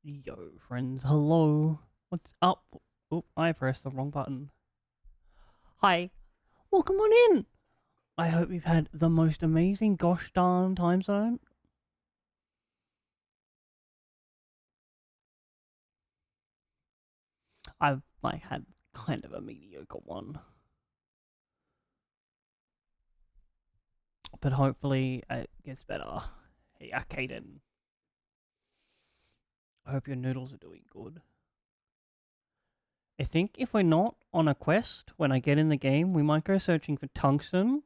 Yo, friends, hello. What's up? Oh, I pressed the wrong button. Hi, welcome on in. I hope you've had the most amazing gosh darn time zone. I've had kind of a mediocre one, but hopefully it gets better. Hey, Kaden, I hope your noodles are doing good. I think if we're not on a quest when I get in the game, we might go searching for tungsten.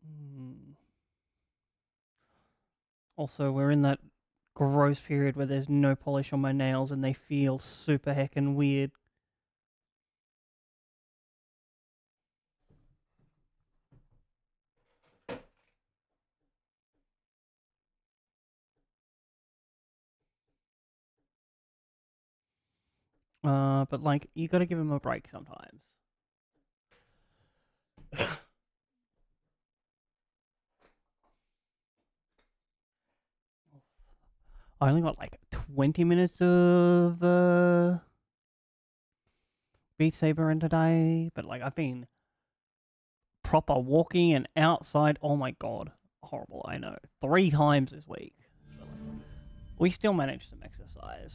Hmm. Also, we're in that gross period where there's no polish on my nails and they feel super heckin' weird. But you gotta give him a break sometimes. I only got 20 minutes of Beat Saber in today, but I've been proper walking and outside. Oh my god, horrible! I know, 3 times this week. So, we still managed some exercise.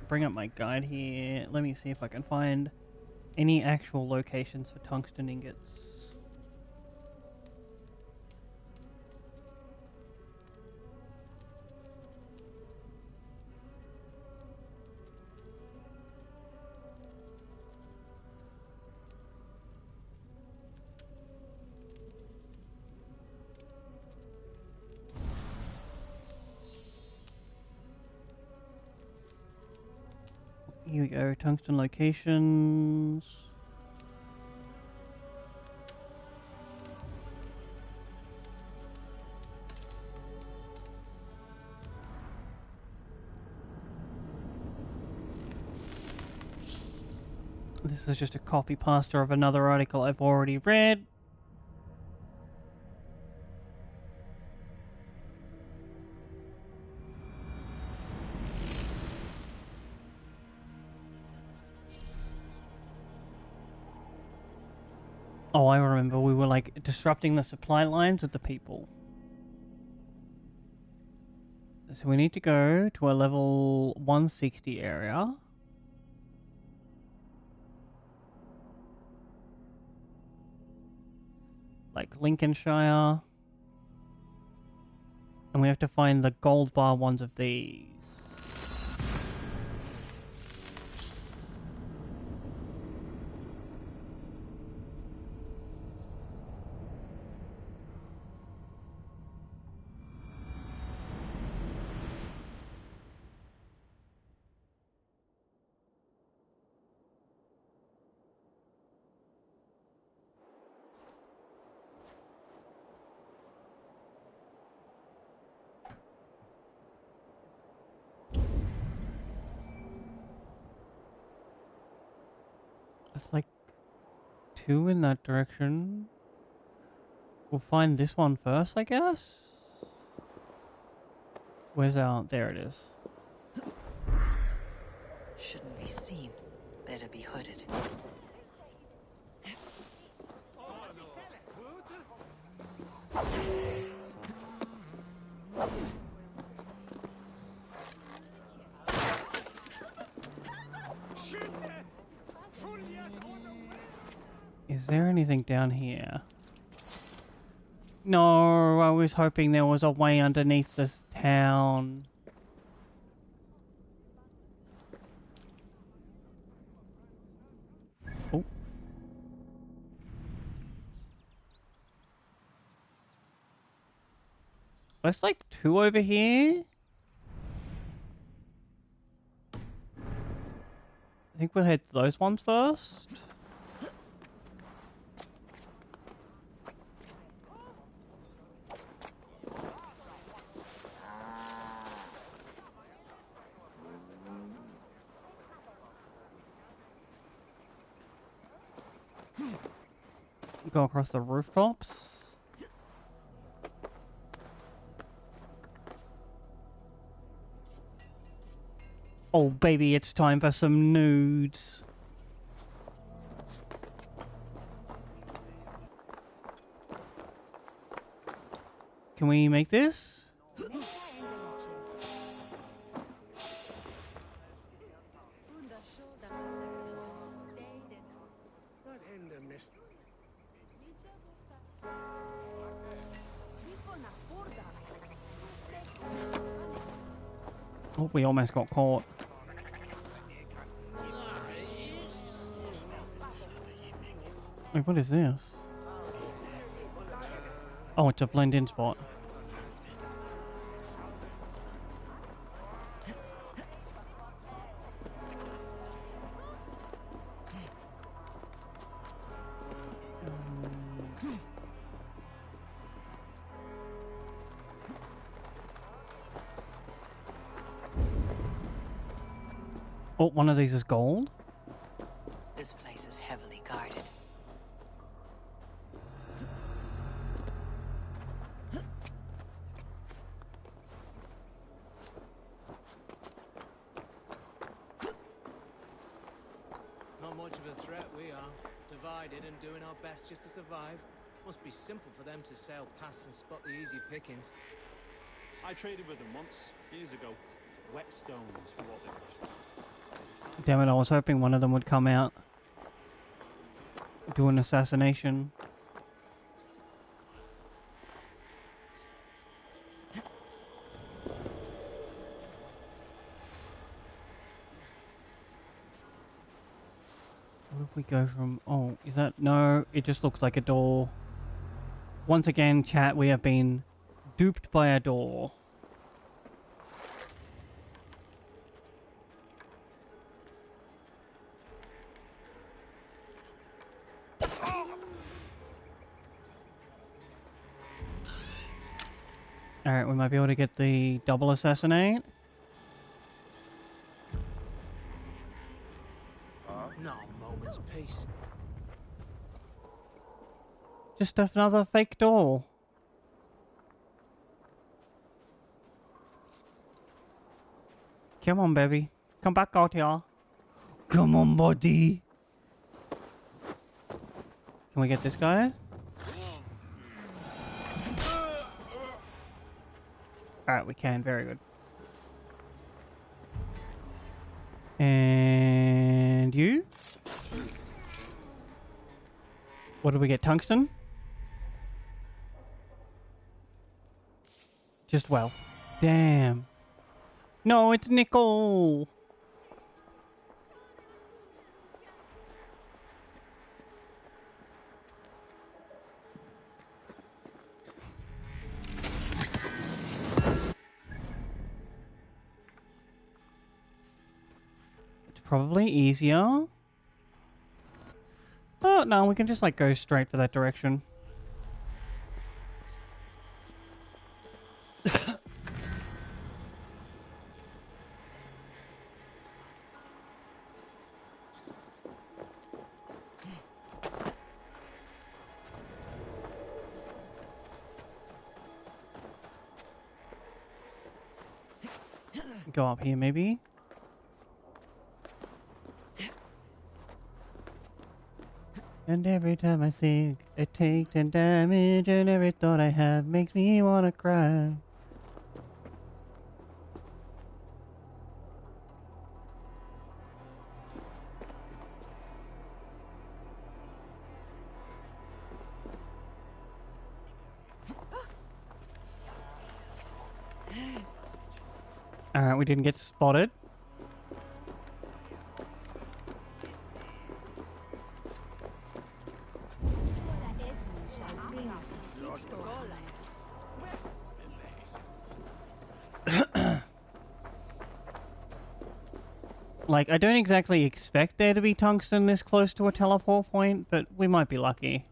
Bring up my guide here. Let me see if I can find any actual locations for tungsten ingots. Here we go, tungsten locations. This is just a copy paste of another article I've already read. Oh, I remember we were disrupting the supply lines of the people. So we need to go to a level 160 area. Like Lincolnshire. And we have to find the gold bar ones of these. It's like 2 in that direction. We'll find this one first, I guess? Where's our... There it is. Shouldn't be seen. Better be hooded. Is there anything down here? No, I was hoping there was a way underneath this town. There's like 2 over here. I think we'll head to those ones first. Go across the rooftops. Oh baby, it's time for some nudes. Can we make this? Oh, we almost got caught. Wait, what is this? Oh, it's a blend-in spot. Oh, one of these is gold. This place is heavily guarded. Not much of a threat, we are. Divided and doing our best just to survive. Must be simple for them to sail past and spot the easy pickings. I traded with them once, years ago. Whetstones were what they were. Damn it, I was hoping one of them would come out. Do an assassination. What if we go from... Oh, is that... No, it just looks like a door. Once again, chat, we have been duped by a door. Alright, we might be able to get the double assassinate. Not a moment's peace. Just another fake door. Come on, baby. Come back out here. Come on, buddy. Can we get this guy? Alright, we can. Very good. And you? What did we get? Tungsten? Just well. Damn. No, it's nickel. It's probably easier. Oh, no, we can just like go straight for that direction. Go up here, maybe. And every time I think I take 10 damage, and every thought I have makes me wanna cry. Alright, we didn't get spotted. Like, I don't exactly expect there to be tungsten this close to a teleport point, but we might be lucky.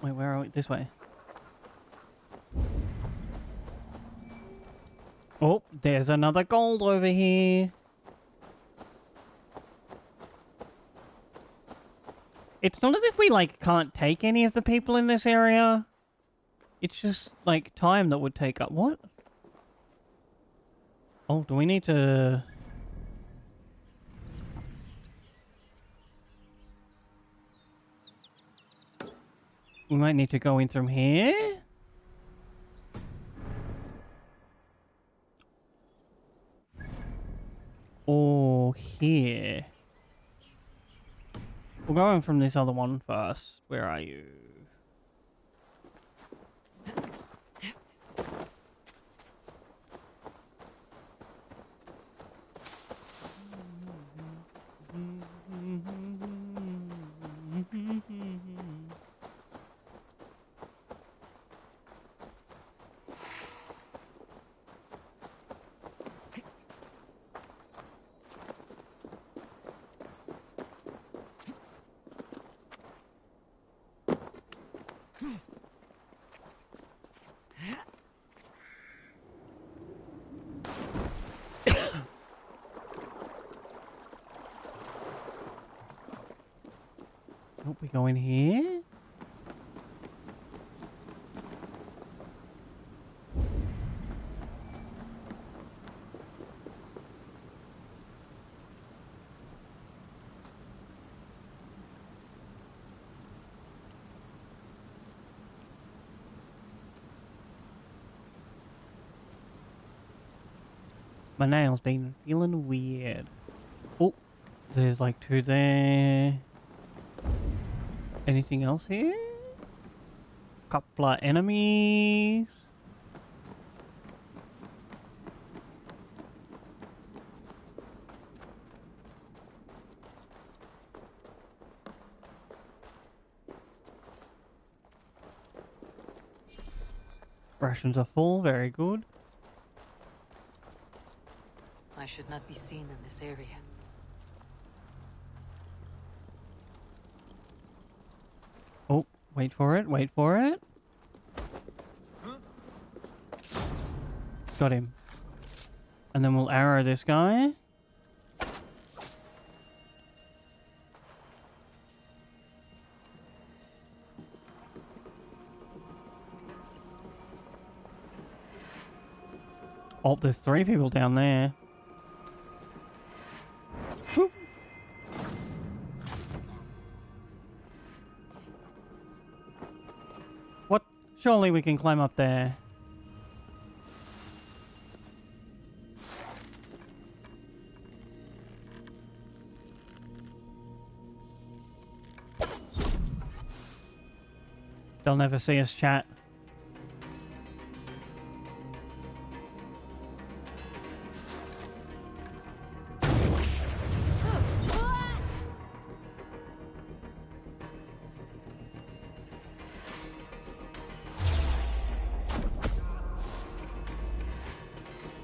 Wait, where are we? This way. Oh, there's another gold over here. It's not as if we, like, can't take any of the people in this area. It's just, like, time that would take up. What? Oh, do we need to... We might need to go in from here? Or here? We'll go in from this other one first. Where are you? Hope we go in here. My nails been feeling weird. Oh, there's like 2 there. Anything else here? Couple of enemies. Rations are full, very good. I should not be seen in this area. Oh, wait for it, wait for it. Got him. And then we'll arrow this guy. Oh, there's 3 people down there. Whoop. What? Surely we can climb up there. They'll never see us, chat.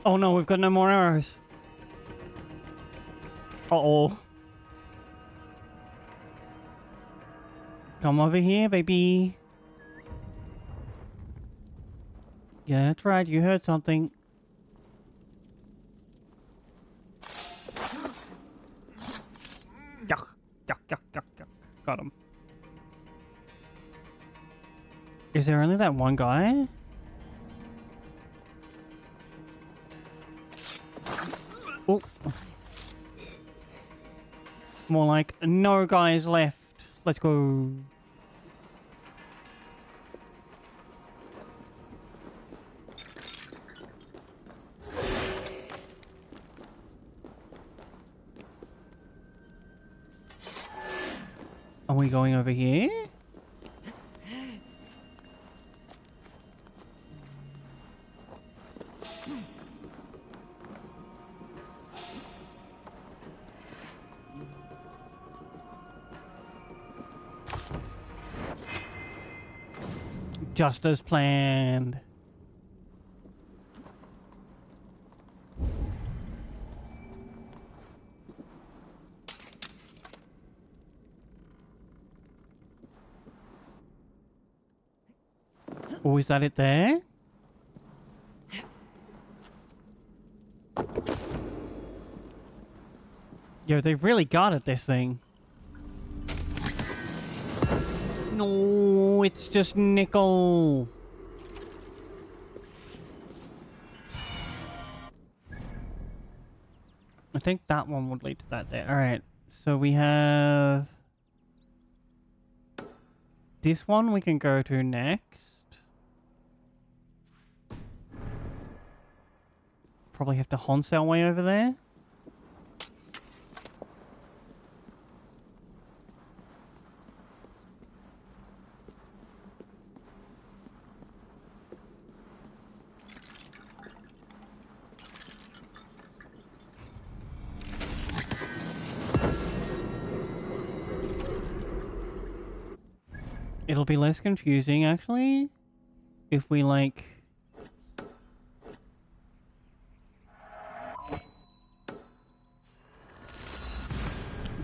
Oh no, we've got no more arrows. Uh-oh. Come over here, baby. Yeah, that's right, you heard something. Yuck, yuck, yuck, yuck, yuck. Got him. Is there only that one guy? Oh. More like, no guys left. Let's go. Are we going over here? just as planned. Oh, is that it there? Yo, they've really guarded this thing. No, it's just nickel. I think that one would lead to that there. Alright, so we have... this one we can go to next. Probably have to Honce our way over there. It'll be less confusing, actually, if we, like...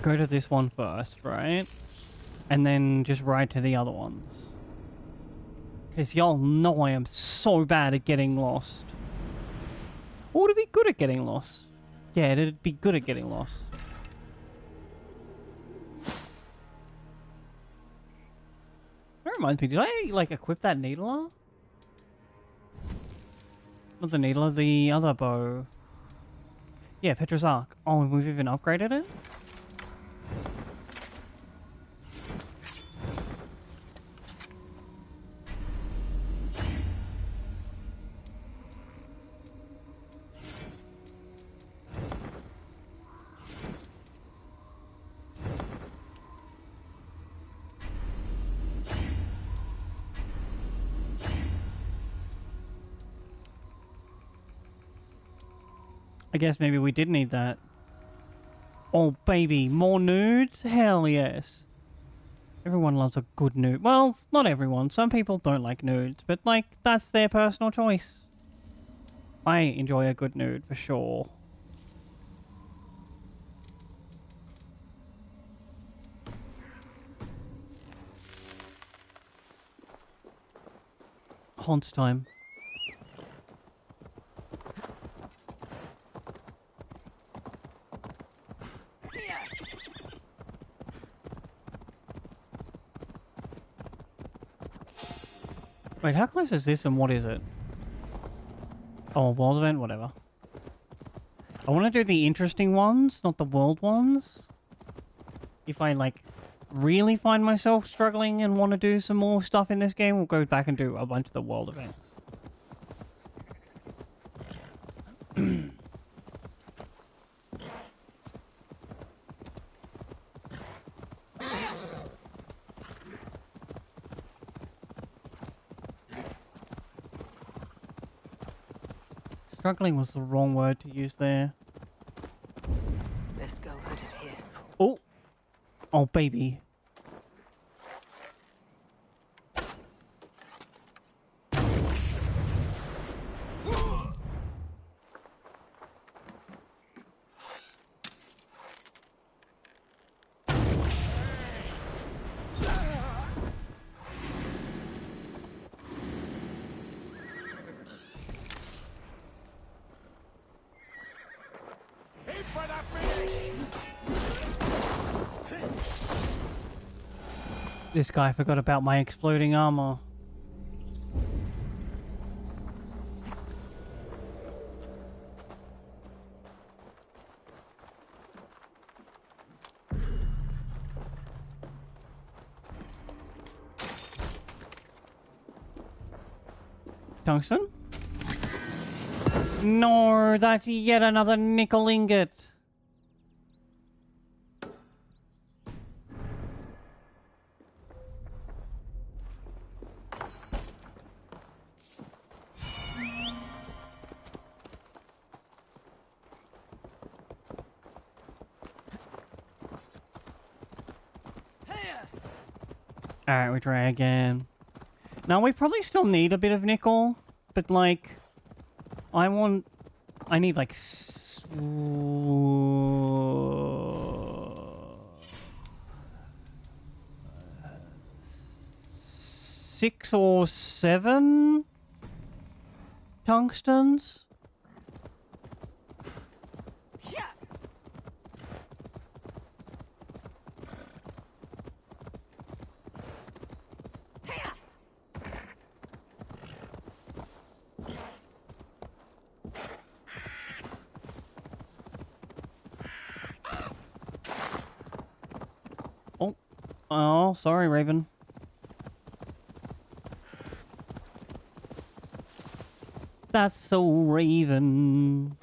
go to this one first, right? And then just ride to the other ones. Because y'all know I am so bad at getting lost. Or would it be good at getting lost? Yeah, it'd be good at getting lost. That reminds me, did I, like, equip that needler? Not the needler, the other bow. Yeah, Petra's Arc. Oh, and we've even upgraded it? I guess maybe we did need that. Oh, baby, more nudes? Hell yes. Everyone loves a good nude. Well, not everyone. Some people don't like nudes, but, like, that's their personal choice. I enjoy a good nude, for sure. Haunts time. Wait, how close is this and what is it? Oh, world event? Whatever. I want to do the interesting ones, not the world ones. If I, like, really find myself struggling and want to do some more stuff in this game, we'll go back and do a bunch of the world events. Struggling was the wrong word to use there. Best go hooded here. Oh! Oh, baby. This guy forgot about my exploding armor. Tungsten? No, that's yet another nickel ingot. Alright, we try again. Now, we probably still need a bit of nickel, but, like, I need, like, 6 or 7 tungstens. Oh, sorry, Raven. That's so Raven.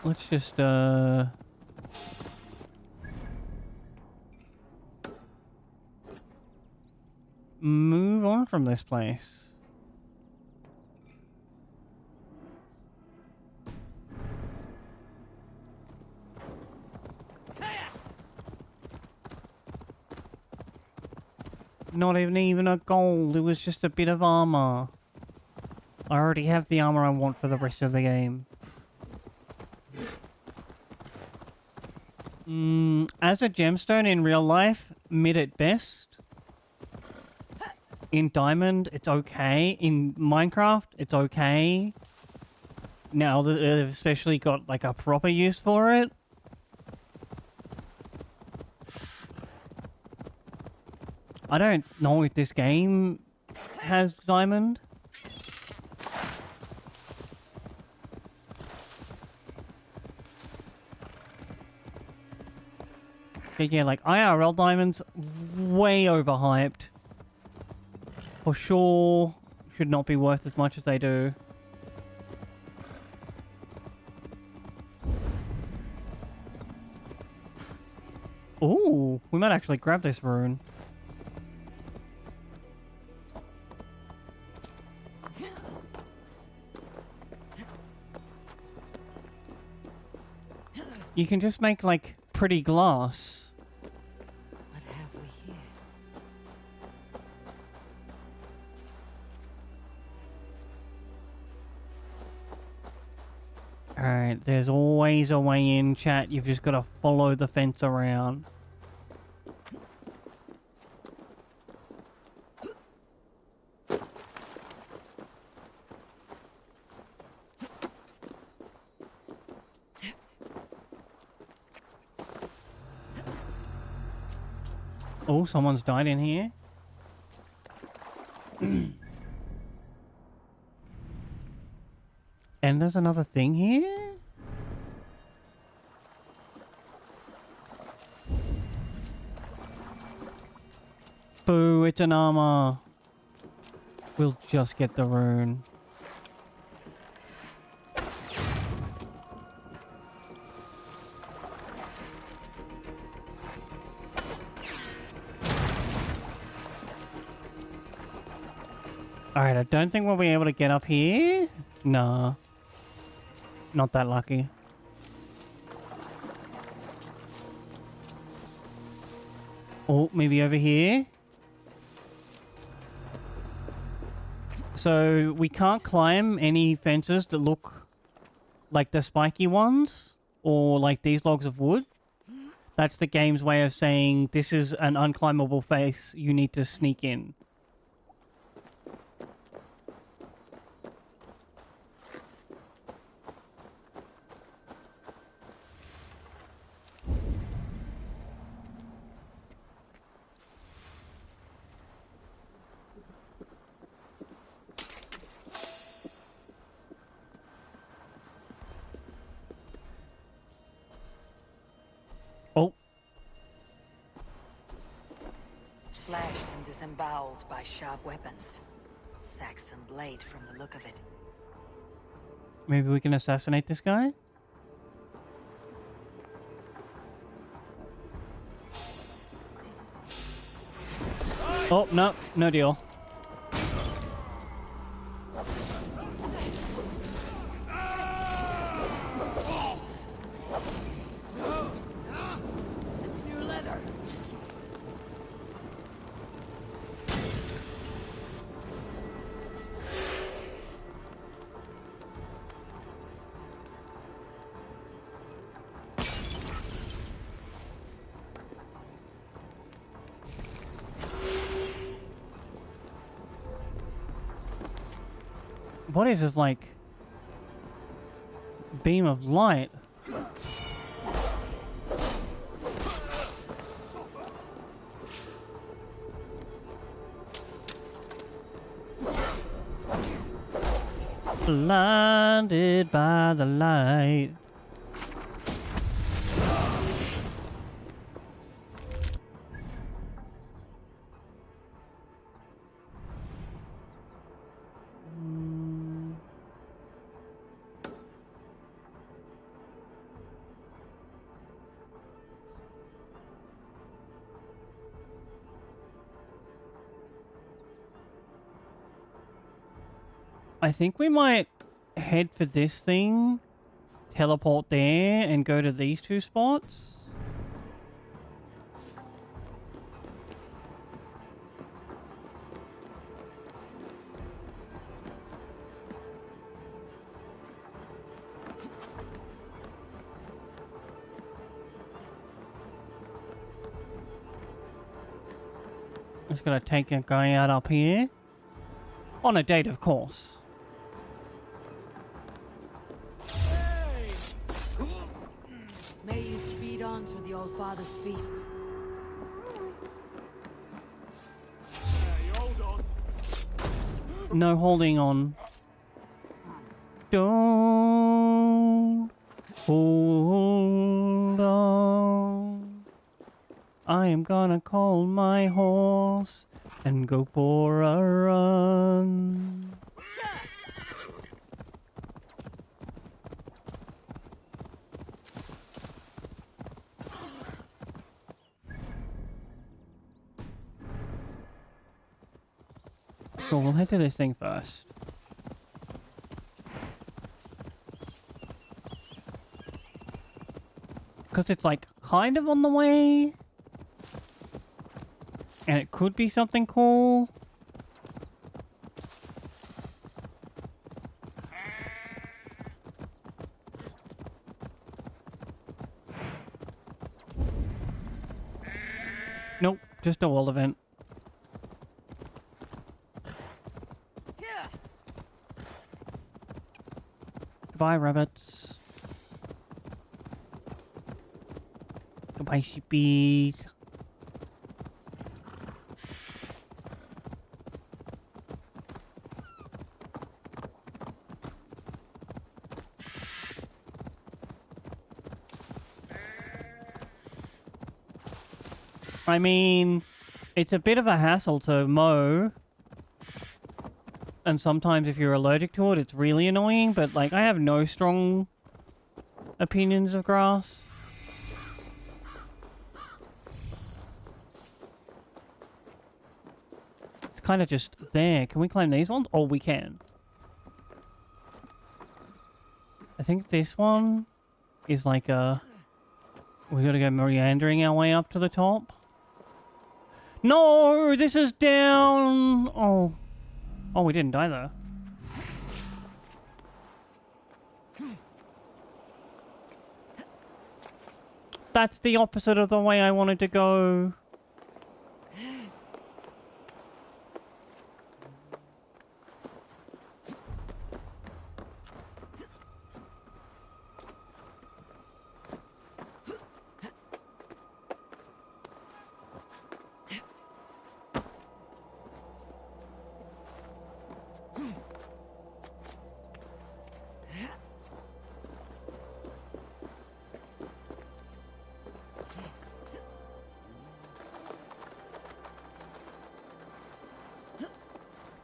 Let's just, move on from this place. Not even a gold, it was just a bit of armor. I already have the armor I want for the rest of the game. As a gemstone in real life, mid at best. In Diamond, it's okay. In Minecraft, it's okay. Now that they've especially got like a proper use for it. I don't know if this game has Diamond. But yeah, like IRL Diamonds, way overhyped. For sure, should not be worth as much as they do. Ooh, we might actually grab this rune. You can just make, like, pretty glass. What have we here? Alright, there's always a way in, chat. You've just got to follow the fence around. Oh, someone's died in here. And there's another thing here? Boo, it's an armor. We'll just get the rune. Alright, I don't think we'll be able to get up here. Nah. Not that lucky. Oh, maybe over here? So, we can't climb any fences that look like the spiky ones, or like these logs of wood. That's the game's way of saying this is an unclimbable face, you need to sneak in. Oh, Slashed and disemboweled by sharp weapons. Saxon blade from the look of it. Maybe we can assassinate this guy? Oh, no. No deal. It's new leather. What is this, like, beam of light? Blinded by the light. I think we might head for this thing, teleport there, and go to these two spots. Just gonna take a guy out up here. On a date, of course. May you speed on to the Old Father's feast. You hold on. No holding on. Don't hold on. I am gonna call my horse and go for a run. So we'll head to this thing first. Because it's like kind of on the way. And it could be something cool. Nope, just a wall event. Goodbye, rabbits. Goodbye, sheepies. I mean, it's a bit of a hassle to mow. And sometimes if you're allergic to it, it's really annoying. But, like, I have no strong opinions of grass. It's kind of just there. Can we climb these ones? Oh, we can. I think this one is like a... We gotta go meandering our way up to the top. No! This is down! Oh. Oh, we didn't die though. That's the opposite of the way I wanted to go.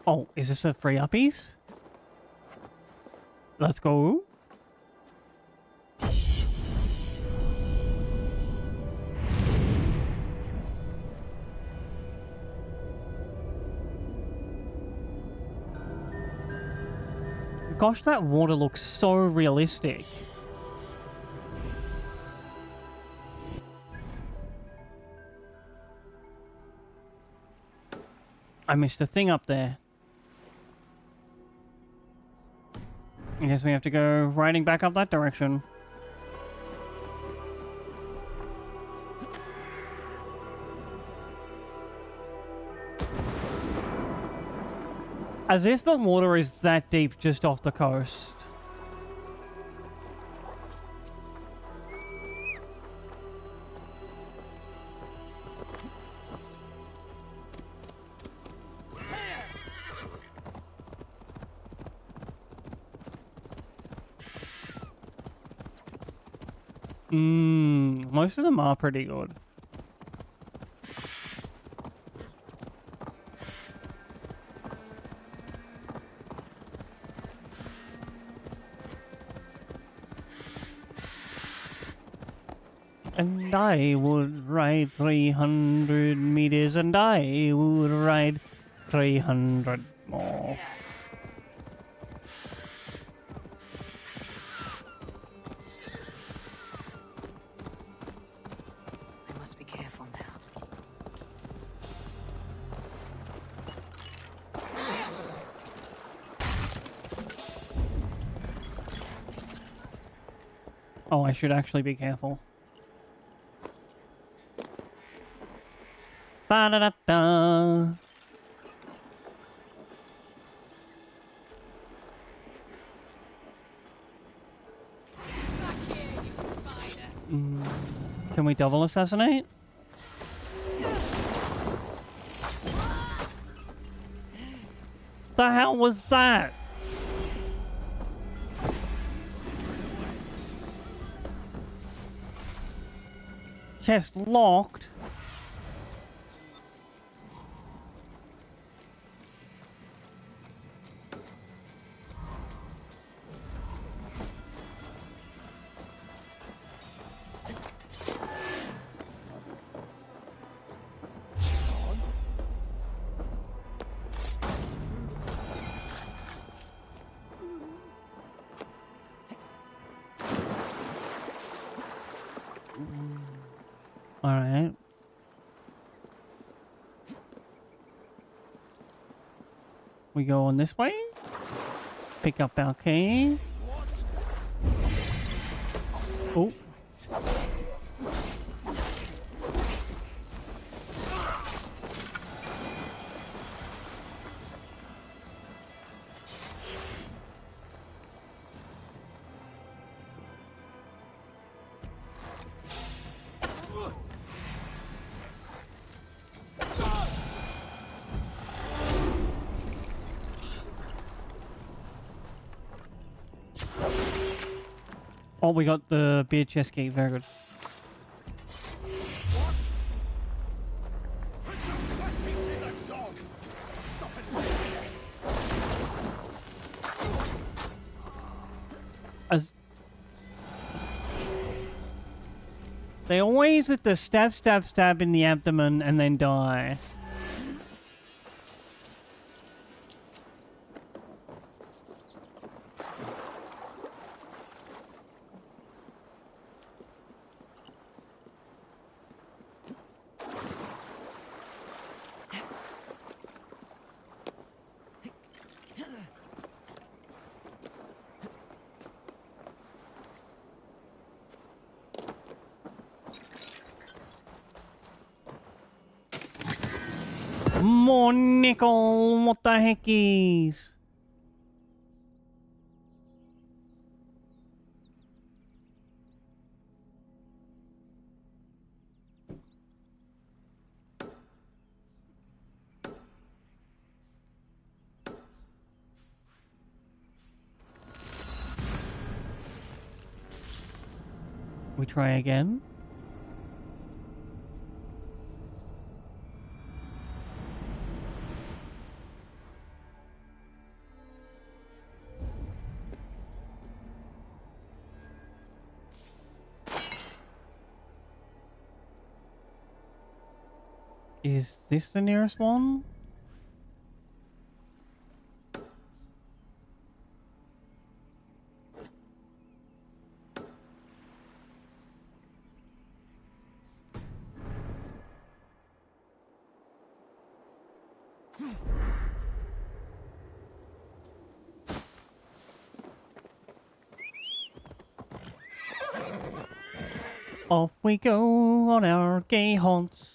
Oh, is this a free uppies? Let's go. Gosh, that water looks so realistic. I missed a thing up there. I guess we have to go riding back up that direction. As if the water is that deep just off the coast. Most of them are pretty good. And I would ride 300 meters, and I would ride 300 more. I must be careful now. Oh, I should actually be careful. Ba-da-da-da. Can we double assassinate? The hell was that? Chest locked. Alright. We go on this way. Pick up our key. Oh. Oh, we got the beer chest key. Very good. As they always with the stab, stab, stab in the abdomen and then die. More nickel! What the heckies? We try again. Is this the nearest one? Off we go on our gay haunts.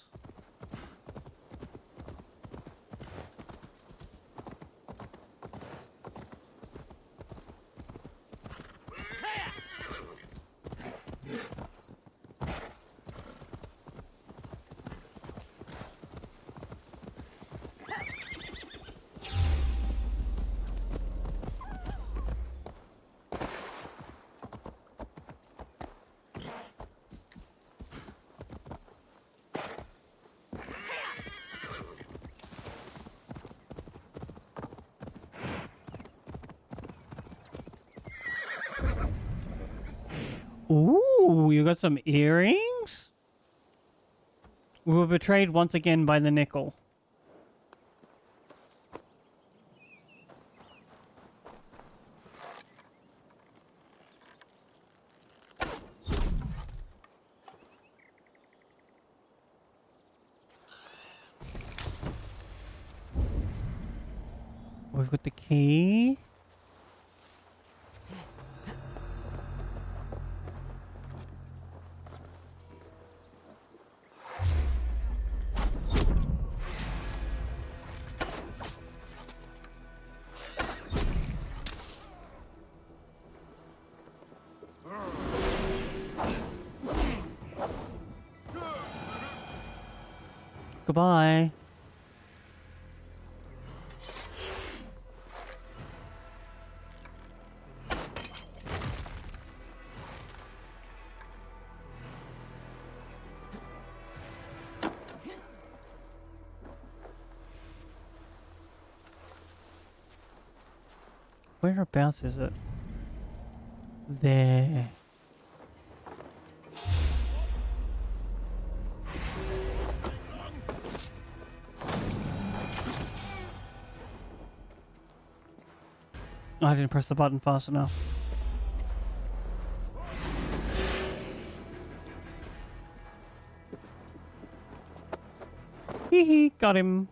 Ooh, you got some earrings? We were betrayed once again by the nickel. We've got the key. Goodbye. Whereabouts is it? There. I didn't press the button fast enough. Hee hee, got him.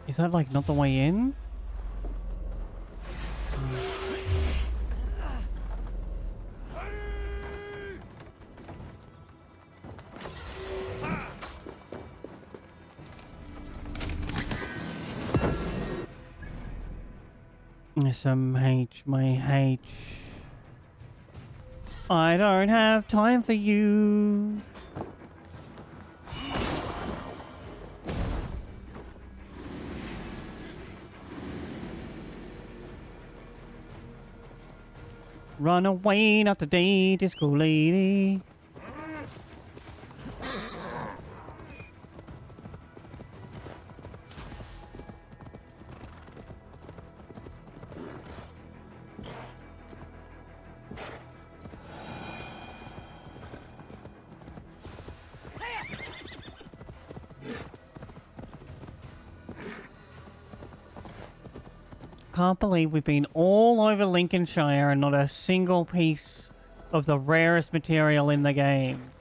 Is that like not the way in? SMH, my H. I don't have time for you. Run away, not today, disco lady. Can't believe we've been all over Lincolnshire and not a single piece of the rarest material in the game.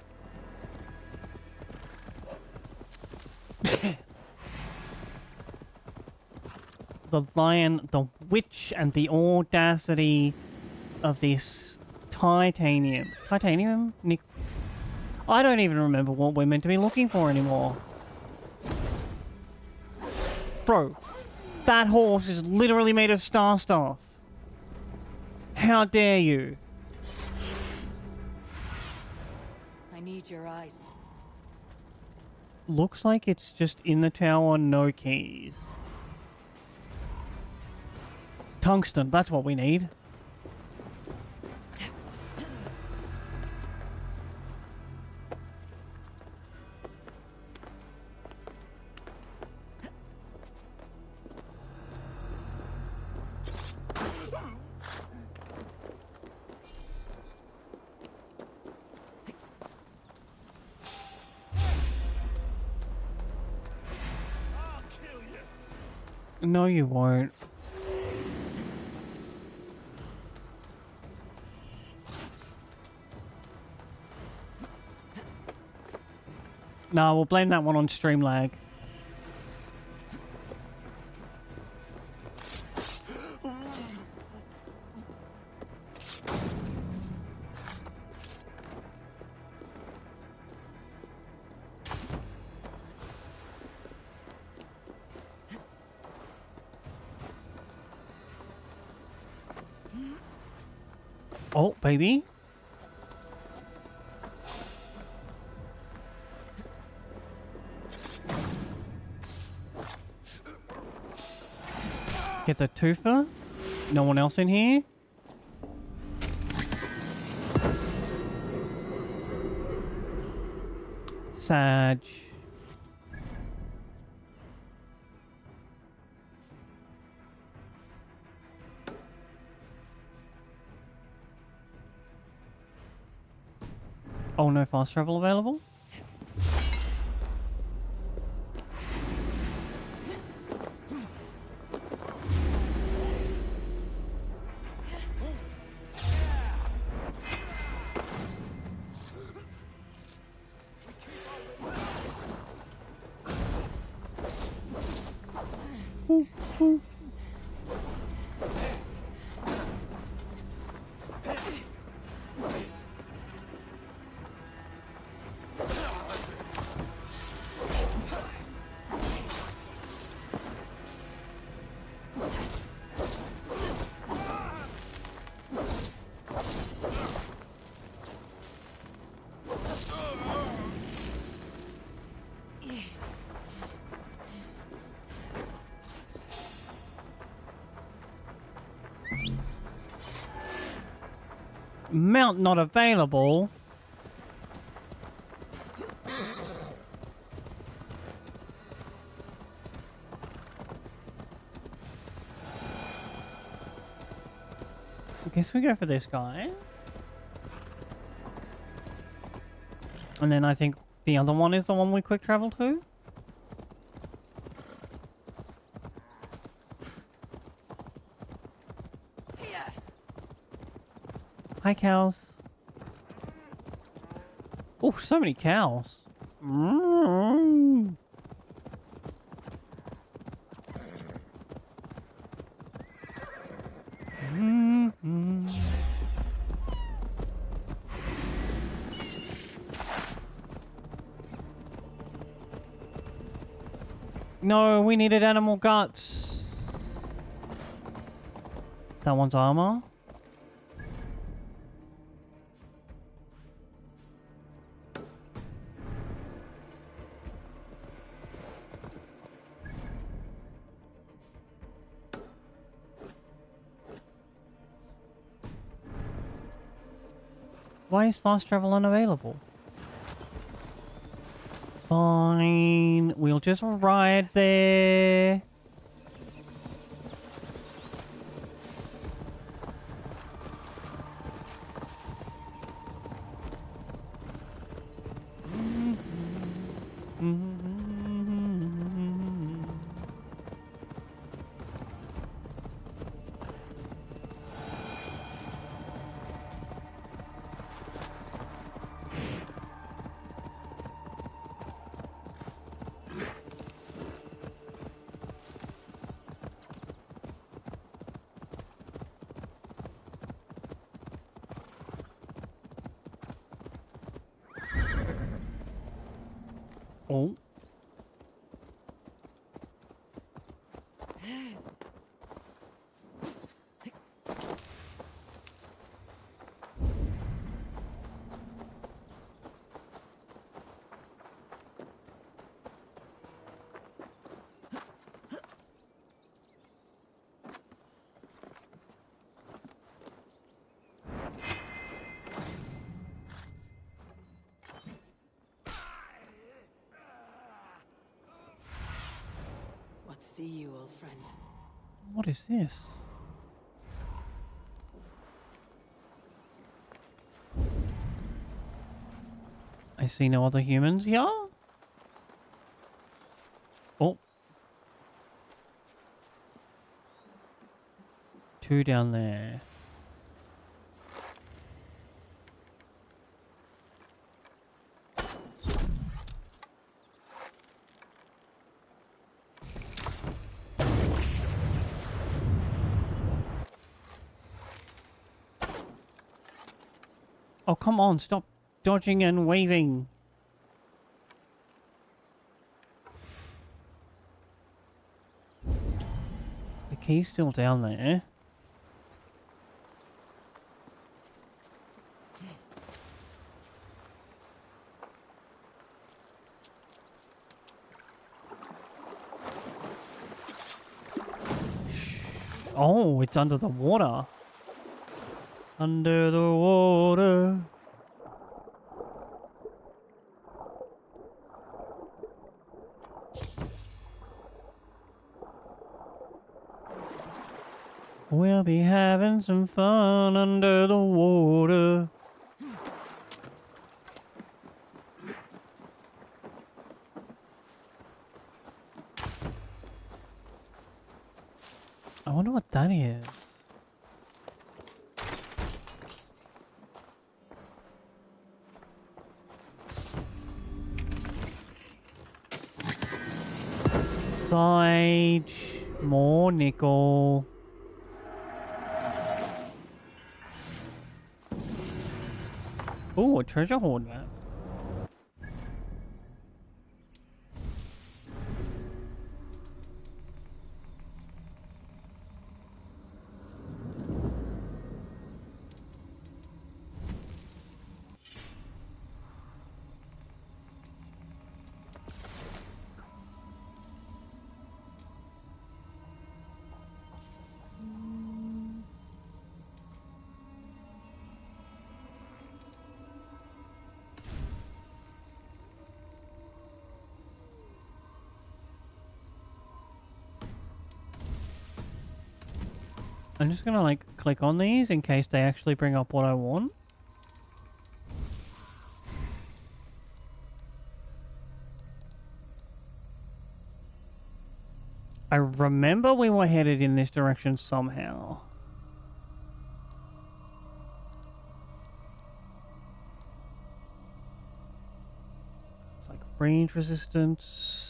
The lion, the witch, and the audacity of this titanium. Titanium? Nick. I don't even remember what we're meant to be looking for anymore. Bro. That horse is literally made of star stuff. How dare you? I need your eyes. Looks like it's just in the tower, no keys. Tungsten, that's what we need. No, you won't. No, we'll blame that one on stream lag. Oh, baby. Get the twofer. No one else in here. Sag. Oh, no fast travel available? Ooh, ooh. Mount not available. I guess we go for this guy. And then I think the other one is the one we quick travel to. Hi, cows. Oh, so many cows. Mm. Mm-hmm. No, we needed animal guts. That one's armor. Why is fast travel unavailable? Fine, we'll just ride there. Oh. What see you, old friend? What is this? I see no other humans here. Oh. two down there. Oh, come on, stop dodging and waving. The key's still down there. Oh, it's under the water. Under the water. We'll be having some fun under the water. I wonder what that is. Sage, more nickel. Oh, a treasure hoard map. I'm just gonna like click on these in case they actually bring up what I want. I remember we were headed in this direction somehow. It's like range resistance.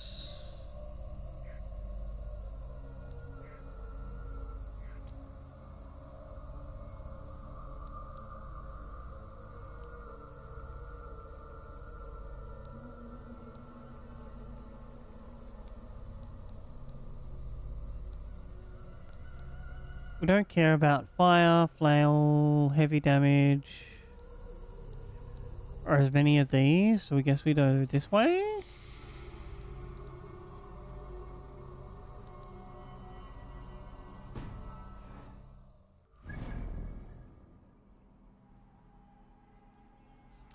We don't care about fire, flail, heavy damage, or as many of these, so we guess we go this way?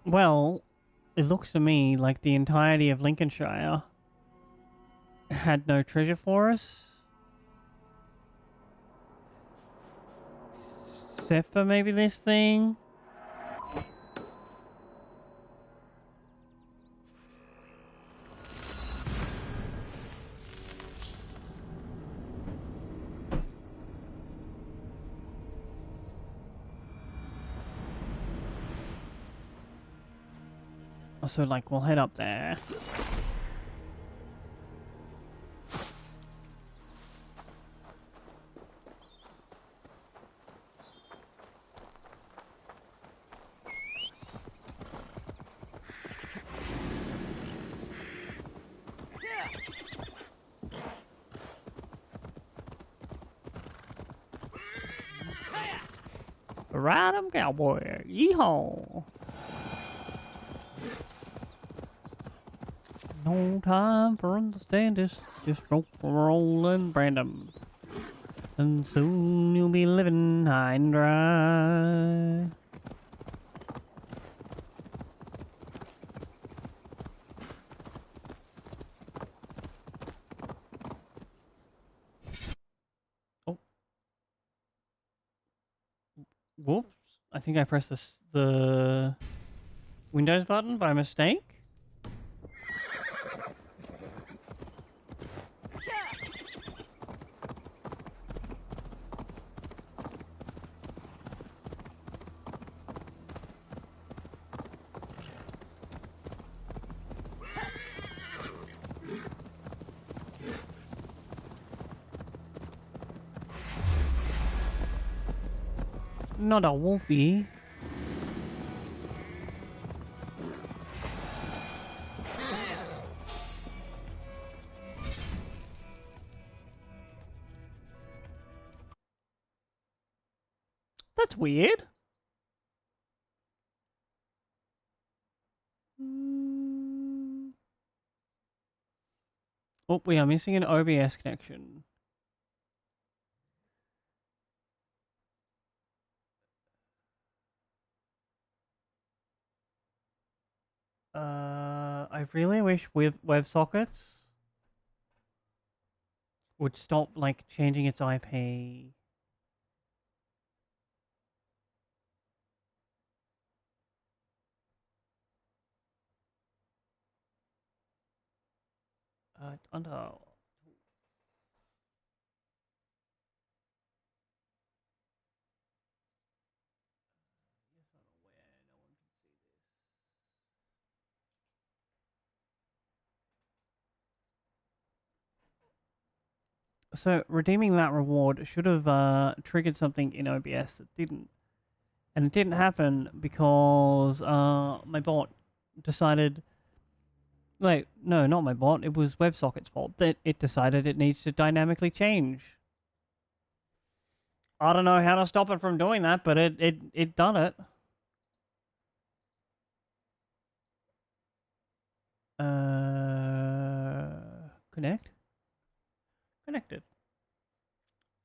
Well, it looks to me like the entirety of Lincolnshire had no treasure for us. Except for maybe this thing. So like we'll head up there. Ride 'em, cowboy. Yeehaw. No time for understand this. Just rope, roll, and brand 'em. And soon you'll be living high and dry. Oh. Whoops. I think I pressed the Windows button by mistake. not a wolfie. That's weird. Oh, we are missing an OBS connection. I really wish WebSockets would stop like changing its IP. Under. So redeeming that reward should have triggered something in OBS that didn't, and it didn't happen because my bot decided. Wait, no, not my bot. It was WebSocket's fault that it decided it needs to dynamically change. I don't know how to stop it from doing that, but it done it. Connect? Connected.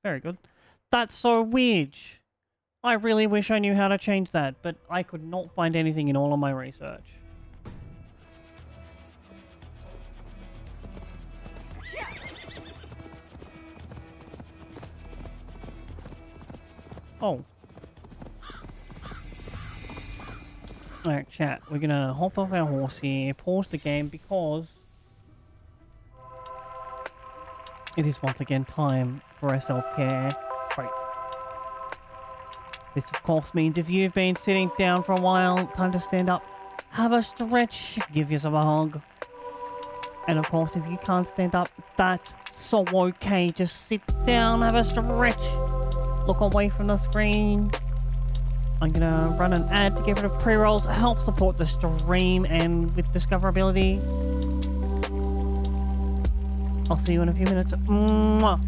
Very good. That's so weird. I really wish I knew how to change that, but I could not find anything in all of my research. Oh. Alright, chat. We're gonna hop off our horse here, pause the game because it is once again time for a self-care break. This of course means if you've been sitting down for a while, time to stand up, have a stretch, give yourself a hug. And of course if you can't stand up, that's so okay. Just sit down, have a stretch, look away from the screen. I'm gonna run an ad to get rid of pre-rolls, help support the stream and with discoverability. I'll see you in a few minutes. Mwah.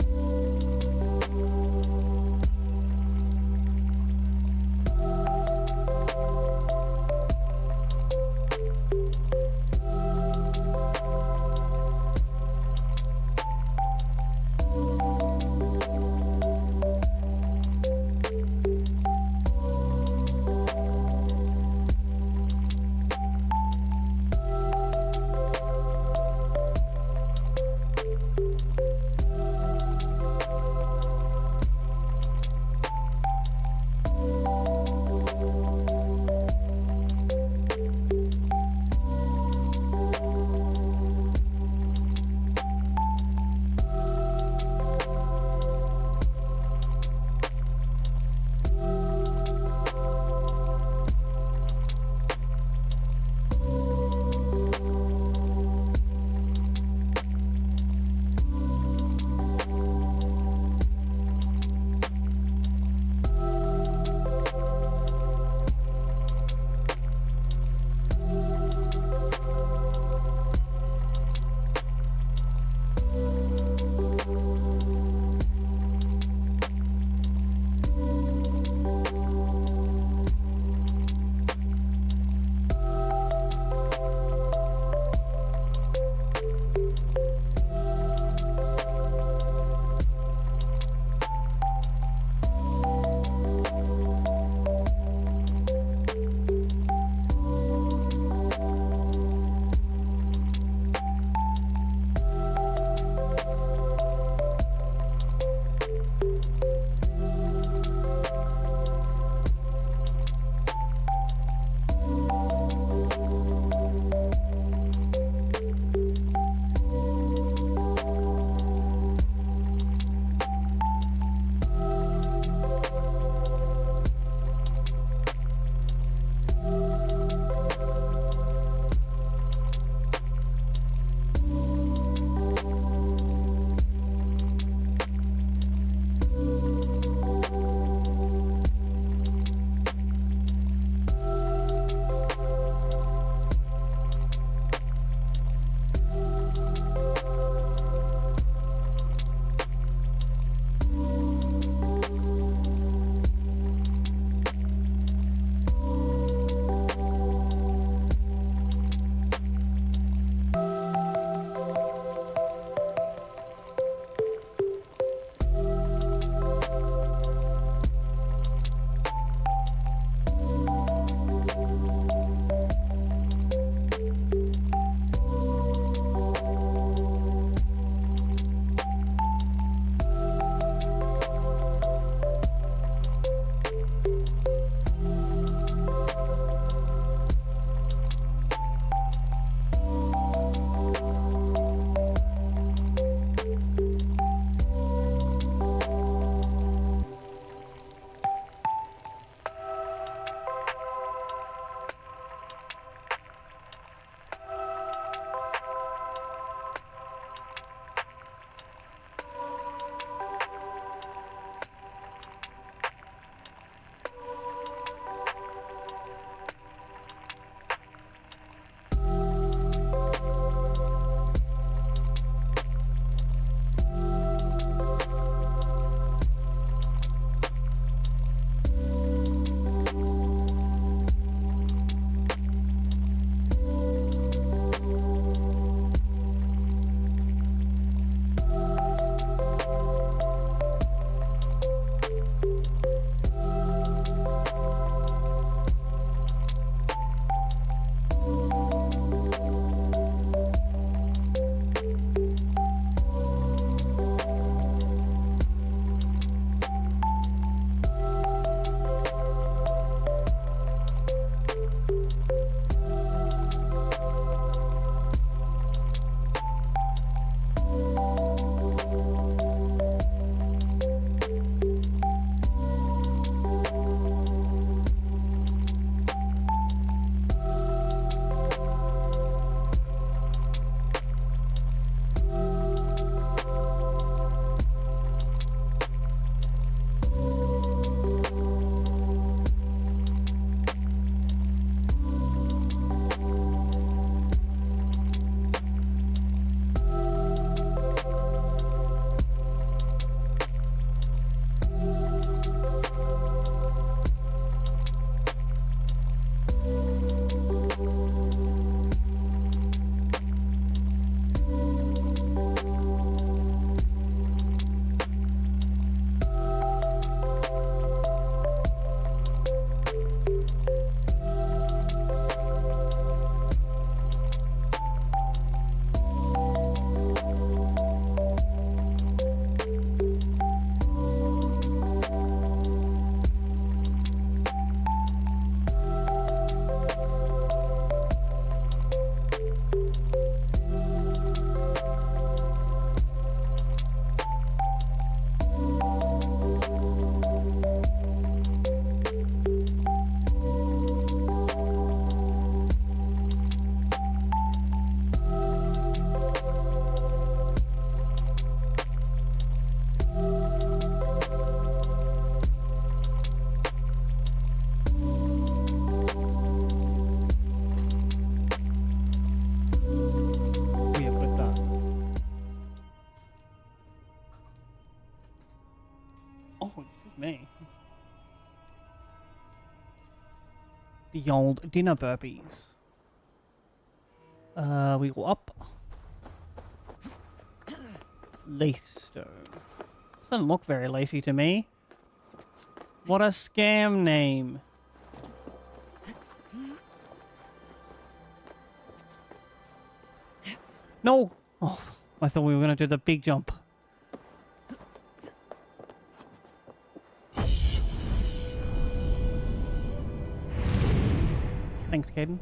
The old dinner burpees. We go up. Lacestone. Doesn't look very lacy to me. What a scam name. No! Oh, I thought we were going to do the big jump. Thanks, Caden.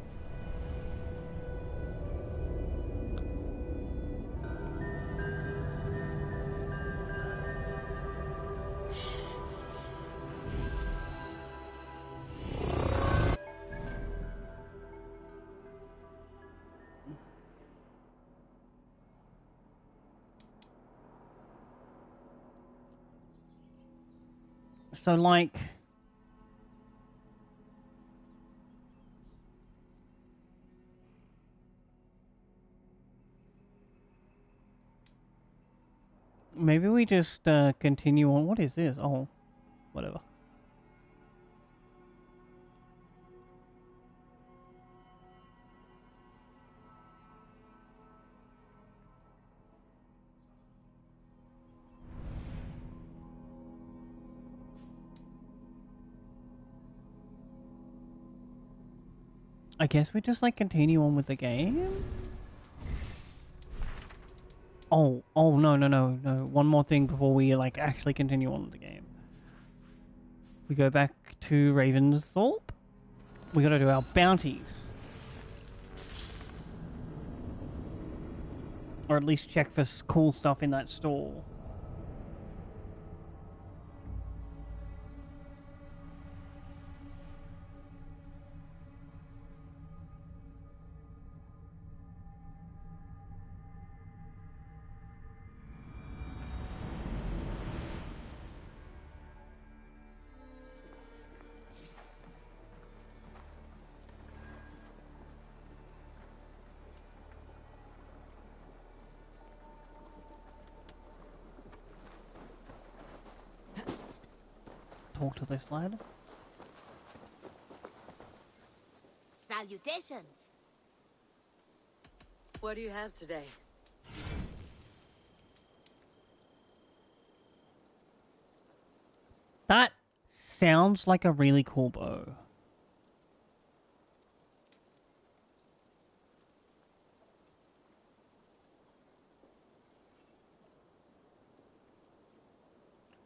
So, like... Maybe we just continue on. What is this? Oh, whatever. I guess we just like continue on with the game? Oh, no. One more thing before we like actually continue on with the game. We go back to Ravensthorpe. We gotta do our bounties. Or at least check for cool stuff in that store. Talk to this lad. Salutations. What do you have today? That sounds like a really cool bow.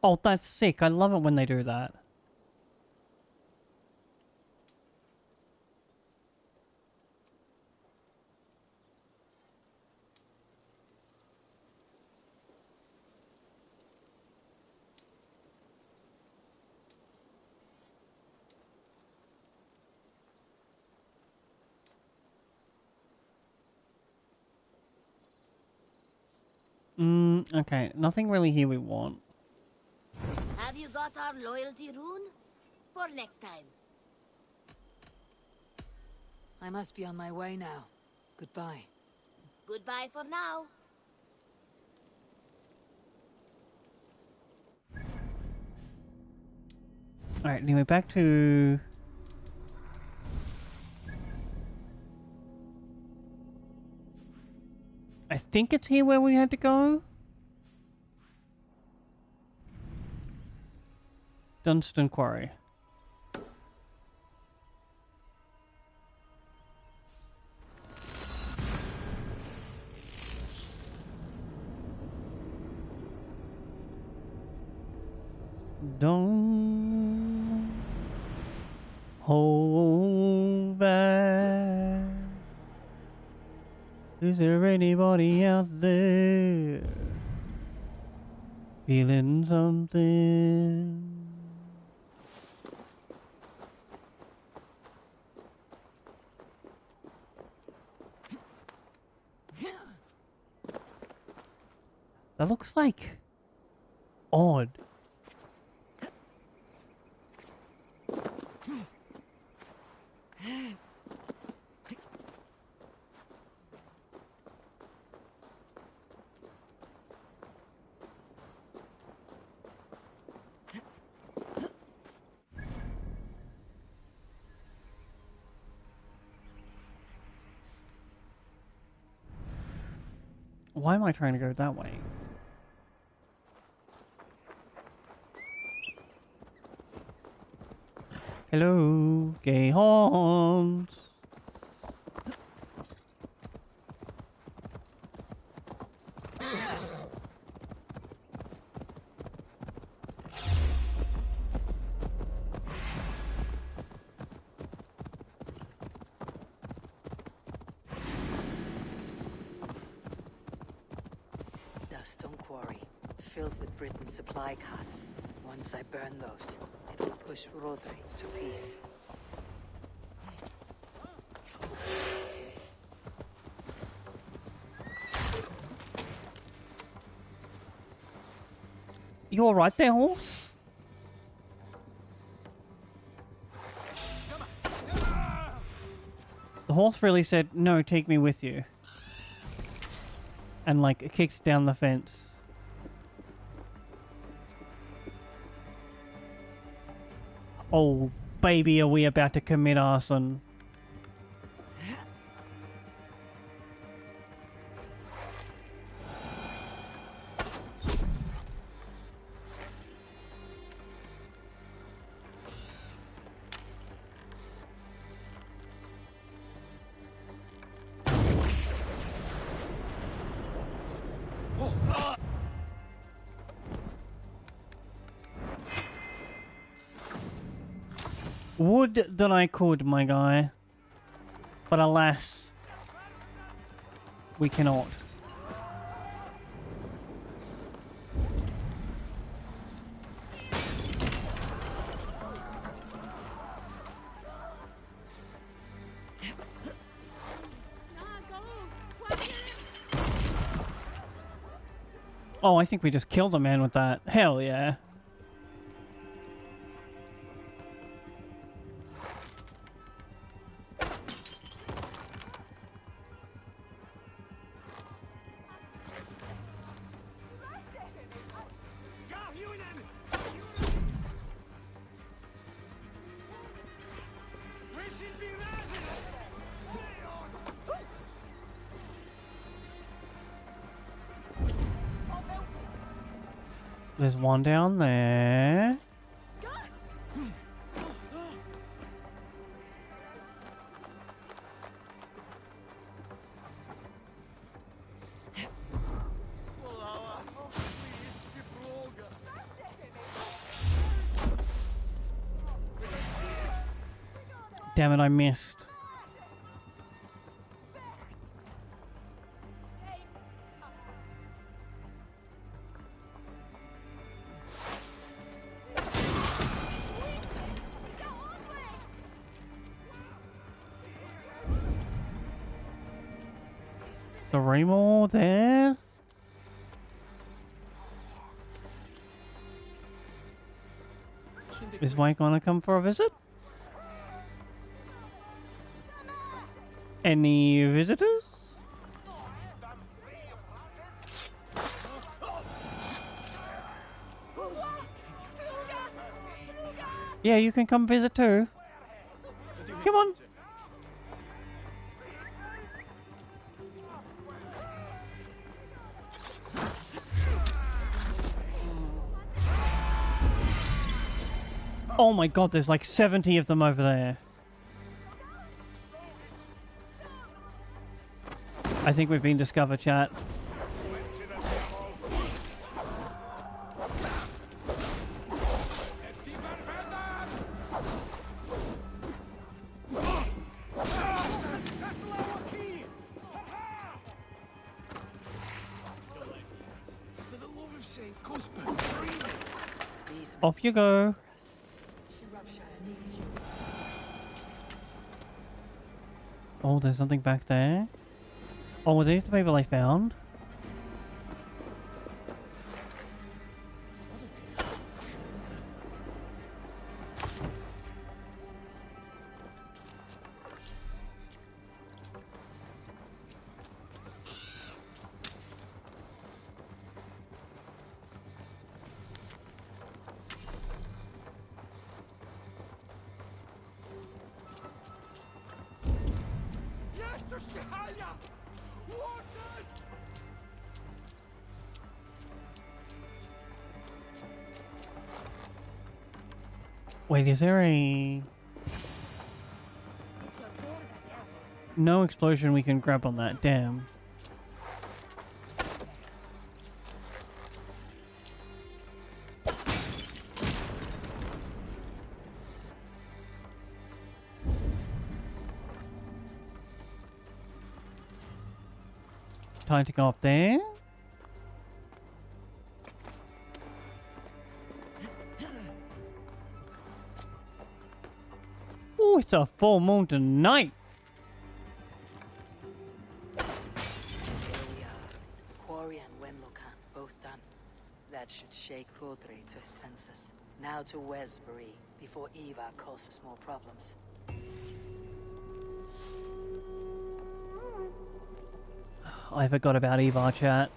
Oh, that's sick. I love it when they do that. Okay. Nothing really here we want. Have you got our loyalty rune? For next time. I must be on my way now. Goodbye. Goodbye for now. Alright, anyway, back to... I think it's here where we had to go? Dunstan Quarry. Don't hold back. Is there anybody out there feeling something? That looks like odd. Why am I trying to go that way? Hello, gay horns. Stone quarry, filled with Britain's supply carts. Once I burn those, it will push Rodri to peace. You alright there, horse? The horse really said, no, take me with you. And like, kicked down the fence. Oh, baby, are we about to commit arson? Would that I could, my guy. But alas, we cannot. Oh, I think we just killed a man with that. Hell yeah. There's one down there. Damn it, I missed. Three more there. Is Mike gonna come for a visit? Any visitors? Yeah, you can come visit too. Come on. Oh my god, there's like 70 of them over there. I think we've been discovered, chat. Off you go. Oh, there's something back there. Oh, were these the people I found? Wait, is there a... No explosion we can grab on that, damn. Time to go up there. Oh, it's a full moon tonight. Here we are. Quarry and Wenlocan, both done. That should shake Rodri to his senses. Now to Westbury, before Eva causes more problems. I forgot about Eva chat.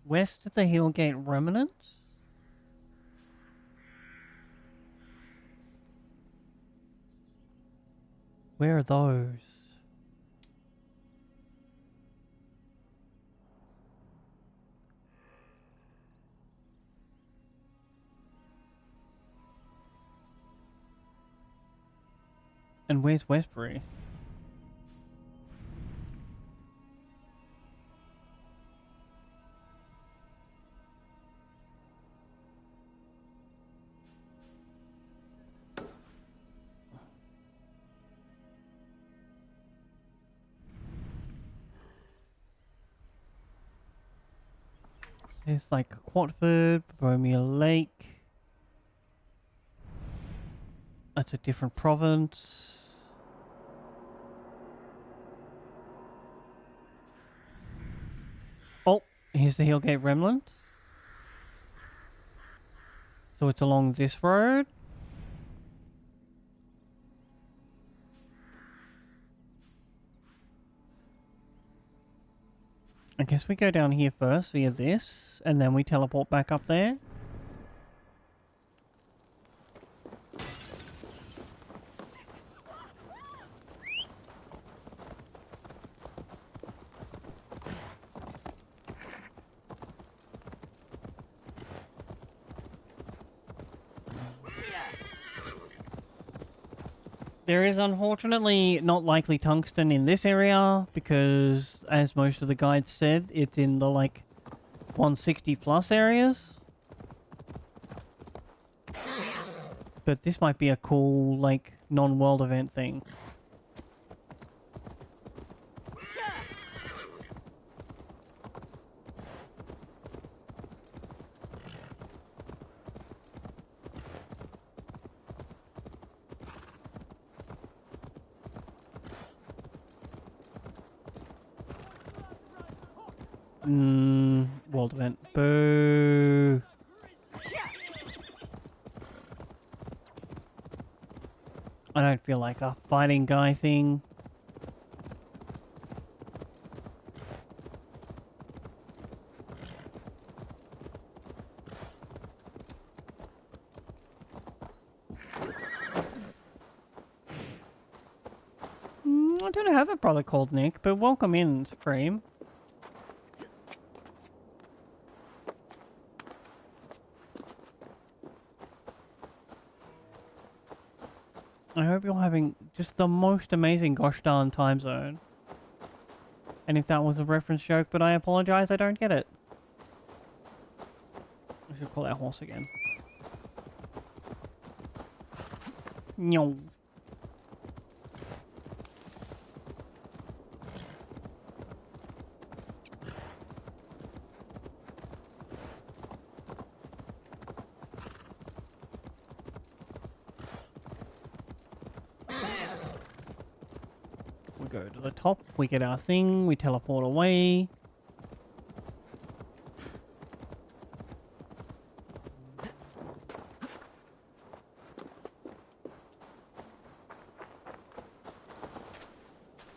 West of the Hillgate Remnants? Where are those? And where's Westbury? There's like Quatford, Boromir Lake. That's a different province. Oh, here's the Hillgate Remnant. So it's along this road. I guess we go down here first via this, and then we teleport back up there. There is unfortunately not likely tungsten in this area because, as most of the guides said, it's in the like 160 plus areas. But this might be a cool like non-world event thing. World event. Boo. I don't feel like a fighting guy thing. I don't have a brother called Nick, but welcome in, stream. I hope you're having just the most amazing gosh darn time zone. And if that was a reference joke, but I apologize, I don't get it. I should call that horse again. No. We go to the top, we get our thing, we teleport away.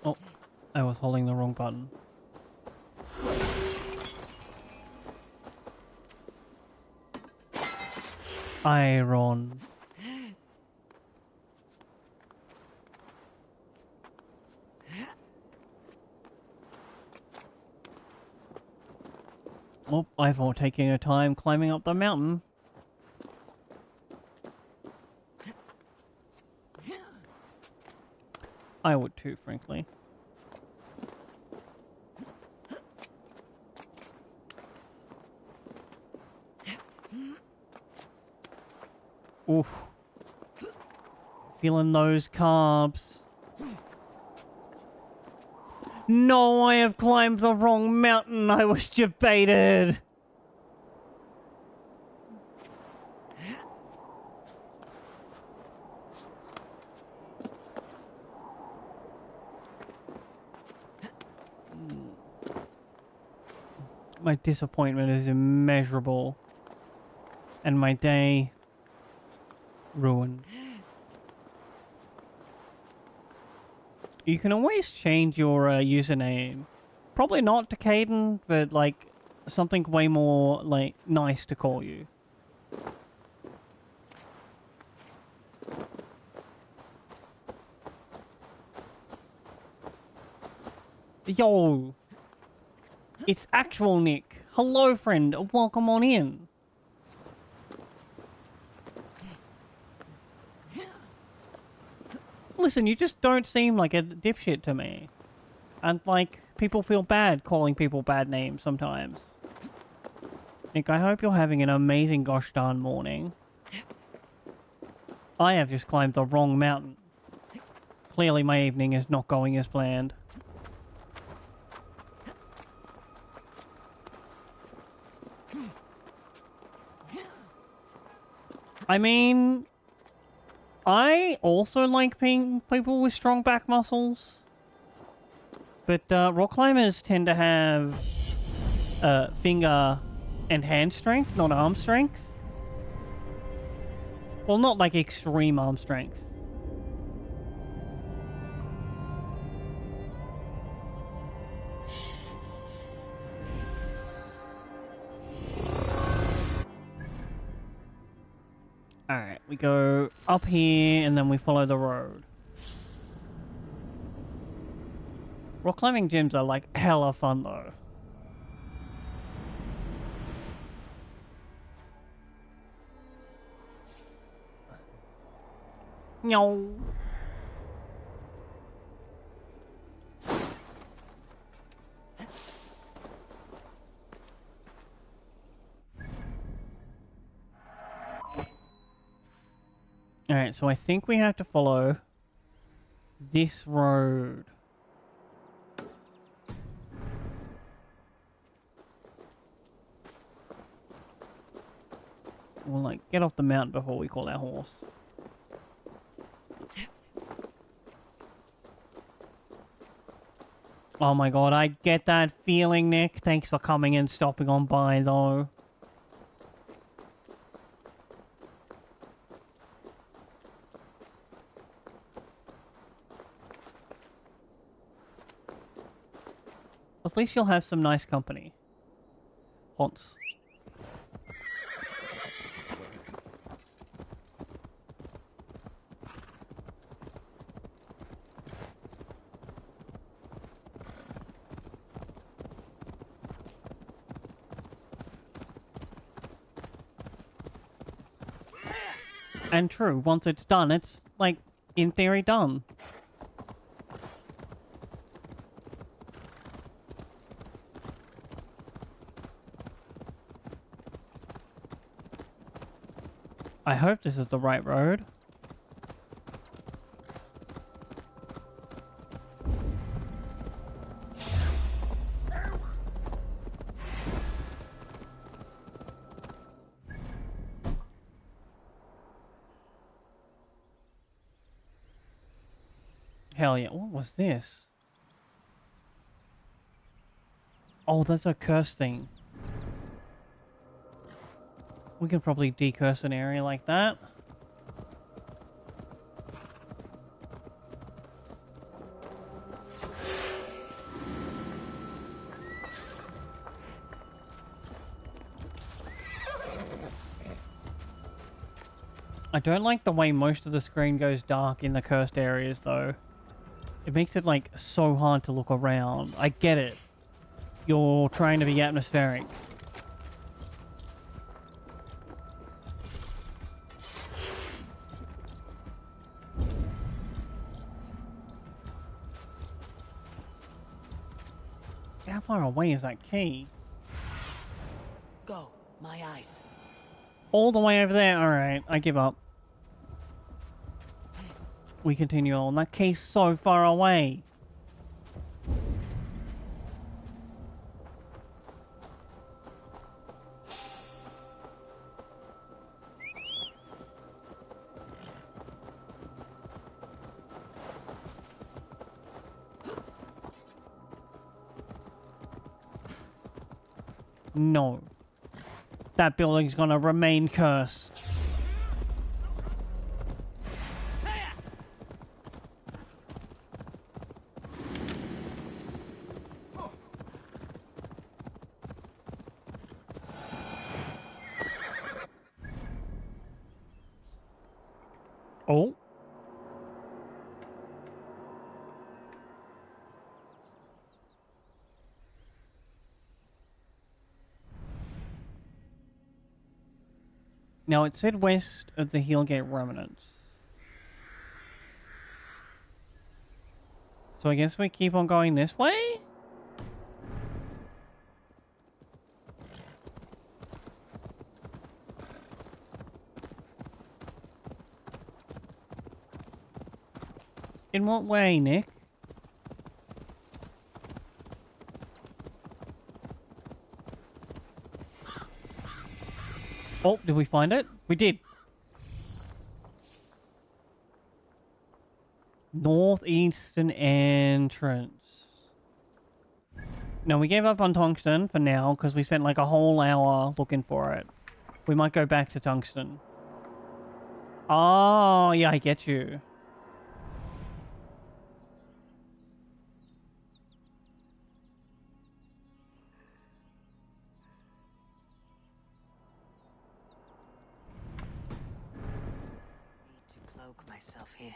Oh, I was holding the wrong button. Iron. Well, I thought taking a time climbing up the mountain. I would too, frankly. Oof. Feeling those carbs. No, I have climbed the wrong mountain. I was debated. My disappointment is immeasurable. And my day ruined. You can always change your username. Probably not to Caden, but like something way more like nice to call you. Yo! It's actual Nick. Hello friend, welcome on in. Listen, you just don't seem like a dipshit to me. And like, people feel bad calling people bad names sometimes. Nick, I hope you're having an amazing gosh darn morning. I have just climbed the wrong mountain. Clearly my evening is not going as planned. I mean, I also like being people with strong back muscles. But rock climbers tend to have finger and hand strength, not arm strength. Well, not like extreme arm strength. Alright, we go up here and then we follow the road. Rock climbing gyms are like hella fun though. No. Alright, so I think we have to follow this road. We'll like get off the mountain before we call our horse. Oh my god, I get that feeling, Nick. Thanks for coming and stopping on by though. At least you'll have some nice company. Once. And true, once it's done, it's, like, in theory done. I hope this is the right road. Hell yeah, what was this? Oh, that's a curse thing. We can probably decurse an area like that. I don't like the way most of the screen goes dark in the cursed areas though. It makes it like so hard to look around. I get it. You're trying to be atmospheric. How far away is that key? Go, my eyes. All the way over there. Alright, I give up. We continue on. That key's so far away. No. That building's gonna remain cursed. Oh. Now, it said west of the Heelgate Remnants. So I guess we keep on going this way? In what way, Nick? Oh, did we find it? We did. Northeastern entrance. No, we gave up on Tungsten for now because we spent like a whole hour looking for it. We might go back to Tungsten. Oh, yeah, I get you. Need to cloak myself here.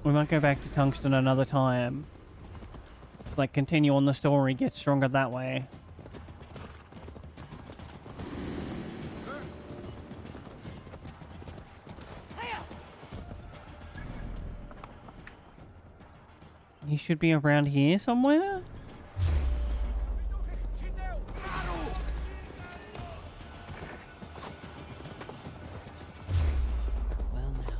We might go back to Tungsten another time. Like, continue on the story, get stronger that way. He should be around here somewhere? Well now.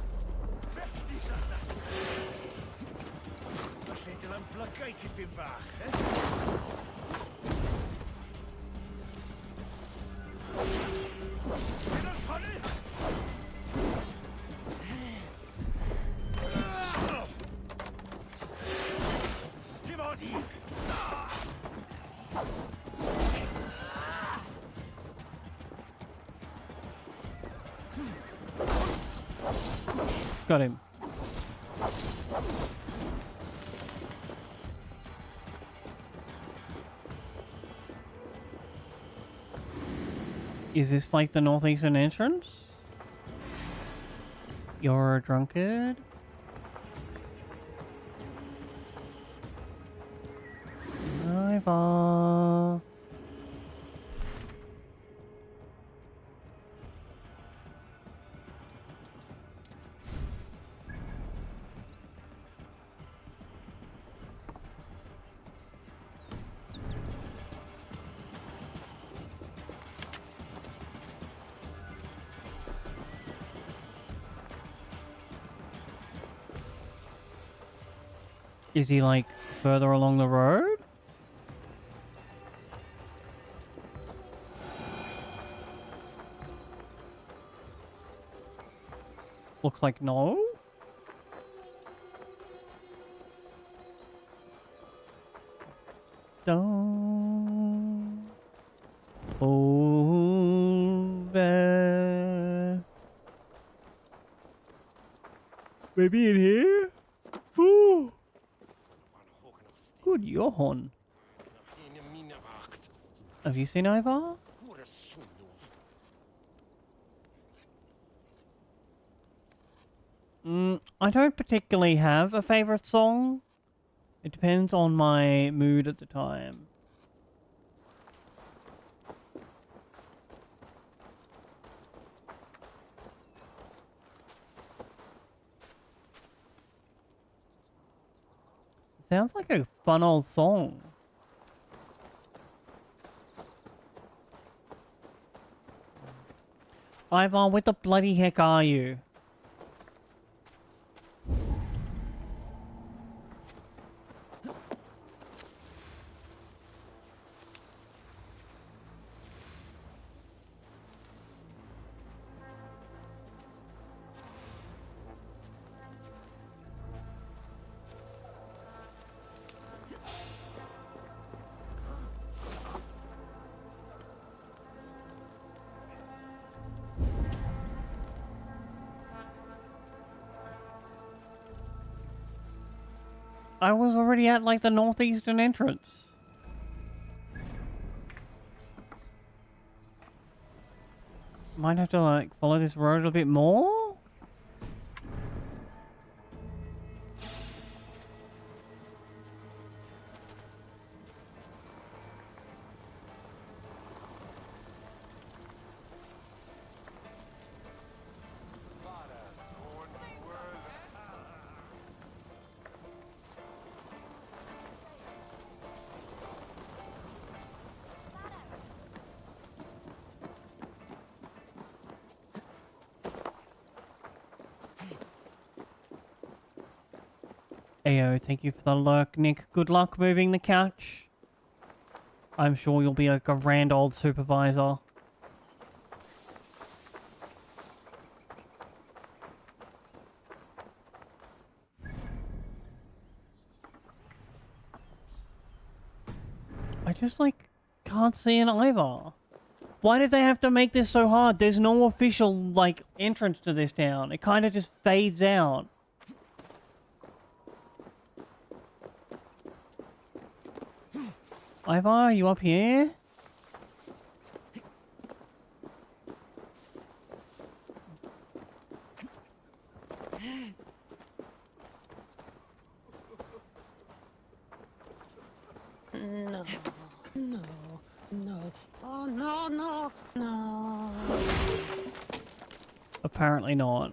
Got him. Is this like the northeastern entrance? You're a drunkard? Driver. Is he like further along the road? Looks like no. Don't over. Maybe in here? Ooh. Good Johann. Have you seen Ivar? I don't particularly have a favorite song. It depends on my mood at the time. Sounds like a fun old song. Ivar, what the bloody heck are you? I was already at like the northeastern entrance. Might have to like follow this road a bit more? Ayo, thank you for the lurk, Nick. Good luck moving the couch. I'm sure you'll be a grand old supervisor. I just like can't see an Ivar. Why did they have to make this so hard? There's no official like entrance to this town. It kind of just fades out. Ivar, are you up here? No, no, no. Oh, no, no, no. Apparently not.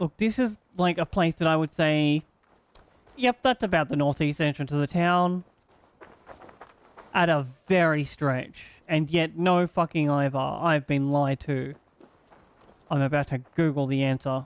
Look, this is like a place that I would say, yep, that's about the northeast entrance of the town. At a very stretch. And yet no fucking Ivar. I've been lied to. I'm about to Google the answer.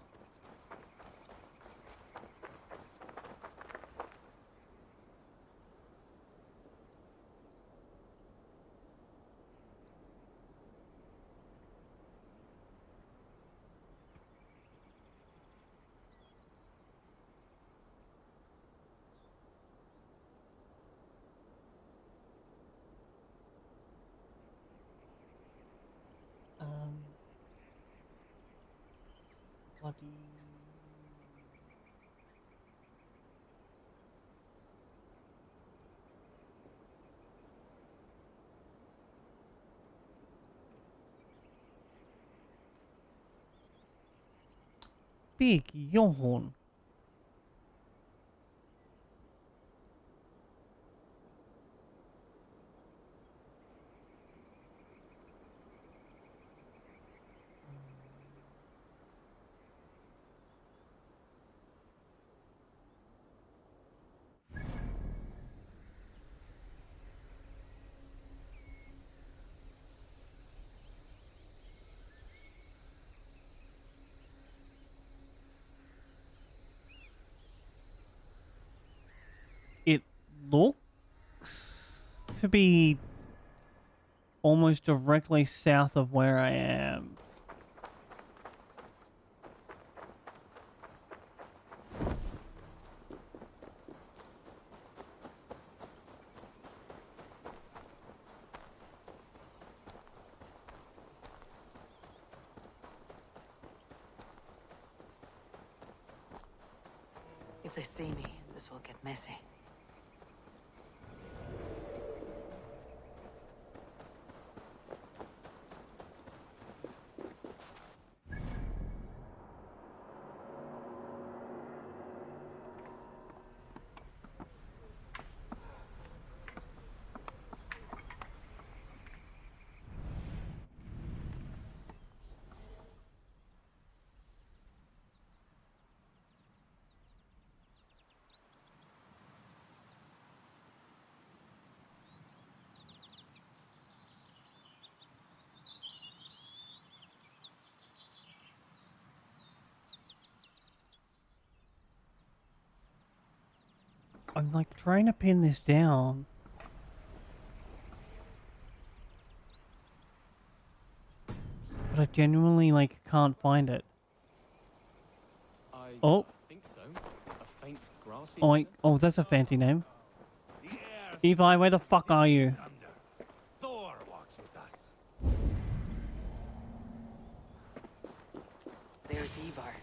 Bloody... Big yawn. It looks to be almost directly south of where I am. If they see me, this will get messy. I'm like trying to pin this down. But I genuinely like can't find it. I Oh, think so. A faint grassy oh, that's a fancy name. The air Levi, where the fuck are you? thunder. Thor walks with us. There's Ivar.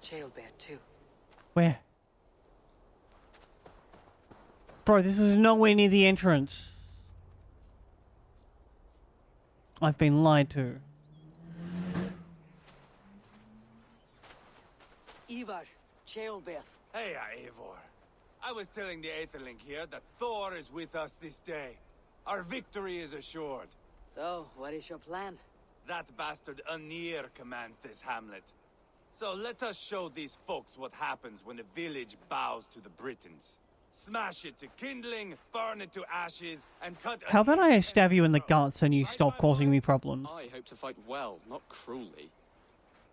Jailbear, too. Where? Bro, this is nowhere near the entrance. I've been lied to. Ivar, Jailbear. Hey, Eivor. I was telling the Aetherling here that Thor is with us this day. Our victory is assured. So, what is your plan? That bastard Anir commands this hamlet. So let us show these folks what happens when a village bows to the Britons. Smash it to kindling, burn it to ashes, and cut... How about I Anir's stab you in the throat. guts and you Right, stop my causing boy? me problems? I hope to fight well, not cruelly.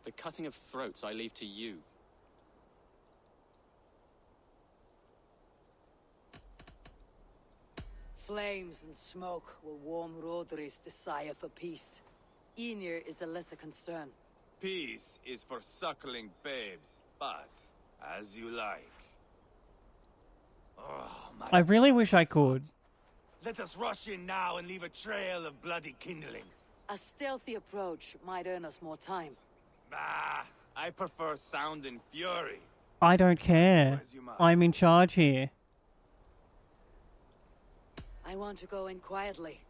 The cutting of throats I leave to you. Flames and smoke will warm Rodri's desire for peace. Ynir is a lesser concern. Peace is for suckling babes, but as you like. Oh, my I really wish I could. Let us rush in now and leave a trail of bloody kindling. A stealthy approach might earn us more time. Bah, I prefer sound and fury. I don't care. As you must. I'm in charge here. I want to go in quietly.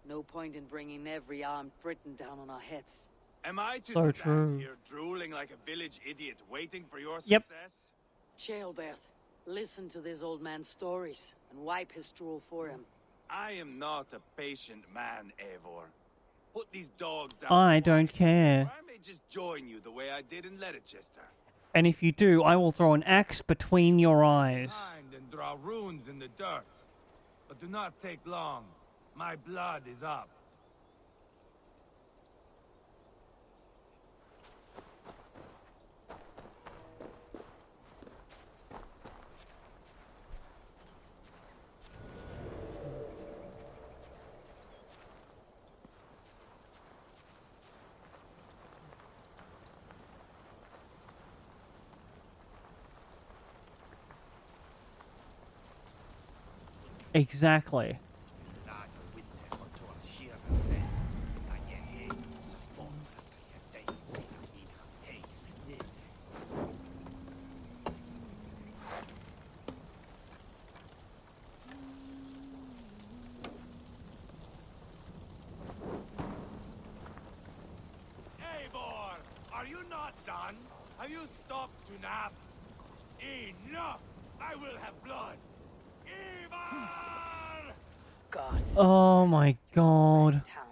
No point in bringing every armed Briton down on our heads. Am I to So stand true. here drooling like a village idiot waiting for your Yep. success? Jailbert, listen to this old man's stories and wipe his drool for him. I am not a patient man, Eivor. Put these dogs down. I don't care. Or I may just join you the way I did in Leicester. And if you do, I will throw an axe between your eyes. Find and draw runes in the dirt. But do not take long. My blood is up. Exactly. Eivor, are you not done? Have you stopped to nap? Enough! I will have blood! Ivar! Gods. Oh my god. Town.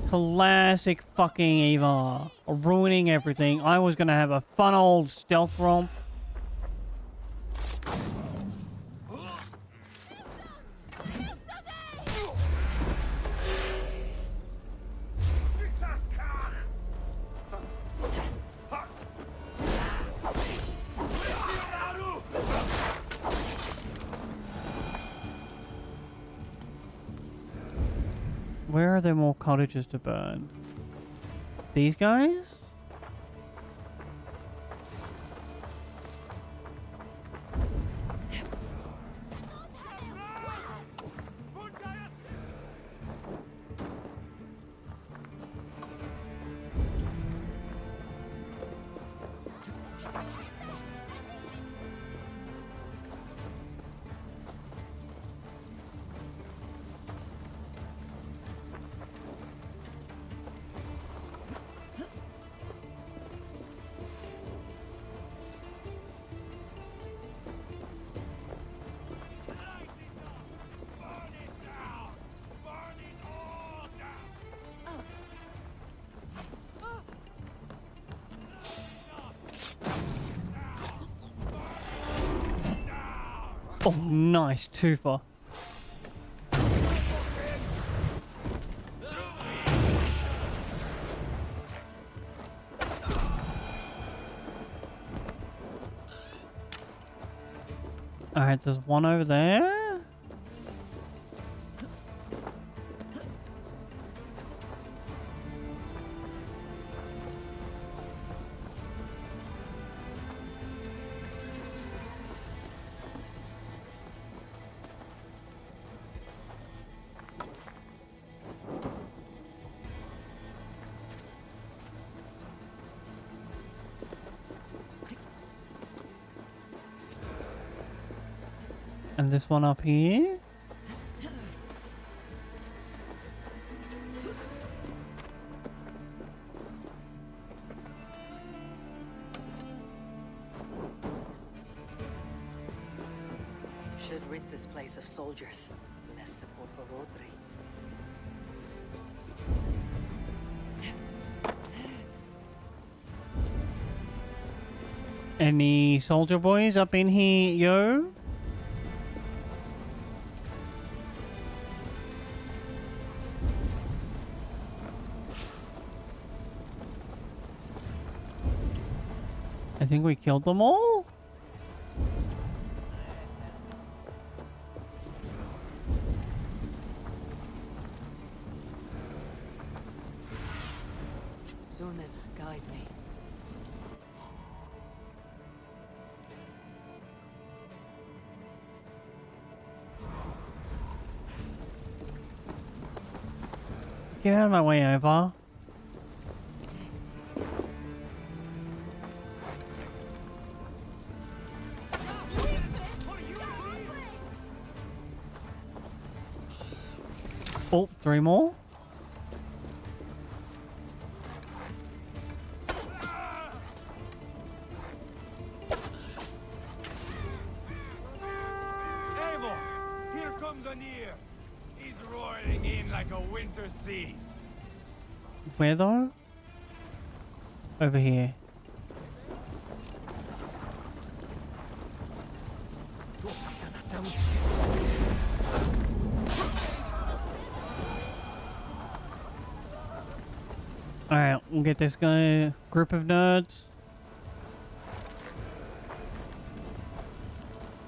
Classic fucking Eva. Ruining everything. I was gonna have a fun old stealth romp. Where are there more cottages to burn? These guys? Oh, nice twofer. Alright, there's one over there. And this one up here. Should rid this place of soldiers. Less support for Rodri. Any soldier boys up in here, yo? I think we killed them all. Sunan, guide me. Get out of my way, Ova. Oh, 3 more. Eivor! Here comes Anir! He's roaring in like a winter sea. Where though? Over here. Alright, we'll get this guy, group of nerds.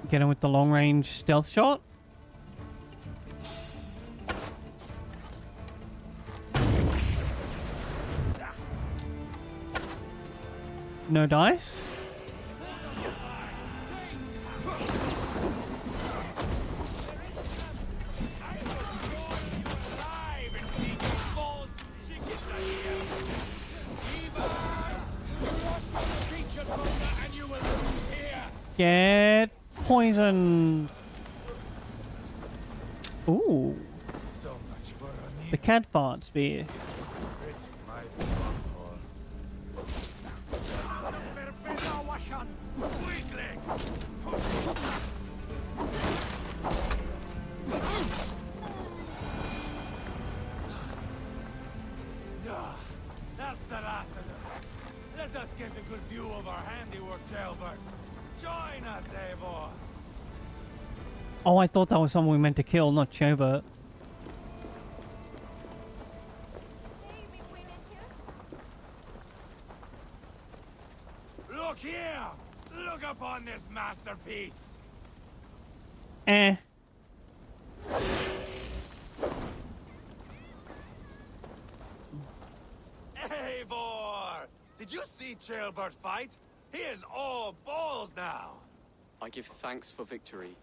Get him with the long range stealth shot. No dice. Get poisoned. Ooh, So much for Anir. the cat fart spear. That's the last of them. Let us get a good view of our handiwork, Jailbert. Join us, Eivor. Oh, I thought that was someone we meant to kill, not Chobert. Look here! Look upon this masterpiece! Eh. Eivor! Did you see Jailbert fight? He is all balls now! I give thanks for victory,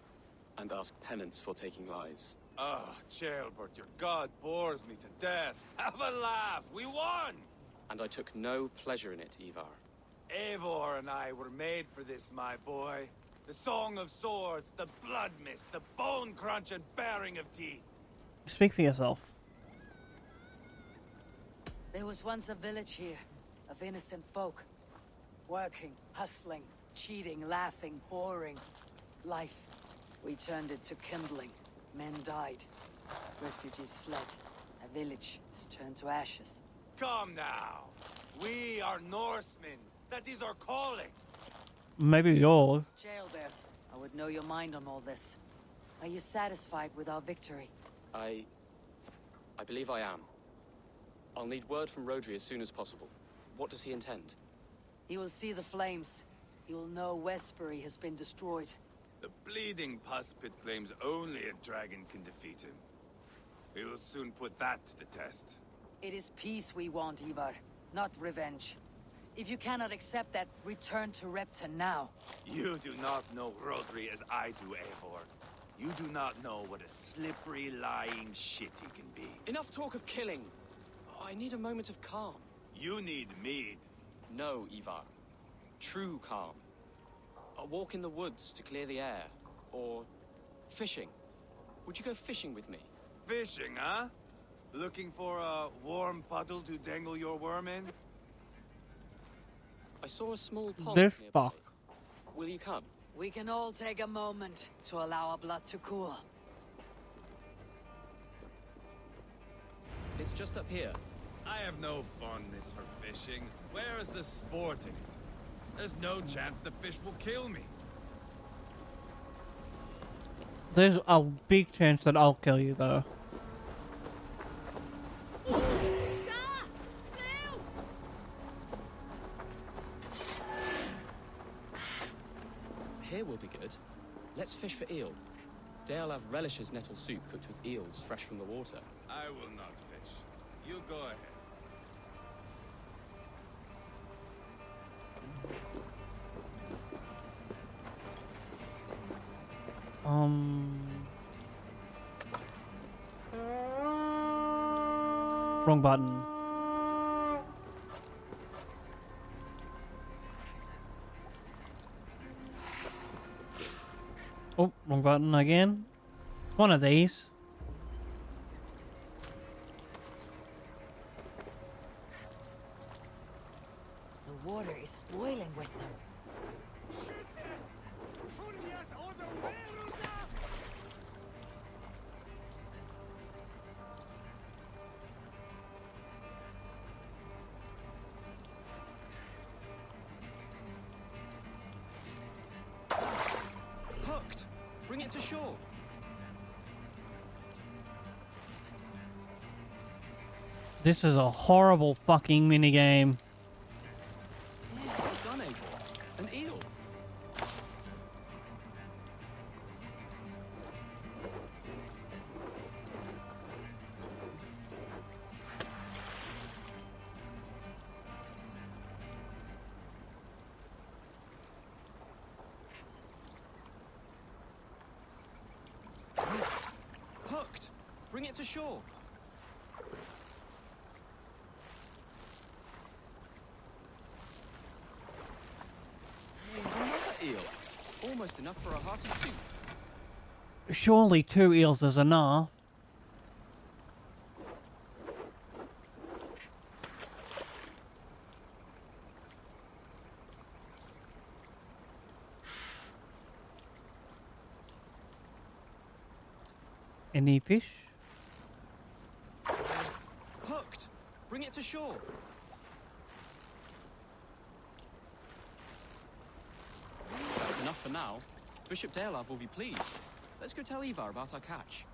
and ask penance for taking lives. Ah, Jailbert, your god bores me to death. Have a laugh! We won! And I took no pleasure in it, Ivar. Eivor and I were made for this, my boy. The song of swords, the blood mist, the bone crunch and baring of teeth. Speak for yourself. There was once a village here, of innocent folk. Working, hustling, cheating, laughing, whoring. Life. We turned it to kindling. Men died. Refugees fled. A village is turned to ashes. Come now. We are Norsemen. That is our calling. Maybe yours. Jailbert, I would know your mind on all this. Are you satisfied with our victory? I believe I am. I'll need word from Rodri as soon as possible. What does he intend? He will see the flames. He will know Westbury has been destroyed. The bleeding pus pit claims only a dragon can defeat him. We will soon put that to the test. It is peace we want, Ivar, not revenge. If you cannot accept that, return to Repta now. You do not know Rodri as I do, Eivor. You do not know what a slippery, lying shit he can be. Enough talk of killing. I need a moment of calm. You need mead. No, Ivar. True calm. A walk in the woods to clear the air. Or fishing. Would you go fishing with me? Fishing, huh? Looking for a warm puddle to dangle your worm in? I saw a small pond This nearby. fuck. Will you come? We can all take a moment to allow our blood to cool. It's just up here. I have no fondness for fishing. Where is the sport in it? There's no chance the fish will kill me. There's a big chance that I'll kill you, though. Here will be good. Let's fish for eel. Dale have relishes nettle soup cooked with eels fresh from the water. I will not fish. You go ahead. Wrong button. Oh, wrong button again. One of these. The water is boiling with them. Hooked! Bring it to shore! This is a horrible fucking minigame. Well done, Eivor. An eel. Hooked! Bring it to shore! Another eel. Almost enough for a hearty soup. Surely 2 eels is enough. Any fish? Hooked! Bring it to shore! That's enough for now. Bishop Dalelove will be pleased. Let's go tell Ivar about our catch.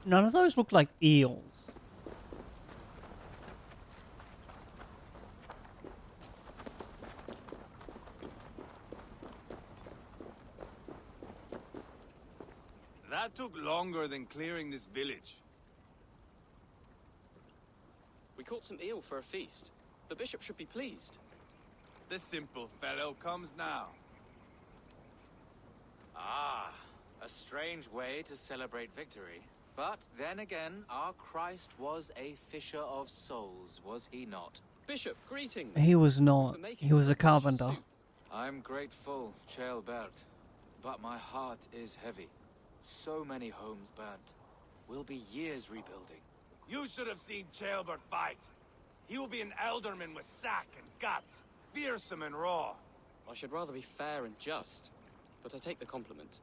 None of those look like eels. That took longer than clearing this village. We caught some eel for a feast. The bishop should be pleased. The simple fellow comes now. Ah, a strange way to celebrate victory. But then again, our Christ was a fisher of souls, was he not? Bishop, greetings! He was not. The makings He was of a delicious carpenter. soup. I'm grateful, Chaelbert, but my heart is heavy. So many homes burnt. We'll be years rebuilding. You should have seen Chaelbert fight. He will be an alderman with sack and guts, fearsome and raw. I should rather be fair and just, but I take the compliment.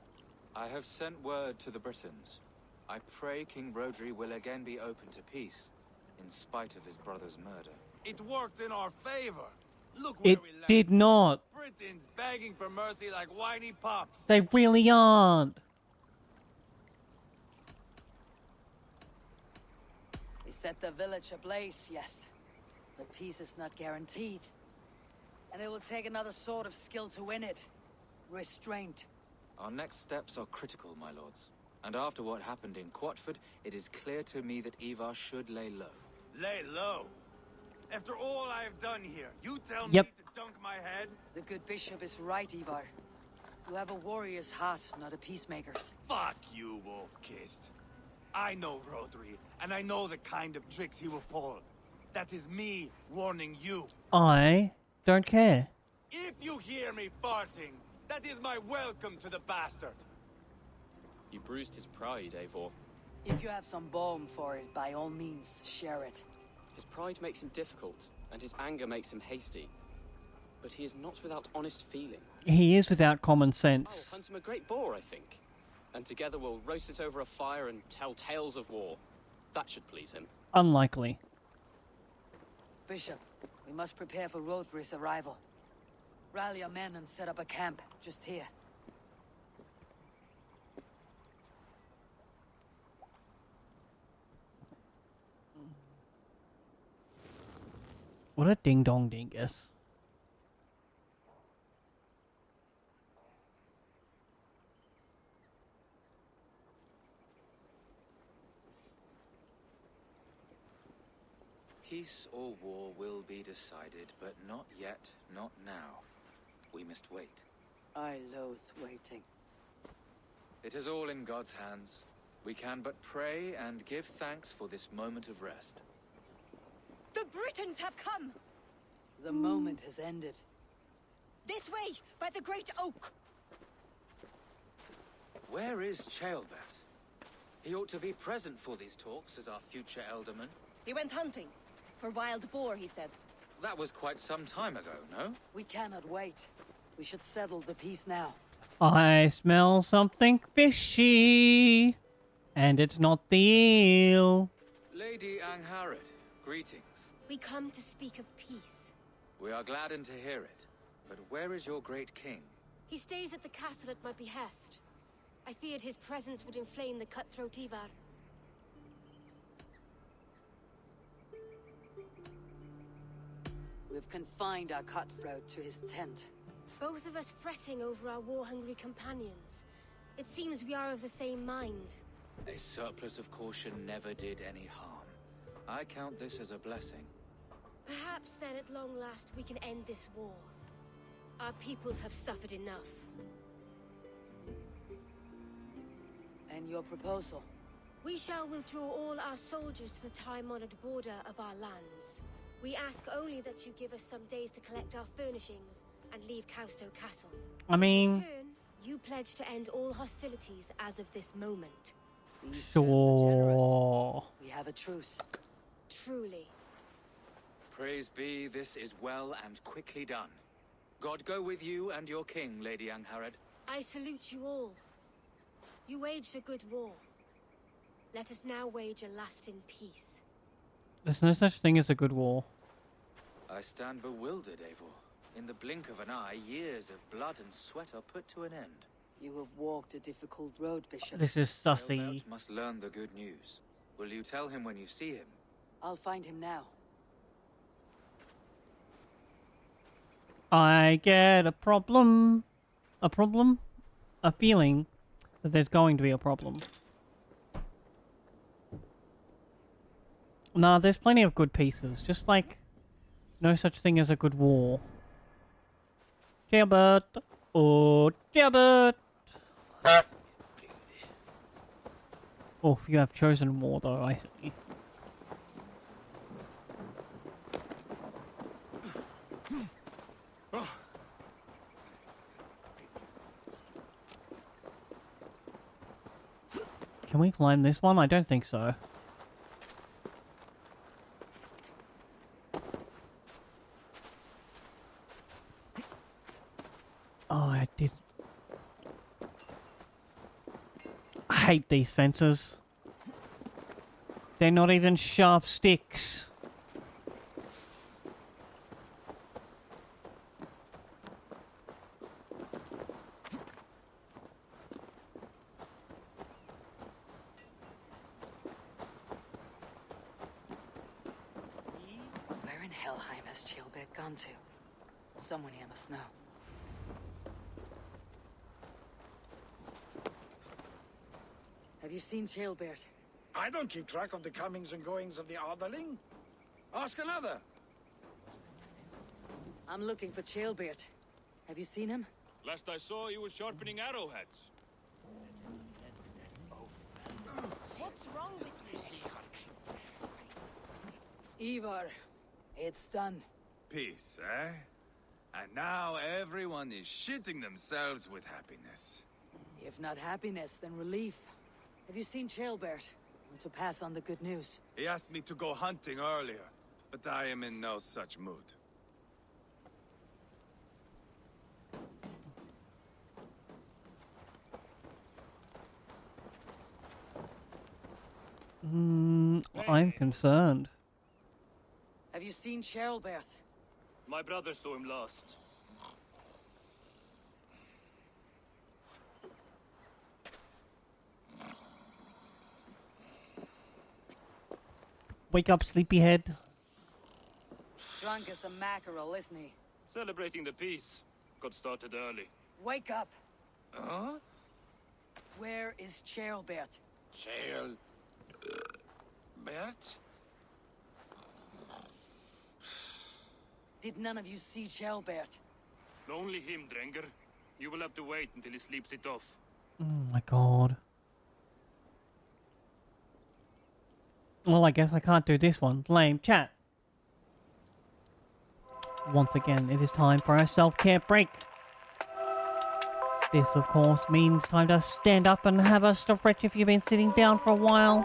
I have sent word to the Britons. I pray King Rodri will again be open to peace, in spite of his brother's murder. It worked in our favor. Look where It we landed. did not. Britons begging for mercy like whiny pups. They really aren't. They set the village ablaze, yes. But peace is not guaranteed. And it will take another sort of skill to win it. Restraint. Our next steps are critical, my lords. And after what happened in Quatford, it is clear to me that Ivar should lay low. Lay low? After all I have done here, you tell Yep. me to dunk my head? The good bishop is right, Ivar. You have a warrior's heart, not a peacemaker's. Fuck you, Wolf-Kissed. I know Rodri, and I know the kind of tricks he will pull. That is me warning you. I don't care. If you hear me farting, that is my welcome to the bastard. You bruised his pride, Eivor. If you have some balm for it, by all means, share it. His pride makes him difficult, and his anger makes him hasty. But he is not without honest feeling. He is without common I'll sense. hunt him a great boar, I think. And together we'll roast it over a fire and tell tales of war. That should please him. Unlikely. Bishop, we must prepare for Rodri's arrival. Rally our men and set up a camp, just here. What a ding-dong dingus. Peace or war will be decided, but not yet, not now. We must wait. I loathe waiting. It is all in God's hands. We can but pray and give thanks for this moment of rest. The Britons have come! The moment has ended. This way, by the great oak! Where is Ceolbert? He ought to be present for these talks as our future elderman. He went hunting. For wild boar, he said. That was quite some time ago, no? We cannot wait. We should settle the peace now. I smell something fishy. And it's not the eel. Lady Angharad, greetings. We come to speak of peace. We are gladdened to hear it. But where is your great king? He stays at the castle at my behest. I feared his presence would inflame the cutthroat Ivar. We've confined our cutthroat to his tent. Both of us fretting over our war-hungry companions. It seems we are of the same mind. A surplus of caution never did any harm. I count this as a blessing. Perhaps then at long last we can end this war. Our peoples have suffered enough. And your proposal? We shall withdraw all our soldiers to the time-honored border of our lands. We ask only that you give us some days to collect our furnishings and leave Kausto Castle. I mean, In turn, you pledge to end all hostilities as of this moment. These terms are generous. sure. We have a truce. Truly. Praise be, this is well and quickly done. God go with you and your king, Lady Angharad. I salute you all. You waged a good war. Let us now wage a lasting peace. There's no such thing as a good war. I stand bewildered, Eivor. In the blink of an eye, years of blood and sweat are put to an end. You have walked a difficult road, Bishop. This is sussy. Ceolbert must learn the good news. Will you tell him when you see him? I'll find him now. I get a problem. A problem? A feeling that there's going to be a problem. Nah, there's plenty of good pieces. Just like, no such thing as a good war. Jabbert. Oh, Jabbert. Oh, you have chosen war though, I see. Can we climb this one? I don't think so. Oh, I did. I hate these fences. They're not even sharp sticks. Helheim has Chilbert gone to? Someone here must know. Have you seen Chilbert? I don't keep track of the comings and goings of the Arderling. Ask another. I'm looking for Chilbert. Have you seen him? Last I saw, he was sharpening arrowheads. What's wrong with you? Ivar, it's done. Peace, eh? And now everyone is shitting themselves with happiness. If not happiness, then relief. Have you seen Chilbert? Want to pass on the good news? He asked me to go hunting earlier, but I am in no such mood. I'm concerned. Have you seen Chilbert? My brother saw him last. Wake up, sleepyhead. Drunk as a mackerel, isn't he? Celebrating the peace. Got started early. Wake up! Huh? Where is Chilbert? Bert? Did none of you see Chilbert? Only him, Drenger. You will have to wait until he sleeps it off. Oh my god. Well, I guess I can't do this one. Lame. Chat. Once again, it is time for our self-care break. This, of course, means time to stand up and have a stretch if you've been sitting down for a while.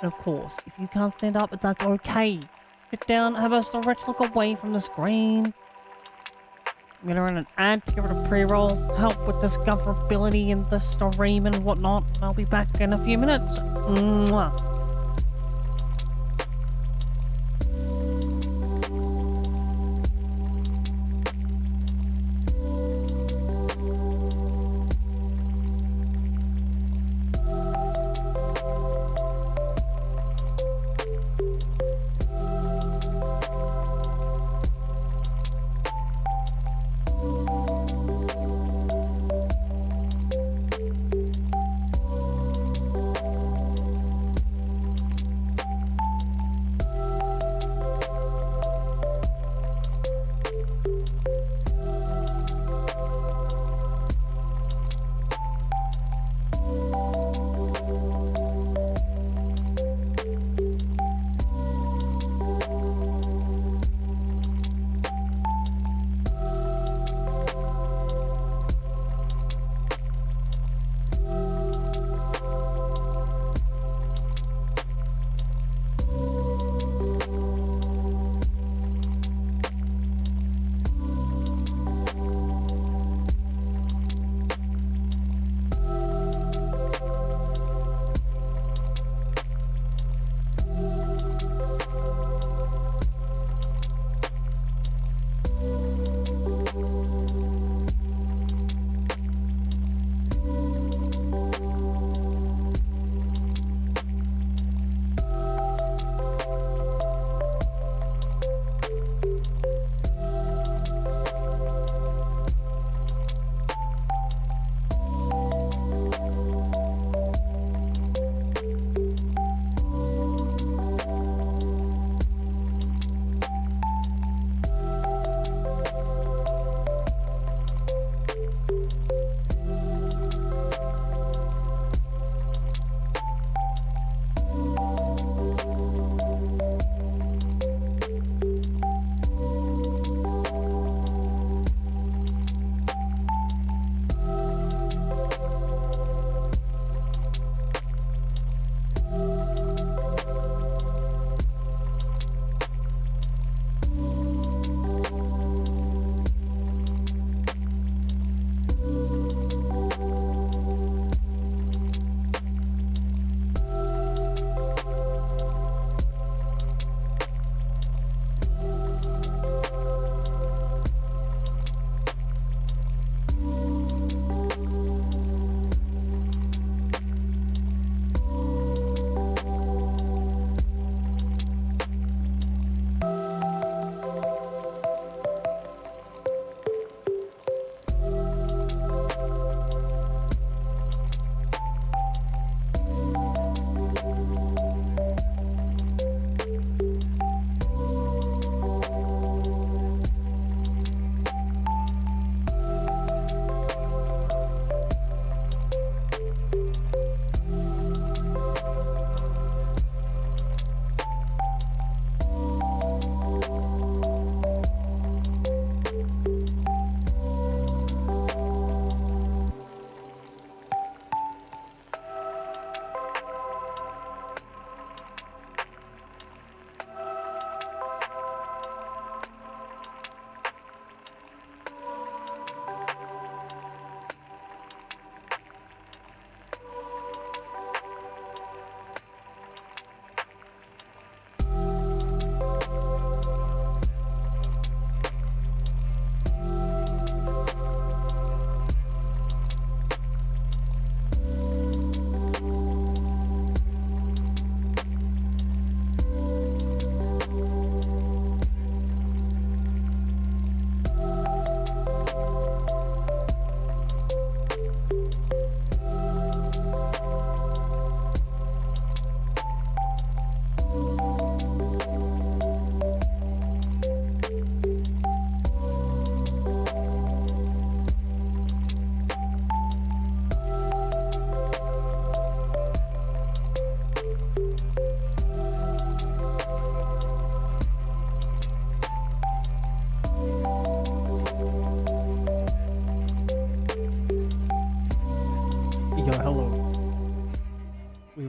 And of course, if you can't stand up, that's okay. Sit down, have a stretch, look away from the screen. I'm gonna run an ad to give it a pre-roll, help with discoverability in the stream and whatnot. I'll be back in a few minutes. Mwah.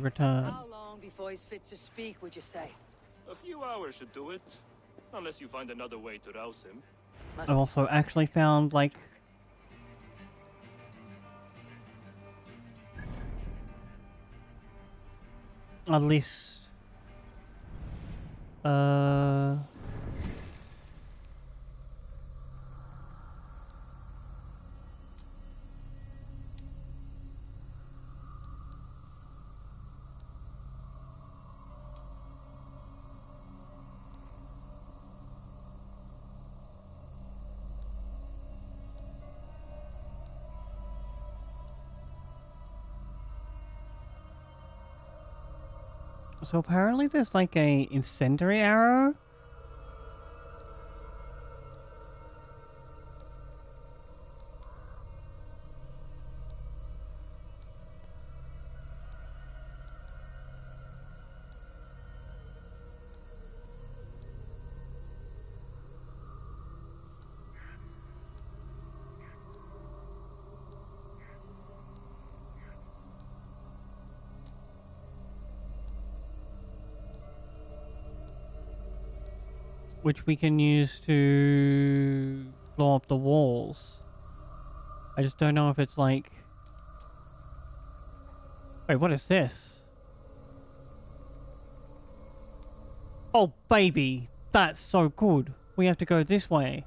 return. How long before he's fit to speak, would you say? A few hours should do it. Unless you find another way to rouse him. I've also actually found, like... at least... So apparently there's like a incendiary arrow. Which we can use to blow up the walls. I just don't know if it's like... Wait, what is this? Oh, baby! That's so good! We have to go this way.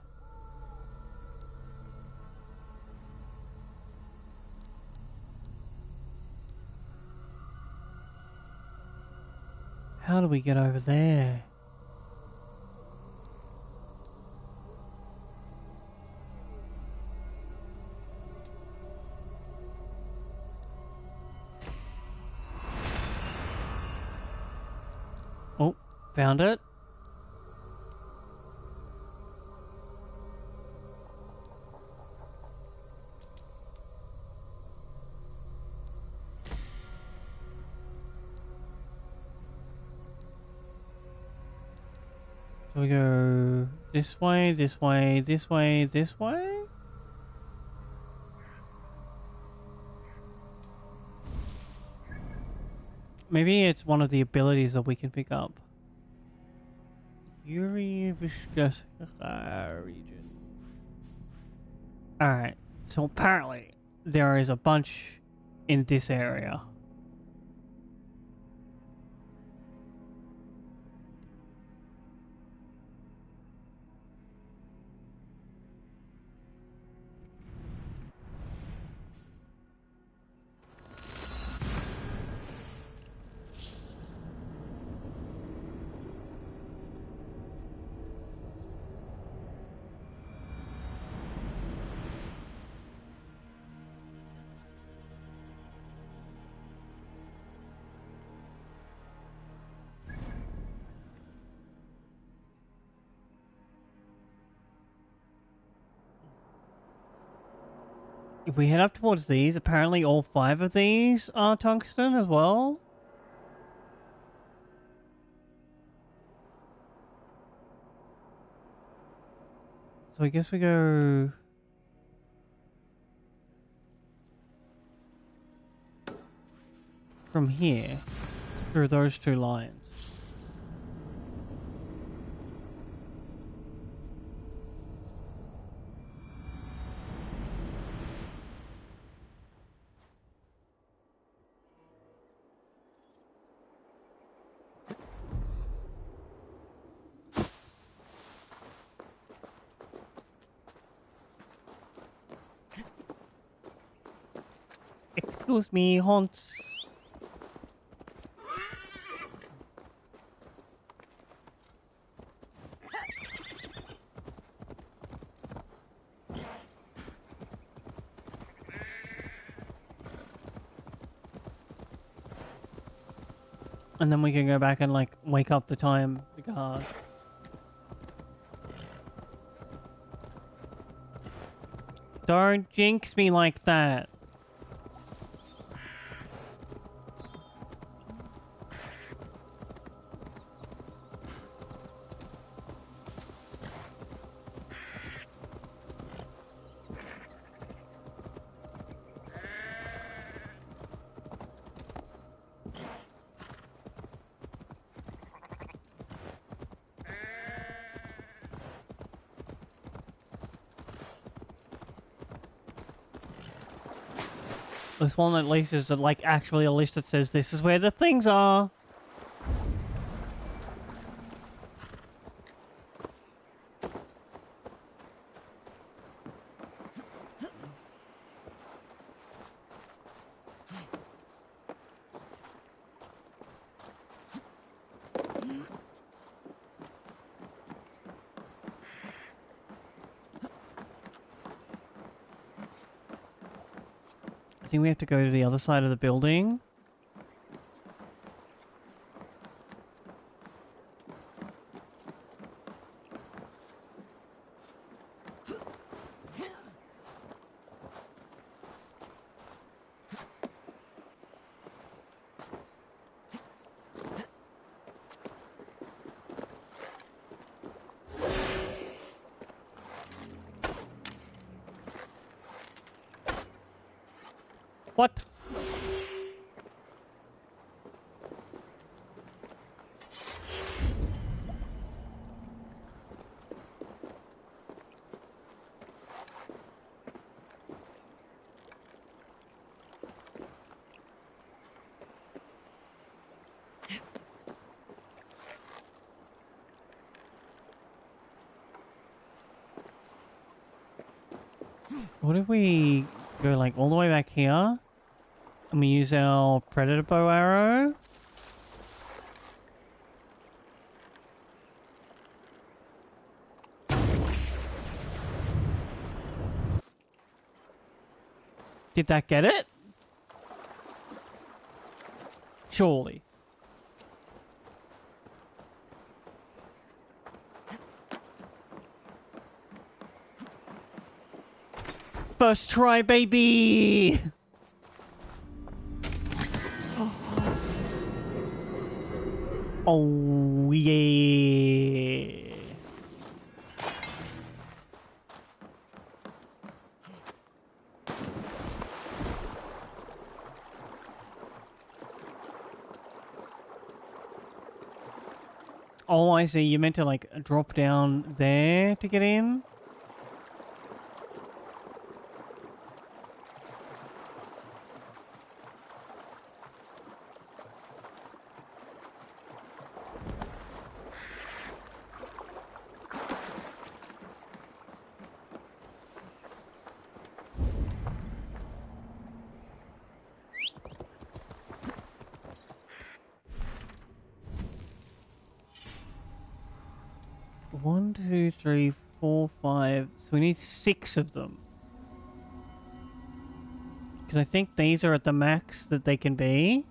How do we get over there? Oh, found it. So we go this way, this way, this way, this way? Maybe it's one of the abilities that we can pick up. Yuri Viscous region. Alright, so apparently there is a bunch in this area. If we head up towards these, apparently all 5 of these are tungsten as well. So I guess we go... from here, through those 2 lines. Excuse me, haunts. And then we can go back and like wake up the guard. Don't jinx me like that. This one at least is like actually a list that says this is where the things are. I think we have to go to the other side of the building. What? What if we go like all the way back here and we use our predator bow arrow? Did that get it? Surely. First try, baby! Oh, yeah. Oh, I see. You meant to, like, drop down there to get in? One, two, three, four, five. So we need 6 of them. Because I think these are at the max that they can be.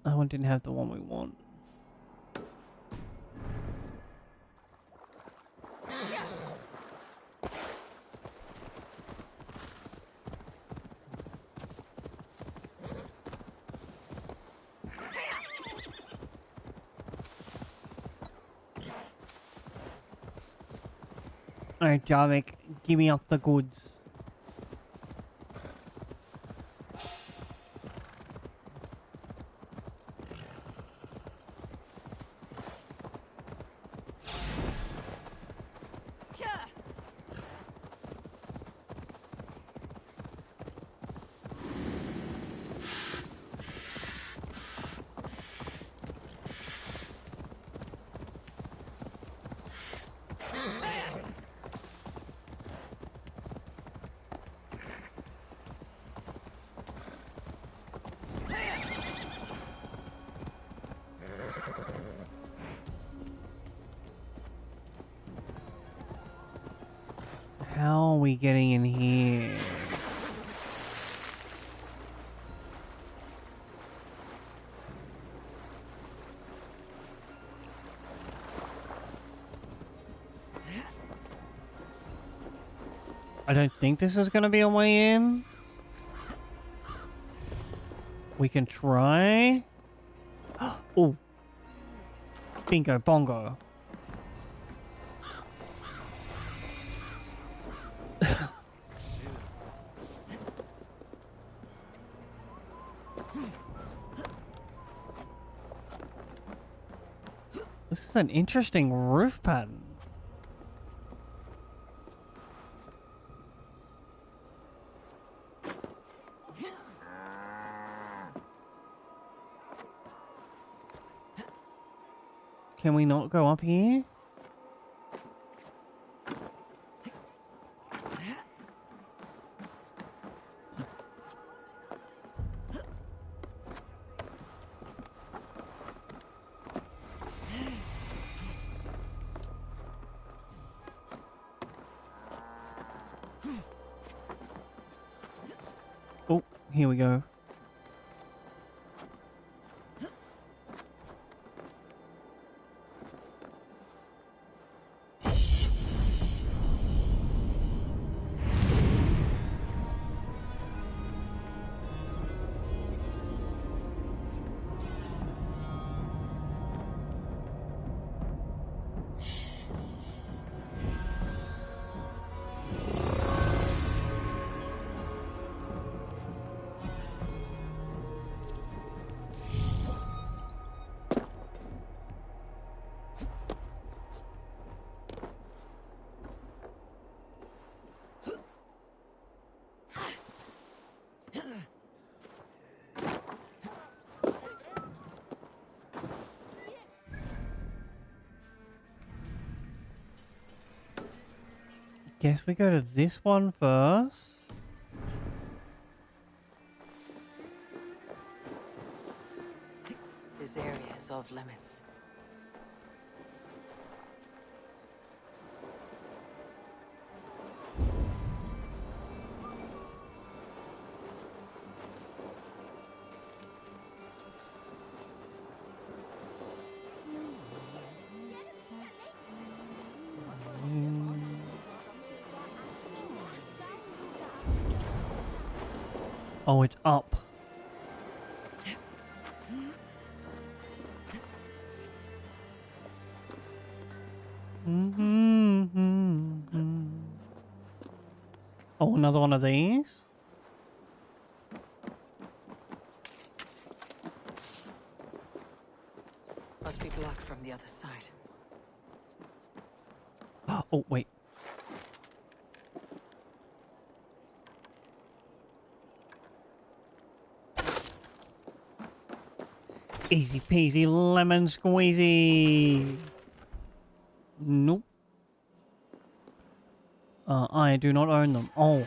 That one didn't have the one we want. Alright, Jarvik, give me up the goods. are we getting in here? I don't think this is gonna be a way in. We can try. Oh, bingo bongo. This is an interesting roof pattern. Can we not go up here? Oh, here we go. Guess we go to this one first. This area is off limits. Oh, it's up. Oh, another one of these? Must be blocked from the other side. Oh, wait. Easy peasy lemon squeezy. Nope. I do not own them. Oh.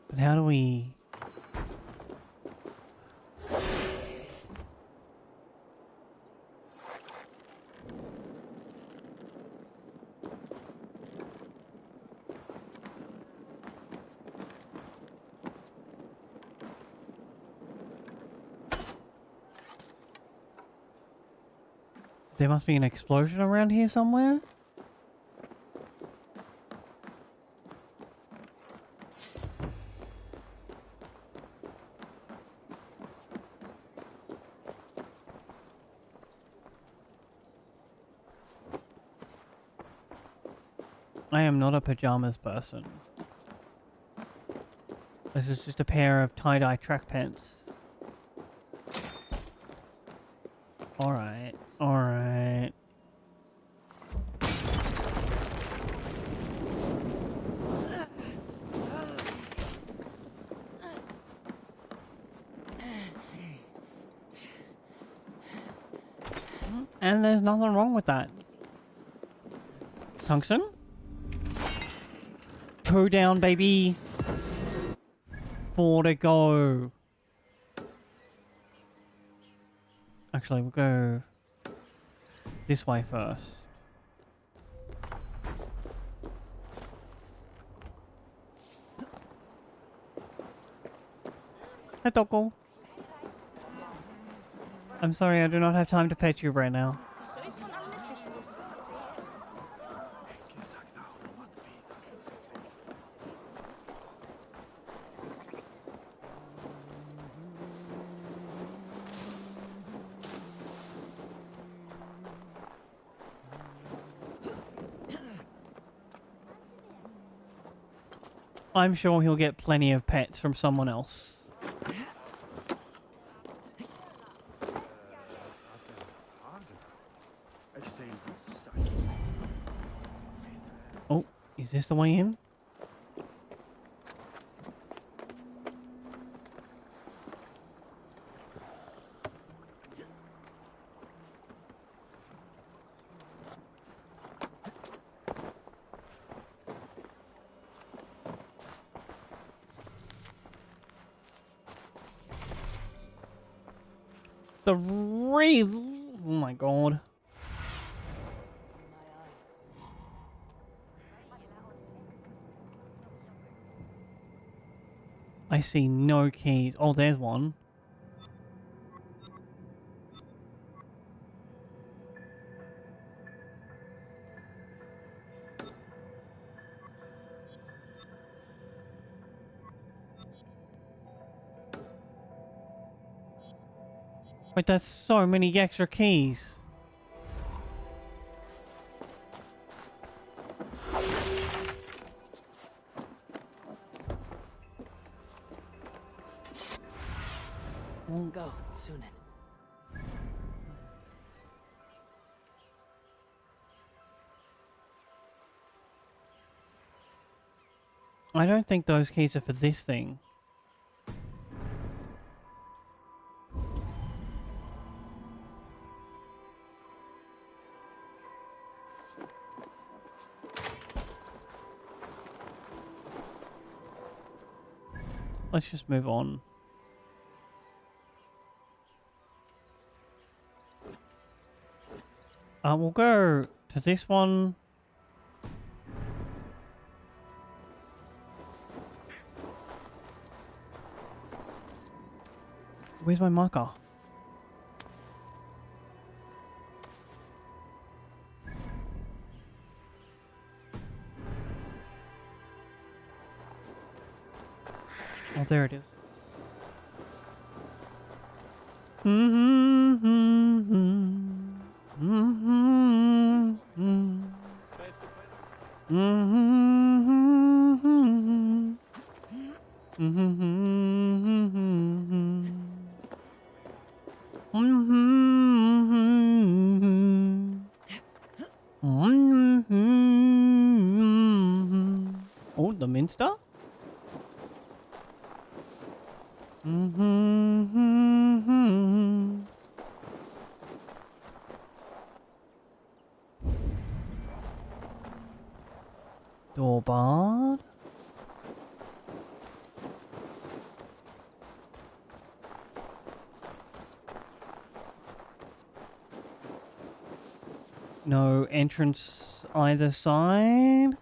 But how do we... There must be an explosion around here somewhere? I am not a pajamas person. This is just a pair of tie-dye track pants. Alright, alright. And there's nothing wrong with that. Tungsten? Two down, baby. Four to go. Actually, we'll go this way first. Hi, Toko. I'm sorry, I do not have time to pet you right now. I'm sure he'll get plenty of pets from someone else. Oh, is this the way in? The wreath! Oh my god. I see no keys. Oh, there's one. Wait, that's so many extra keys. Go, Sunan. I don't think those keys are for this thing. Let's just move on. We'll go to this one. Where's my marker? Oh, there it is. Oh, the Minster? Door barred. No entrance either side.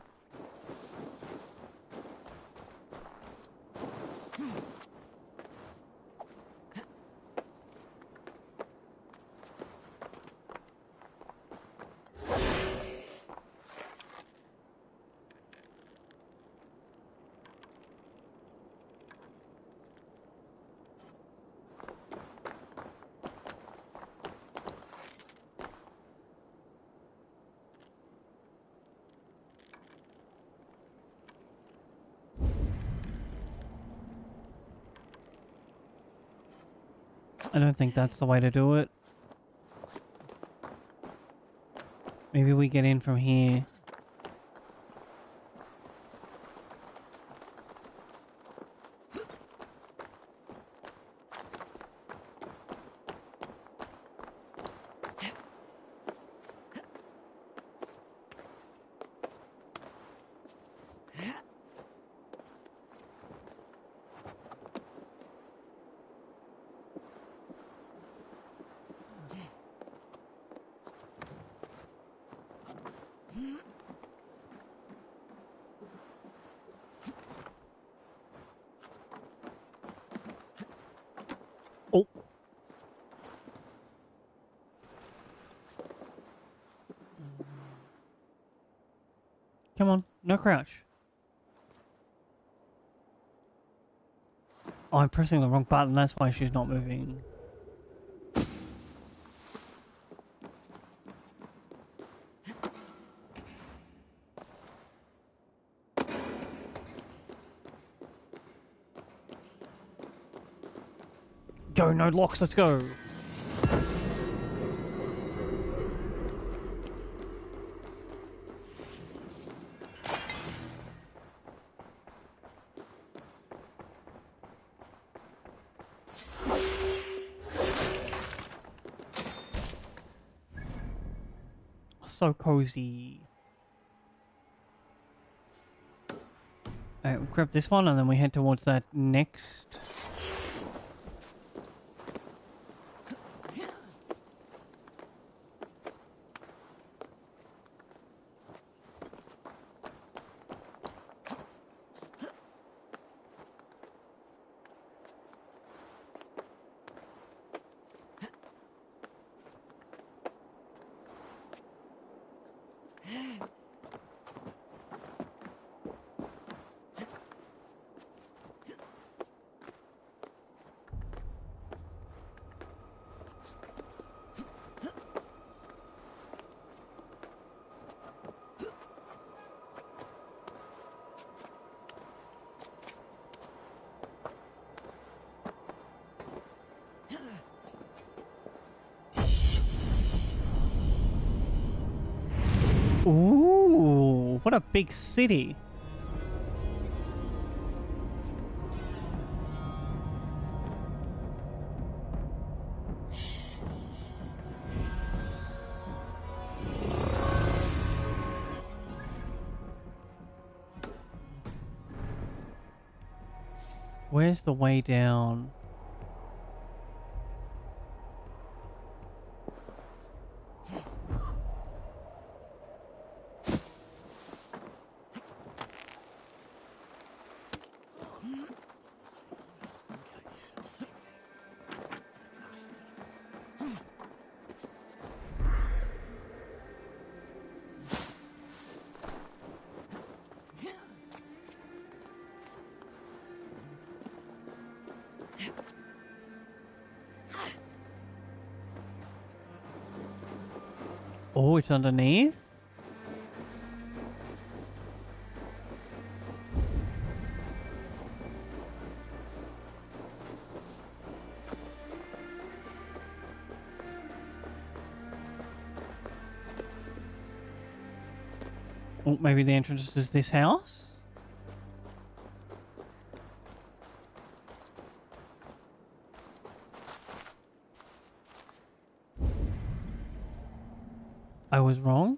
I don't think that's the way to do it. Maybe we get in from here. Come on, no crouch. Oh, I'm pressing the wrong button, that's why she's not moving. Go, no locks, let's go. So cozy. Alright, we grab this one and then we head towards that next. Ooh, what a big city. Where's the way down? Oh, it's underneath? Oh, maybe the entrance is this house? I was wrong?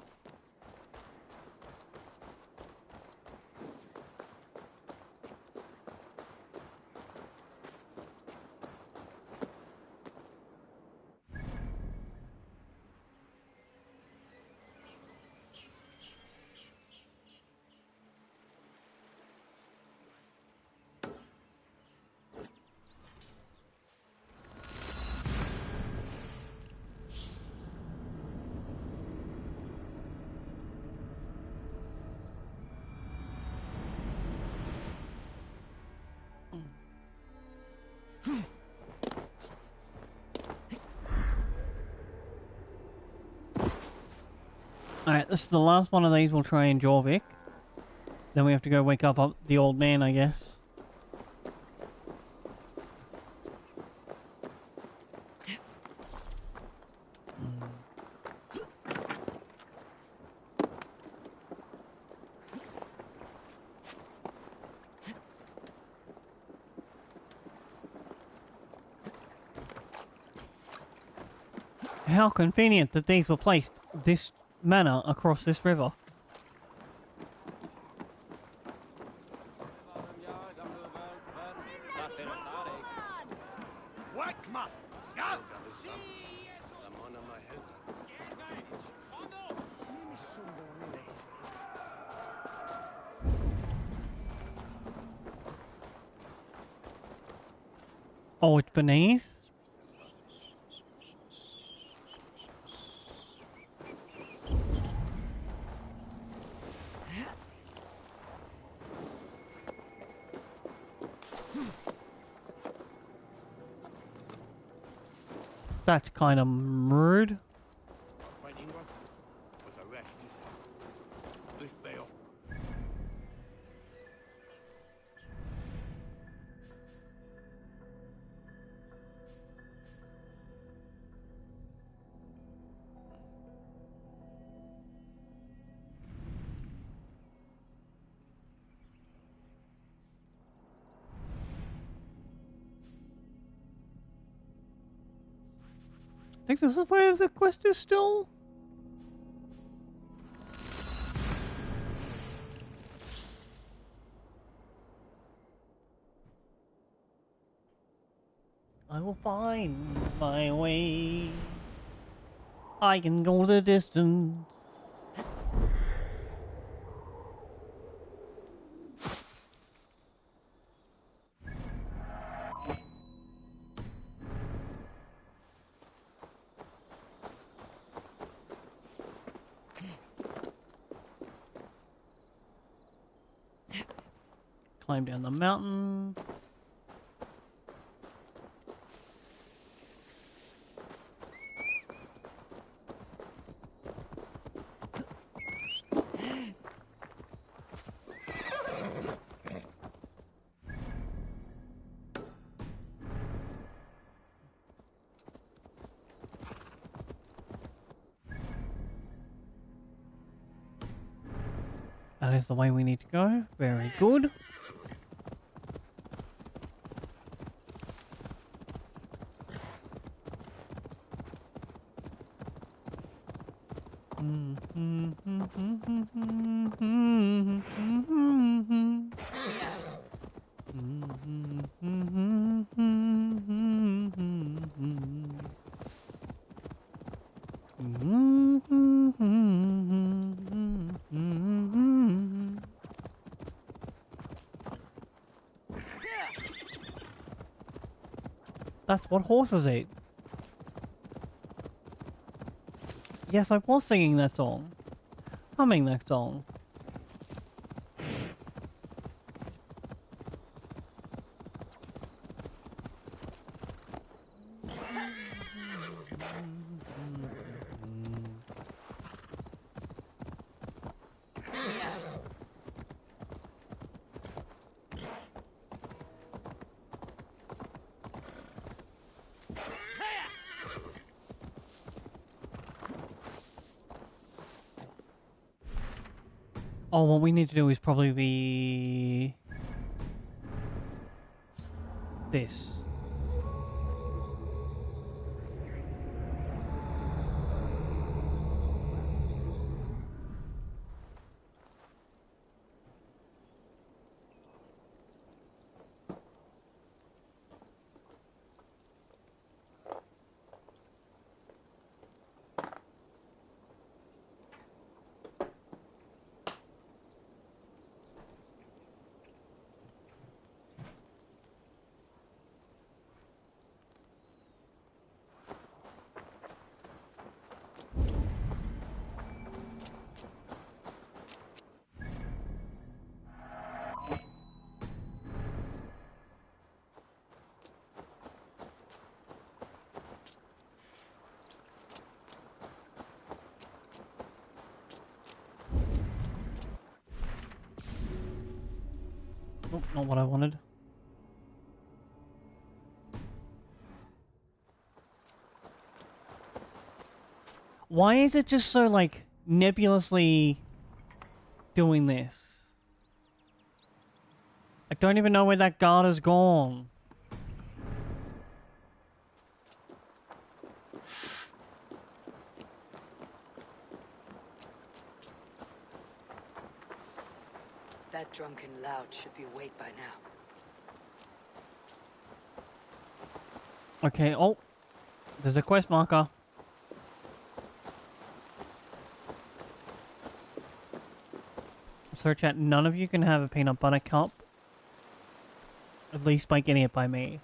Alright, this is the last one of these we'll try in Jorvik. Then we have to go wake up the old man, I guess. How convenient that these were placed this manner across this river. Oh, it's beneath? That's kind of rude. Quite England? Was a wreck, this bail. I think this is where the quest is still. I will find my way. I can go the distance. Climb down the mountain. That is the way we need to go. Very good. That's what horses eat. Yes, I was singing that song. Humming that song. Oh, what we need to do is probably be this. Oh, not what I wanted. Why is it just so, like, nebulously doing this? I don't even know where that guard has gone. That drunken lout should be awake by now. Okay, oh. There's a quest marker. So chat, none of you can have a peanut butter cup. At least by getting it by me.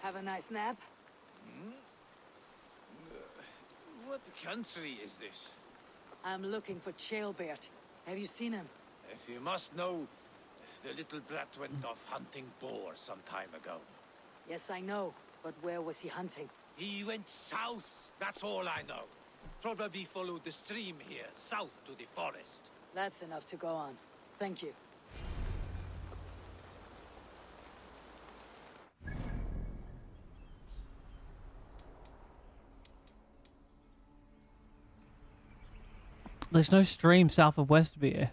Have a nice nap? country is this? I'm looking for Chaelbert. Have you seen him? If you must know, the little brat went off hunting boar some time ago. Yes, I know. But where was he hunting? He went south, that's all I know. Probably followed the stream here, south to the forest. That's enough to go on. Thank you. There's no stream south of Westby.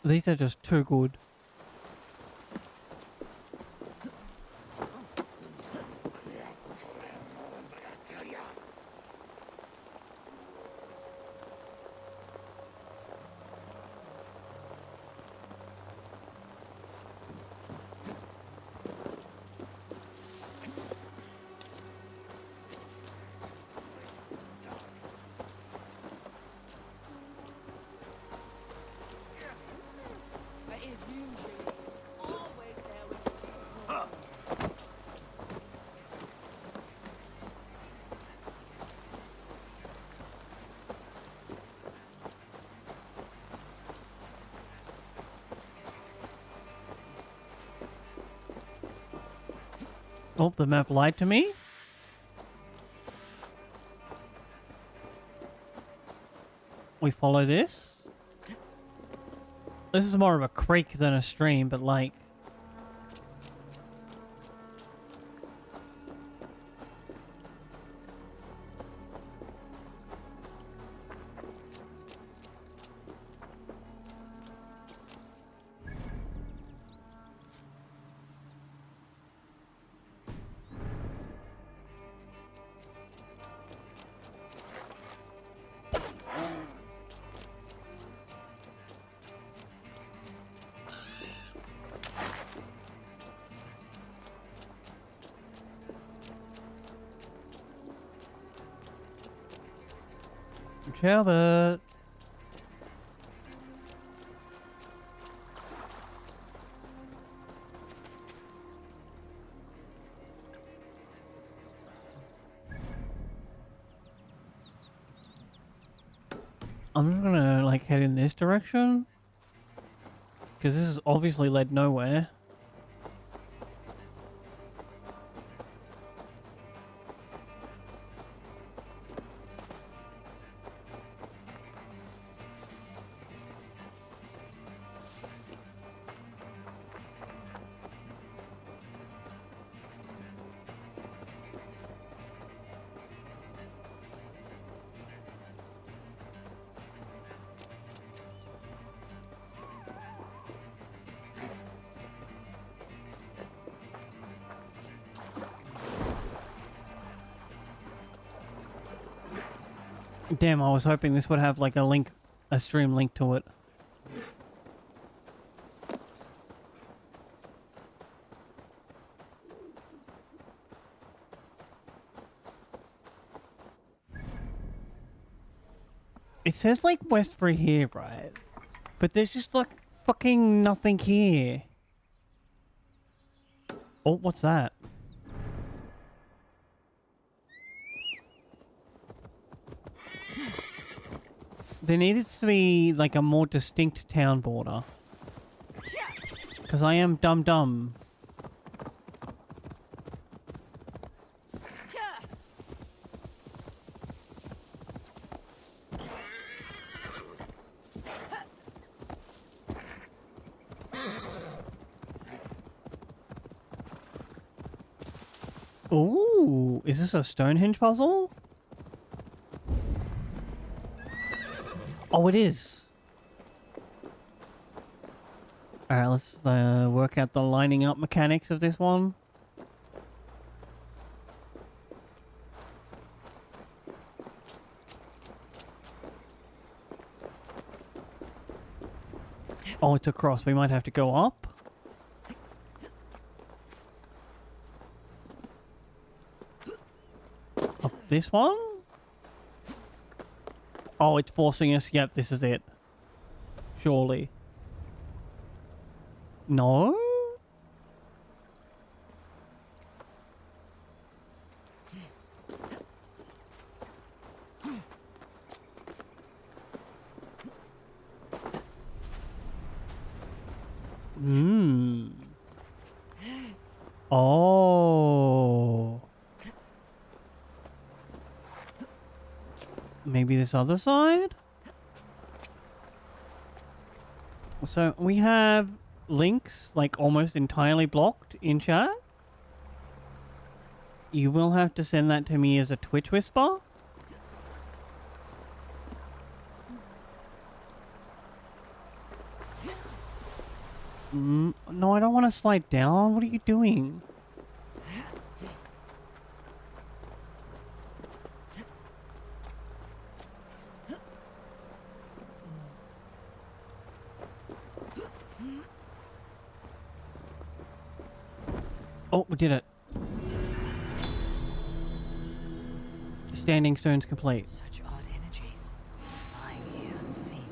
These are just too good. Oh, the map lied to me? We follow this? This is more of a creek than a stream, but like... Albert. I'm just gonna like head in this direction because this has obviously led nowhere. Damn, I was hoping this would have like a link, a stream link to it. It says like Westbury here, right? But there's just like fucking nothing here. Oh, what's that? There needed to be like a more distinct town border. Because I am dumb. Ooh, is this a Stonehenge puzzle? Oh, it is. Alright, let's work out the lining up mechanics of this one. Oh, it's across. We might have to go up. Up this one? Oh, it's forcing us. Yep, this is it. Surely. No? Oh. Maybe this other side? So we have links like almost entirely blocked in chat. You will have to send that to me as a Twitch whisper. No, I don't want to slide down. What are you doing? Oh, we did it. Standing stones complete. Such odd energies. Lying here unseen.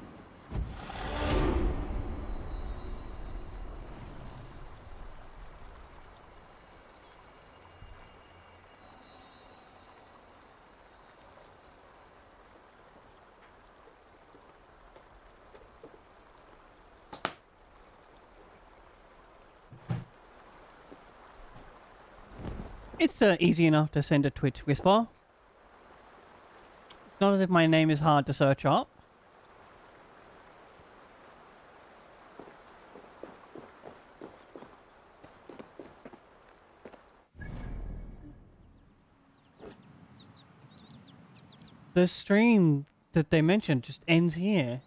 It's easy enough to send a Twitch whisper. It's not as if my name is hard to search up. The stream that they mentioned just ends here.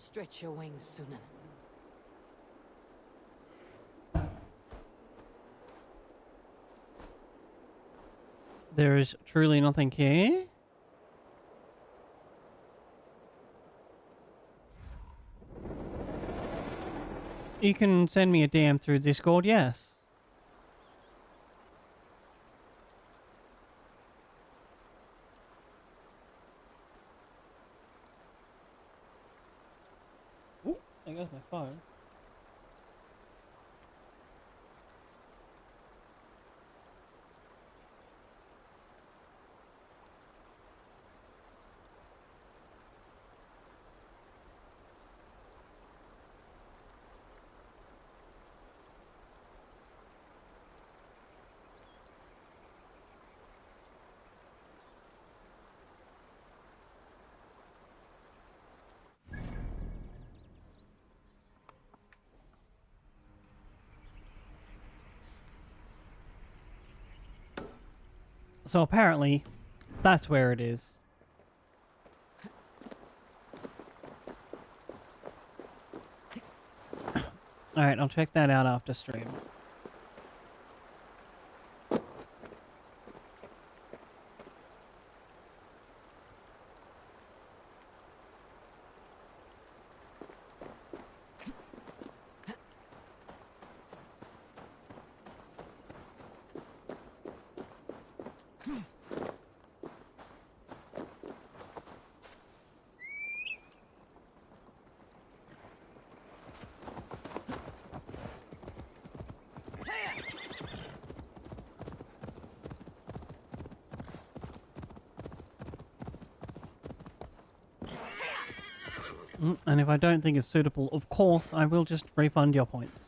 Stretch your wings, Sunan. There is truly nothing here. You can send me a DM through Discord, yes. Ooh, there goes my phone. So apparently, that's where it is. Alright, I'll check that out after stream. And if I don't think it's suitable, of course, I will just refund your points.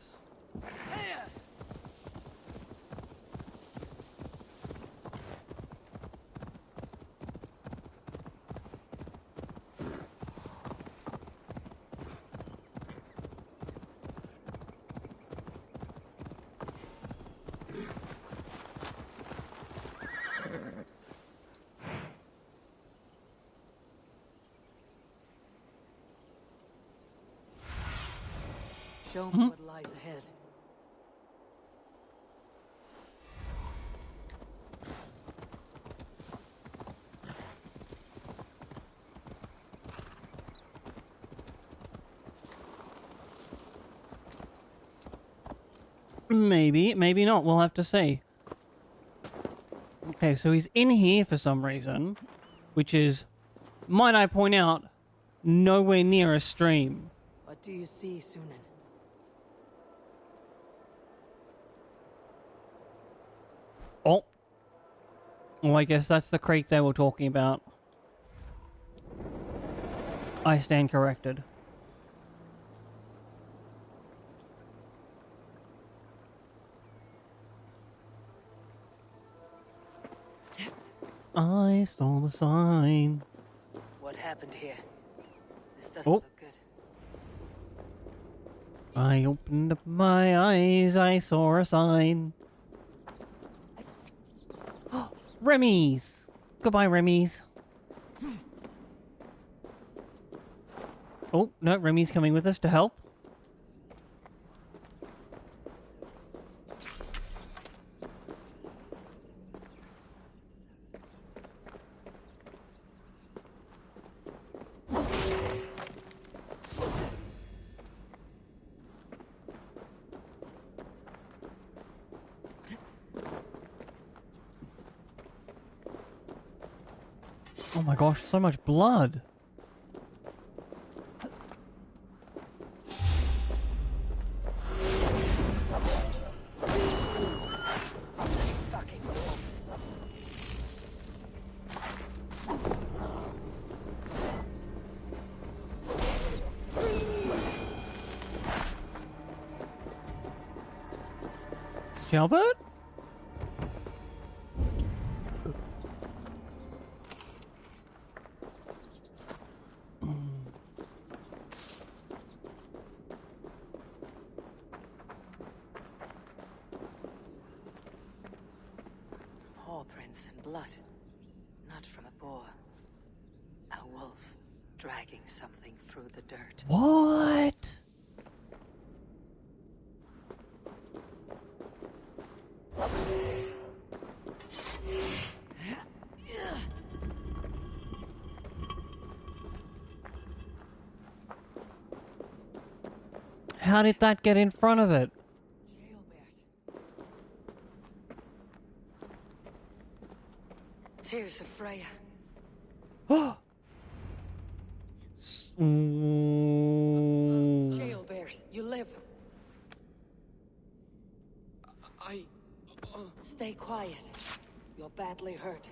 Show me what lies ahead. Maybe, maybe not. We'll have to see. Okay, so he's in here for some reason, which is, might I point out, nowhere near a stream. What do you see, Sunan? Oh. Well, I guess that's the creek they were talking about. I stand corrected. I saw the sign. What happened here? This doesn't Oh. look good. I opened up my eyes, I saw a sign. Remy's! Goodbye, Remy's. Oh, no, Remy's coming with us to help. Oh my gosh, so much blood. Fucking wolves. Albert? Paw prints and blood. Not from a boar. A wolf dragging something through the dirt. What? How did that get in front of it? Tears of Freya. Jailbird, you live. Stay quiet. You're badly hurt.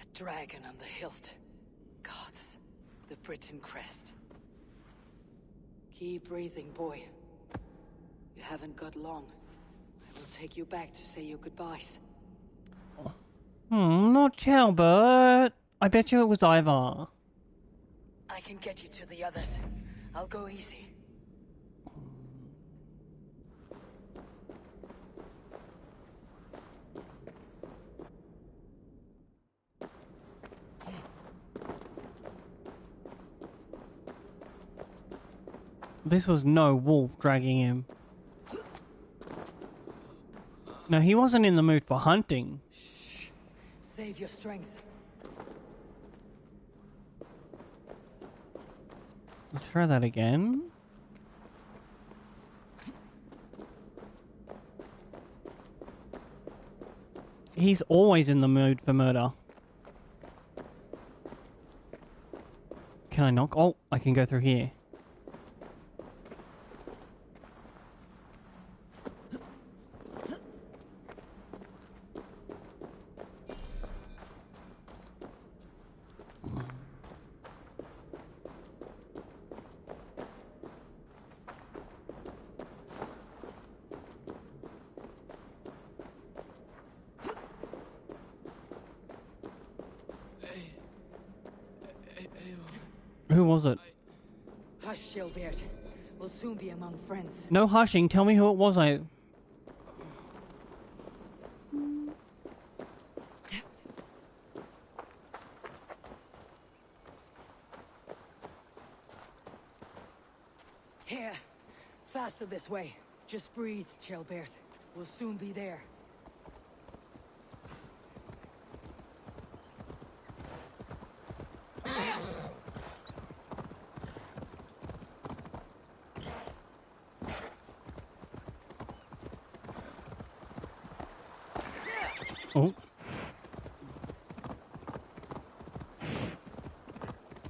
A dragon on the hilt. Gods, the Britain crest. Keep breathing, boy. You haven't got long. I will take you back to say your goodbyes. Not Albert. I bet you it was Ivar. I can get you to the others. I'll go easy. This was no wolf dragging him. No, he wasn't in the mood for hunting. Shh. Save your strength. Let's try that again. He's always in the mood for murder. Can I knock? Oh, I can go through here. Who was it? Hush, Gilbert. We'll soon be among friends. No hushing. Tell me who it was. Here. Faster this way. Just breathe, Gilbert. We'll soon be there. Oh.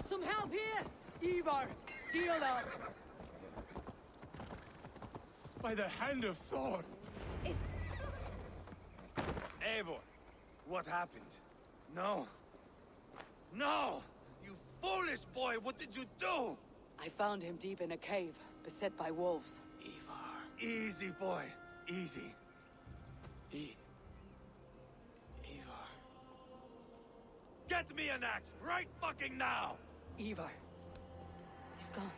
Some help here! Ivar! Deal up! By the hand of Thor! Eivor, what happened? No. No! You foolish boy, what did you do? I found him deep in a cave, beset by wolves. Ivar. Easy, boy. Easy. Ivar. Get me an axe right fucking now! Ivar. He's gone.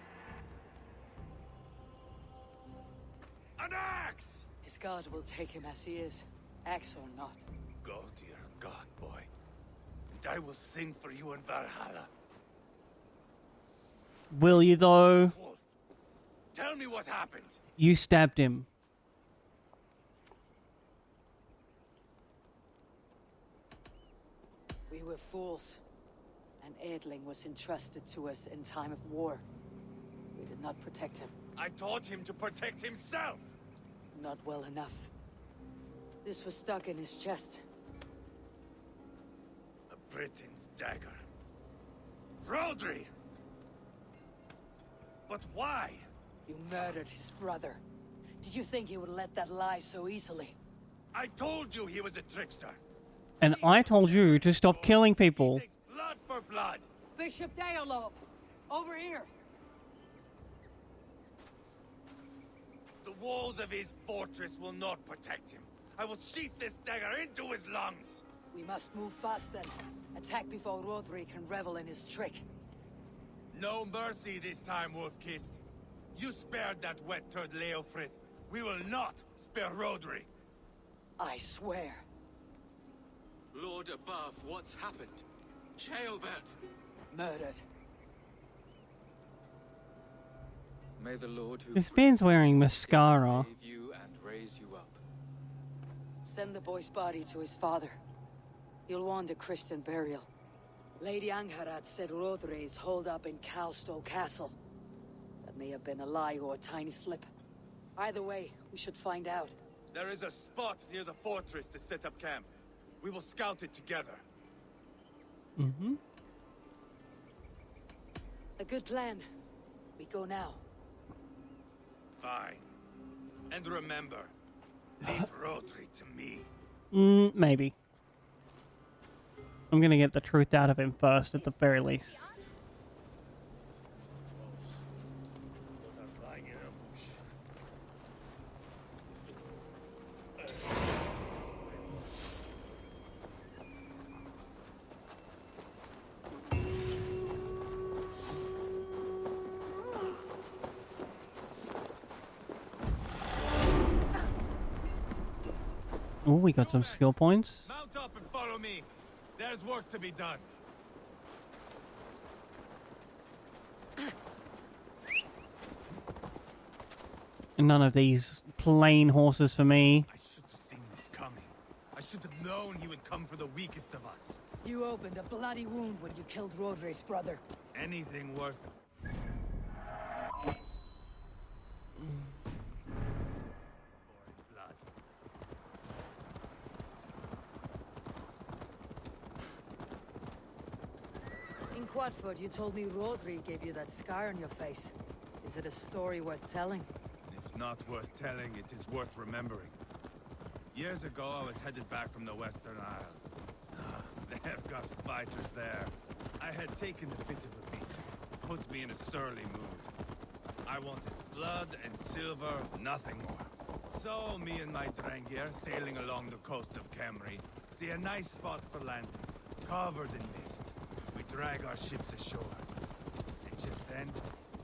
An axe! His god will take him as he is, axe or not. Go to your god, boy. And I will sing for you in Valhalla. Will you though? Wolf, tell me what happened. You stabbed him. We were fools. An Aedling was entrusted to us in time of war. We did not protect him. I taught him to protect himself. Not well enough. This was stuck in his chest. The Britain's dagger. Rodri! But why? You murdered his brother. Did you think he would let that lie so easily? I told you he was a trickster. And I told you to stop killing people. He takes blood for blood. Bishop Deolov! Over here! The walls of his fortress will not protect him. I will sheath this dagger into his lungs. We must move fast then. Attack before Rodri can revel in his trick. No mercy this time, Wolf-Kissed. You spared that wet turd Leofrith. We will not spare Rodri. I swear. Lord above, what's happened? Ceolbert! Murdered. May the Lord who This man's wearing mascara. save you and raise you up. Send the boy's body to his father. He'll want a Christian burial. Lady Angharad said Rodri is holed up in Cowstow Castle. That may have been a lie or a tiny slip. Either way, we should find out. There is a spot near the fortress to set up camp. We will scout it together. Mm-hmm. A good plan. We go now. Fine. And remember, leave Rodri to me. Maybe. I'm gonna get the truth out of him first, at the very least. Oh, we got some skill points. Mount up and follow me. There's work to be done. None of these plain horses for me. I should have seen this coming. I should have known he would come for the weakest of us. You opened a bloody wound when you killed Rodri's brother. Anything worth... blood. In Quadford, you told me Rodri gave you that scar on your face. Is it a story worth telling? If not worth telling, it is worth remembering. Years ago, I was headed back from the Western Isle. They have got fighters there. I had taken a bit of a beating. Put me in a surly mood. I wanted blood and silver, nothing more. So, me and my Drengir, sailing along the coast of Kemri, see a nice spot for landing, covered in mist. We drag our ships ashore. And Just then,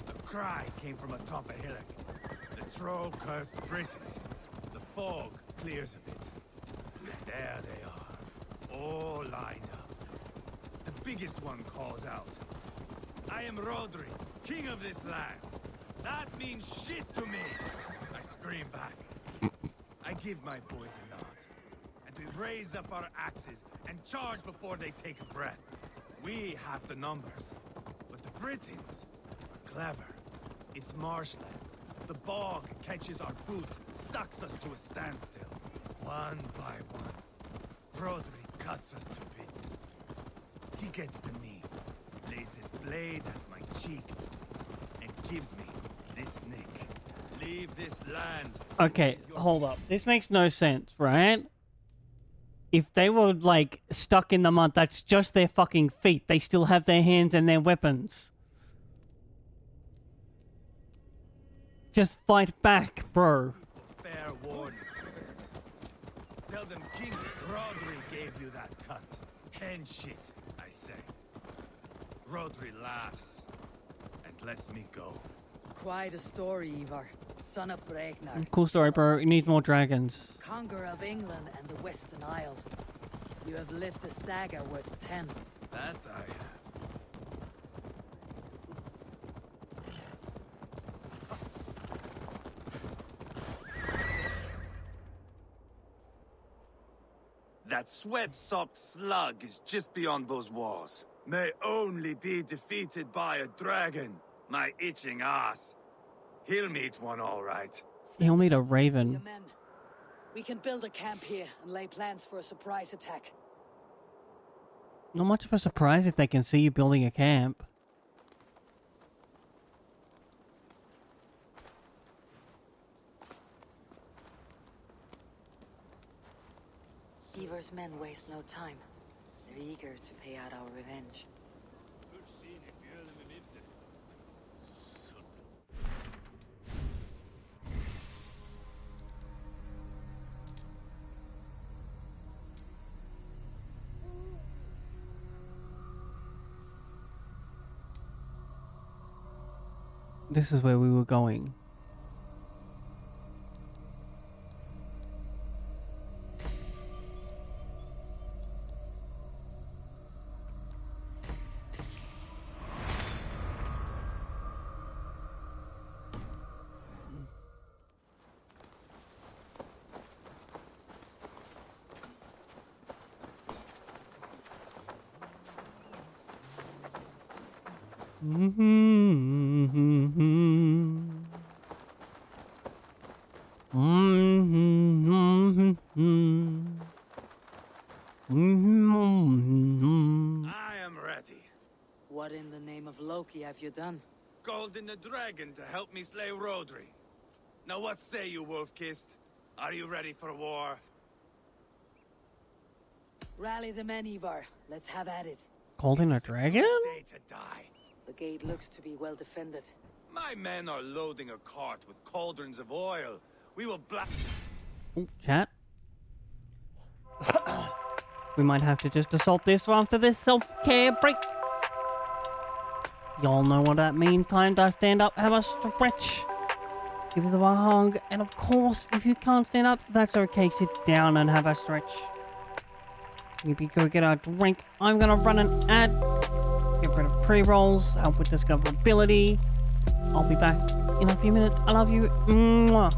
a cry came from atop a hillock. The troll cursed Britons. The fog clears a bit. And there they are, all lined up. The biggest one calls out, "I am Rodri, king of this land. That means shit to me!" I scream back. I give my boys a nod. And we raise up our axes and charge before they take a breath. We have the numbers. But the Britons are clever. It's marshland. The bog catches our boots, sucks us to a standstill. One by one, Rodri cuts us to bits. He gets to me, lays his blade at my cheek, and gives me this nick. Leave this land. Okay, hold up. This makes no sense, right? If they were, like, stuck in the mud, that's just their fucking feet. They still have their hands and their weapons. Just fight back, bro. Fair warning, he says. Tell them King Rodri gave you that cut. Hen shit, I say. Rodri laughs and lets me go. Quite a story, Ivar. Son of Ragnar. Cool story, bro. It needs more dragons. Conqueror of England and the Western Isle. You have lived a saga worth 10. That I have. That sweat-soaked slug is just beyond those walls. May only be defeated by a dragon. My itching ass. He'll meet one all right. He'll meet a Your raven. men. We can build a camp here and lay plans for a surprise attack. Not much of a surprise if they can see you building a camp. Ivar's men waste no time. They're eager to pay out our revenge. This is where we were going. I am ready. What in the name of Loki have you done? Called in the dragon to help me slay Rodri. Now what say you, Wolf-Kissed? Are you ready for war? Rally the men, Ivar. Let's have at it. Called in a dragon? Day to die. The gate looks to be well defended. My men are loading a cart with cauldrons of oil. We will black. Ooh, chat. We might have to just assault this after this self-care break. Y'all know what that means. Time to stand up, have a stretch. Give them a hug. And of course, if you can't stand up, that's okay. Sit down and have a stretch. Maybe go get a drink. I'm gonna run an ad. Get rid of pre-rolls. Help with discoverability. I'll be back in a few minutes. I love you. Mwah.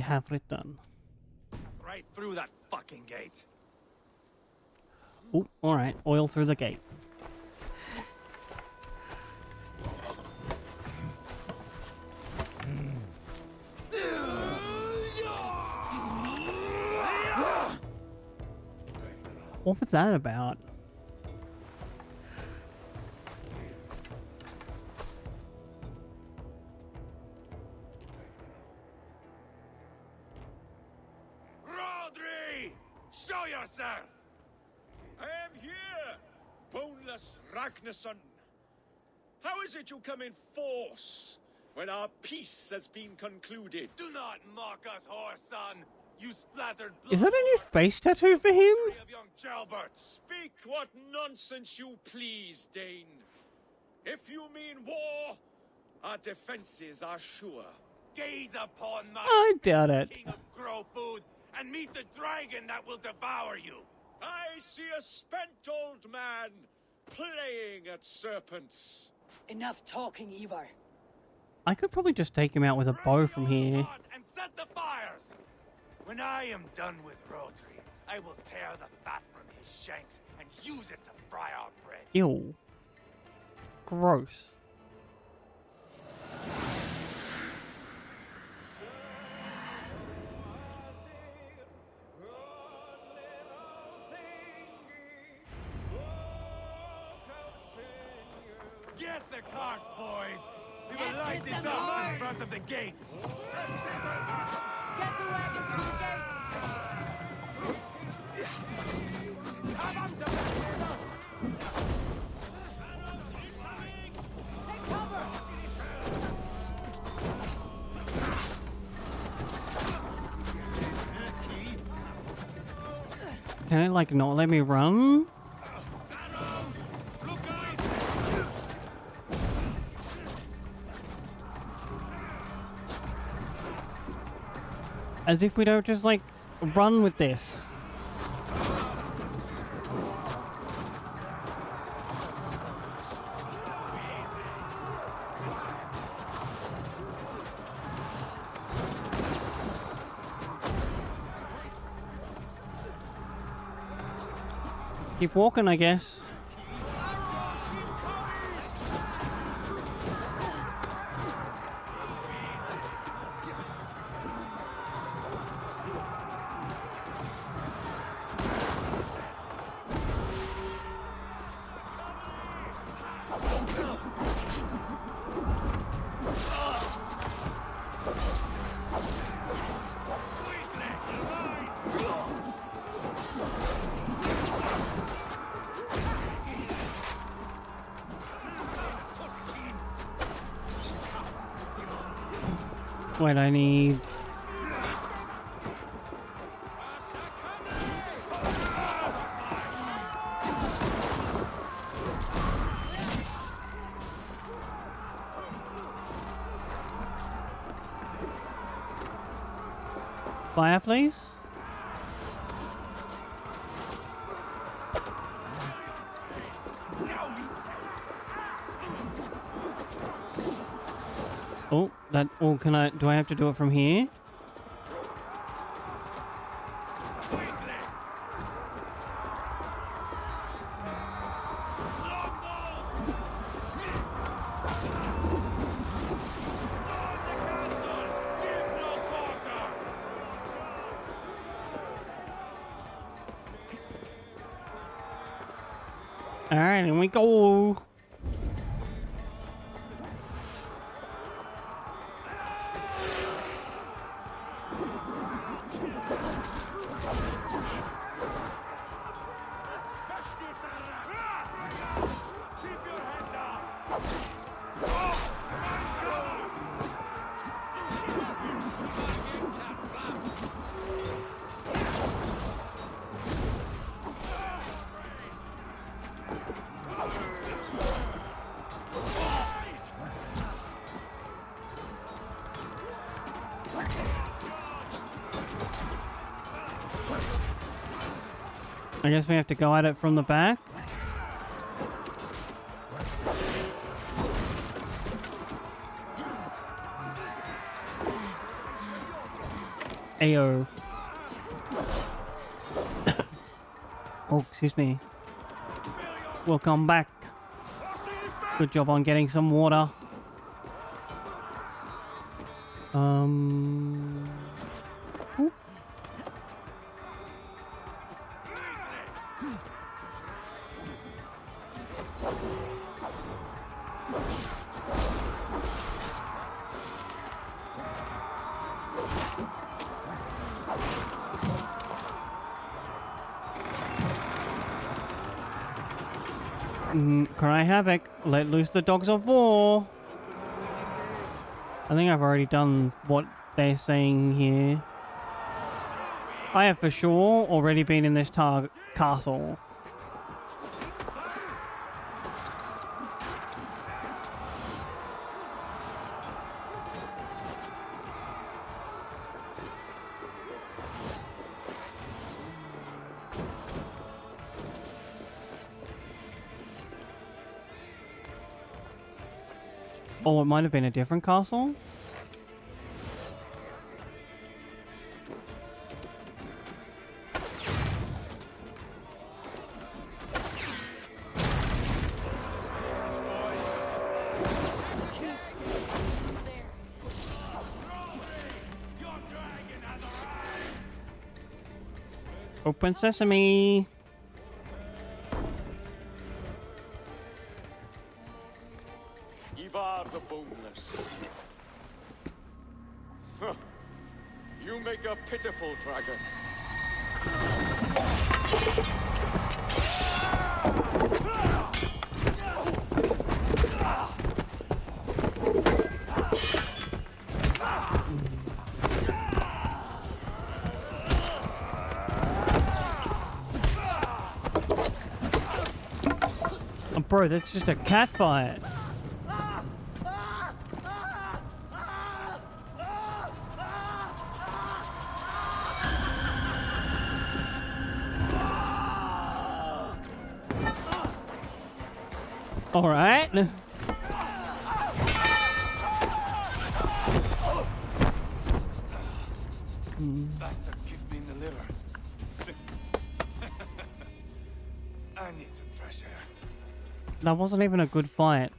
have written. Right through that fucking gate. Oh, alright. Oil through the gate. What was that about? Rodri! Show yourself! I am here, boneless Ragnarsson. How is it you come in force when our peace has been concluded? Do not mock us, whoreson! You splattered blood! Is that a new face tattoo for him? Of young Jalbert. Speak what nonsense you please, Dane. If you mean war, our defenses are sure. Gaze upon my I doubt it. king of grow food and meet the dragon that will devour you. I see a spent old man playing at serpents. Enough talking, Ivar. I could probably just take him out with a bow from here. And set the fires. When I am done with Rodri, I will tear the fat from his shanks and use it to fry our bread. Ew. Gross. Get the cart, boys! We will light it up in front of the gate! Get the wagon to the gate! Take cover! Can it, like, not let me run? As if we don't just, like, run with this. Keep walking, I guess. Wait, I need... Fire, please? Oh, that... Oh, can I... Do I have to do it from here? Alright, here we go! I guess we have to go at it from the back. Ayo. Oh, excuse me. Welcome back. Good job on getting some water. Oop. Cry havoc. Let loose the dogs of war. I think I've already done what they're saying here. I have for sure already been in this castle. Oh, it might have been a different castle? Open sesame! Ivar the Boneless. Huh. You make a pitiful dragon. Oh, bro, that's just a cat fight. All right. Bastard kicked me in the liver. I need some fresh air. That wasn't even a good fight.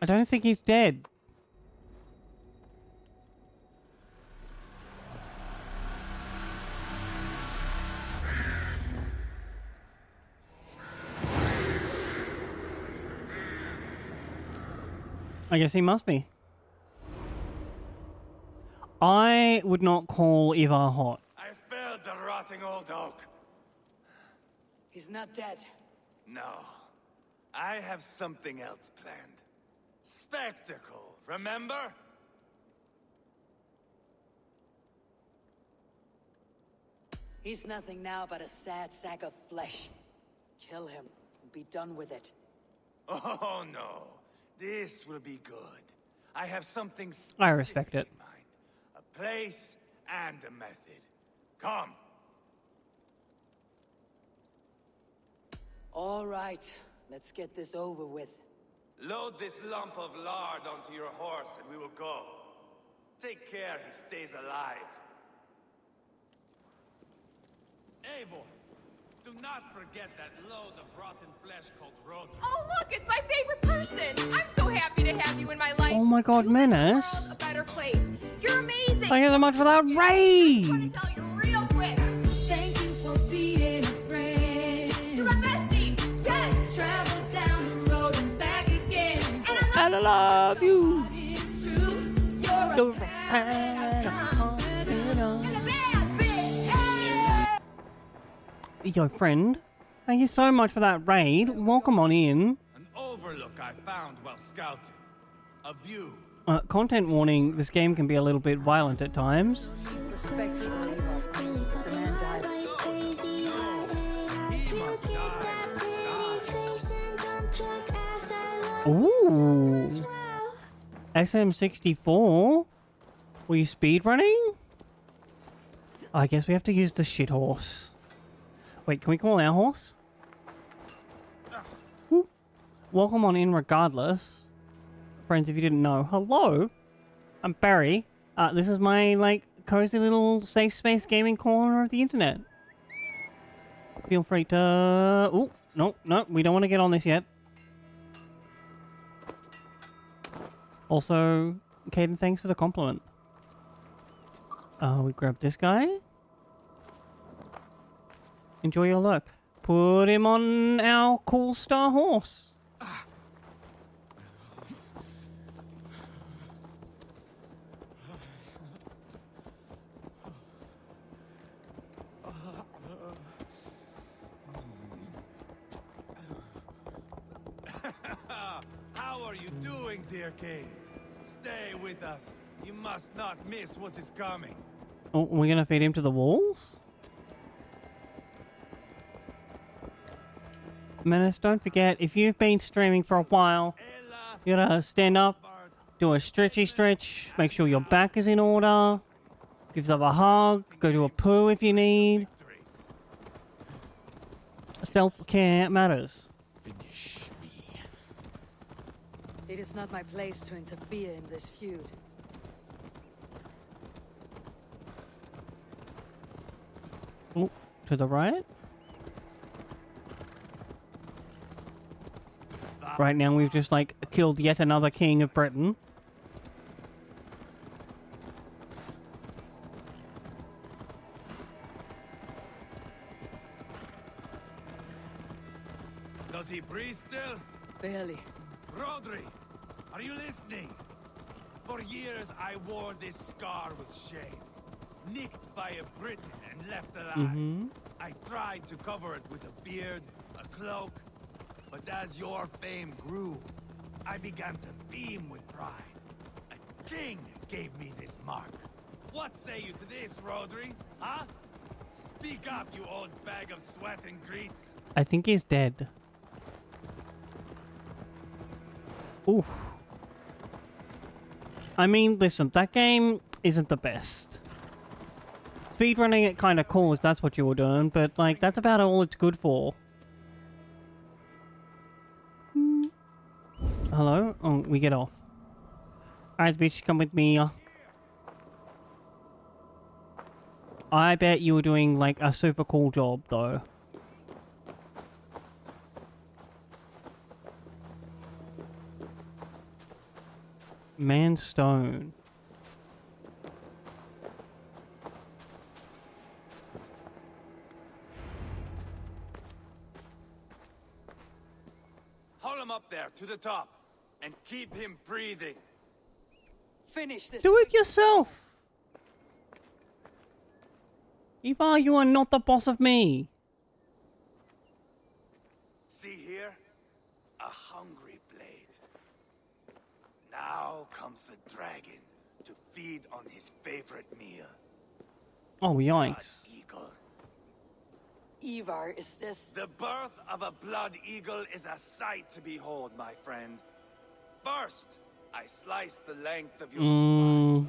I don't think he's dead. I guess he must be. I would not call Ivar hot. I failed the rotting old oak. He's not dead. No. I have something else planned. Spectacle, remember? He's nothing now but a sad sack of flesh. Kill him and be done with it. Oh no. This will be good. I have something I respect it. in mind. A place and a method. Come. All right, let's get this over with. Load this lump of lard onto your horse and we will go. Take care he stays alive. Eivor, do not forget that load of rotten flesh called Rodri. Oh, look, it's my favorite person. I'm so happy to have you in my life. Oh my god, Menace. You make the world a better place. You're amazing. Thank you so much for that I raid. want to tell you real quick. Thank you for being a friend. You're my bestie. Yes. Travel down the road and back again. And I love you. it's true. You're a bad Yo, friend. Thank you so much for that raid. Welcome on in. An overlook I found while scouting. A view. Content warning, this game can be a little bit violent at times. Respect to Oliver. The man died. He must die. Ooh. SM64? Were you speedrunning? I guess we have to use the shit horse. Wait, can we call our horse? Whoop. Welcome on in regardless. Friends, if you didn't know, hello, I'm Barry. This is my, like, cozy little safe space gaming corner of the internet. Feel free to... Oh, no, we don't want to get on this yet. Also, Caden, thanks for the compliment. We grab this guy. Enjoy your look. Put him on our cool star horse. How are you doing, dear king? Stay with us. You must not miss what is coming. Oh, we're gonna feed him to the wolves? Menace, don't forget, if you've been streaming for a while, you gotta stand up, do a stretchy stretch, make sure your back is in order, give yourself a hug, go to a poo if you need. Self-care matters. It is not my place to interfere in this feud. Oh, to the right? Right now we've just, like, killed yet another king of Britain. Does he breathe still? Barely. Rodri, are you listening? For years I wore this scar with shame. Nicked by a Briton and left alive. I tried to cover it with a beard, a cloak, but as your fame grew, I began to beam with pride. A king gave me this mark. What say you to this, Rodri? Huh? Speak up, you old bag of sweat and grease. I think he's dead. Oof. I mean, listen, that game isn't the best. Speedrunning it kinda cool if that's what you were doing, but, like, that's about all it's good for. Hello? Oh, we get off. Alright, bitch, come with me. I bet you were doing, like, a super cool job, though. Man stone. Haul him up there, to the top, and keep him breathing. Finish this. Do it yourself! Eva, you are not the boss of me! See here? A hungry blade. Now comes the dragon to feed on his favorite meal. Oh, yikes. Eagle. Ivar, is this... The birth of a blood eagle is a sight to behold, my friend. First, I slice the length of your spine.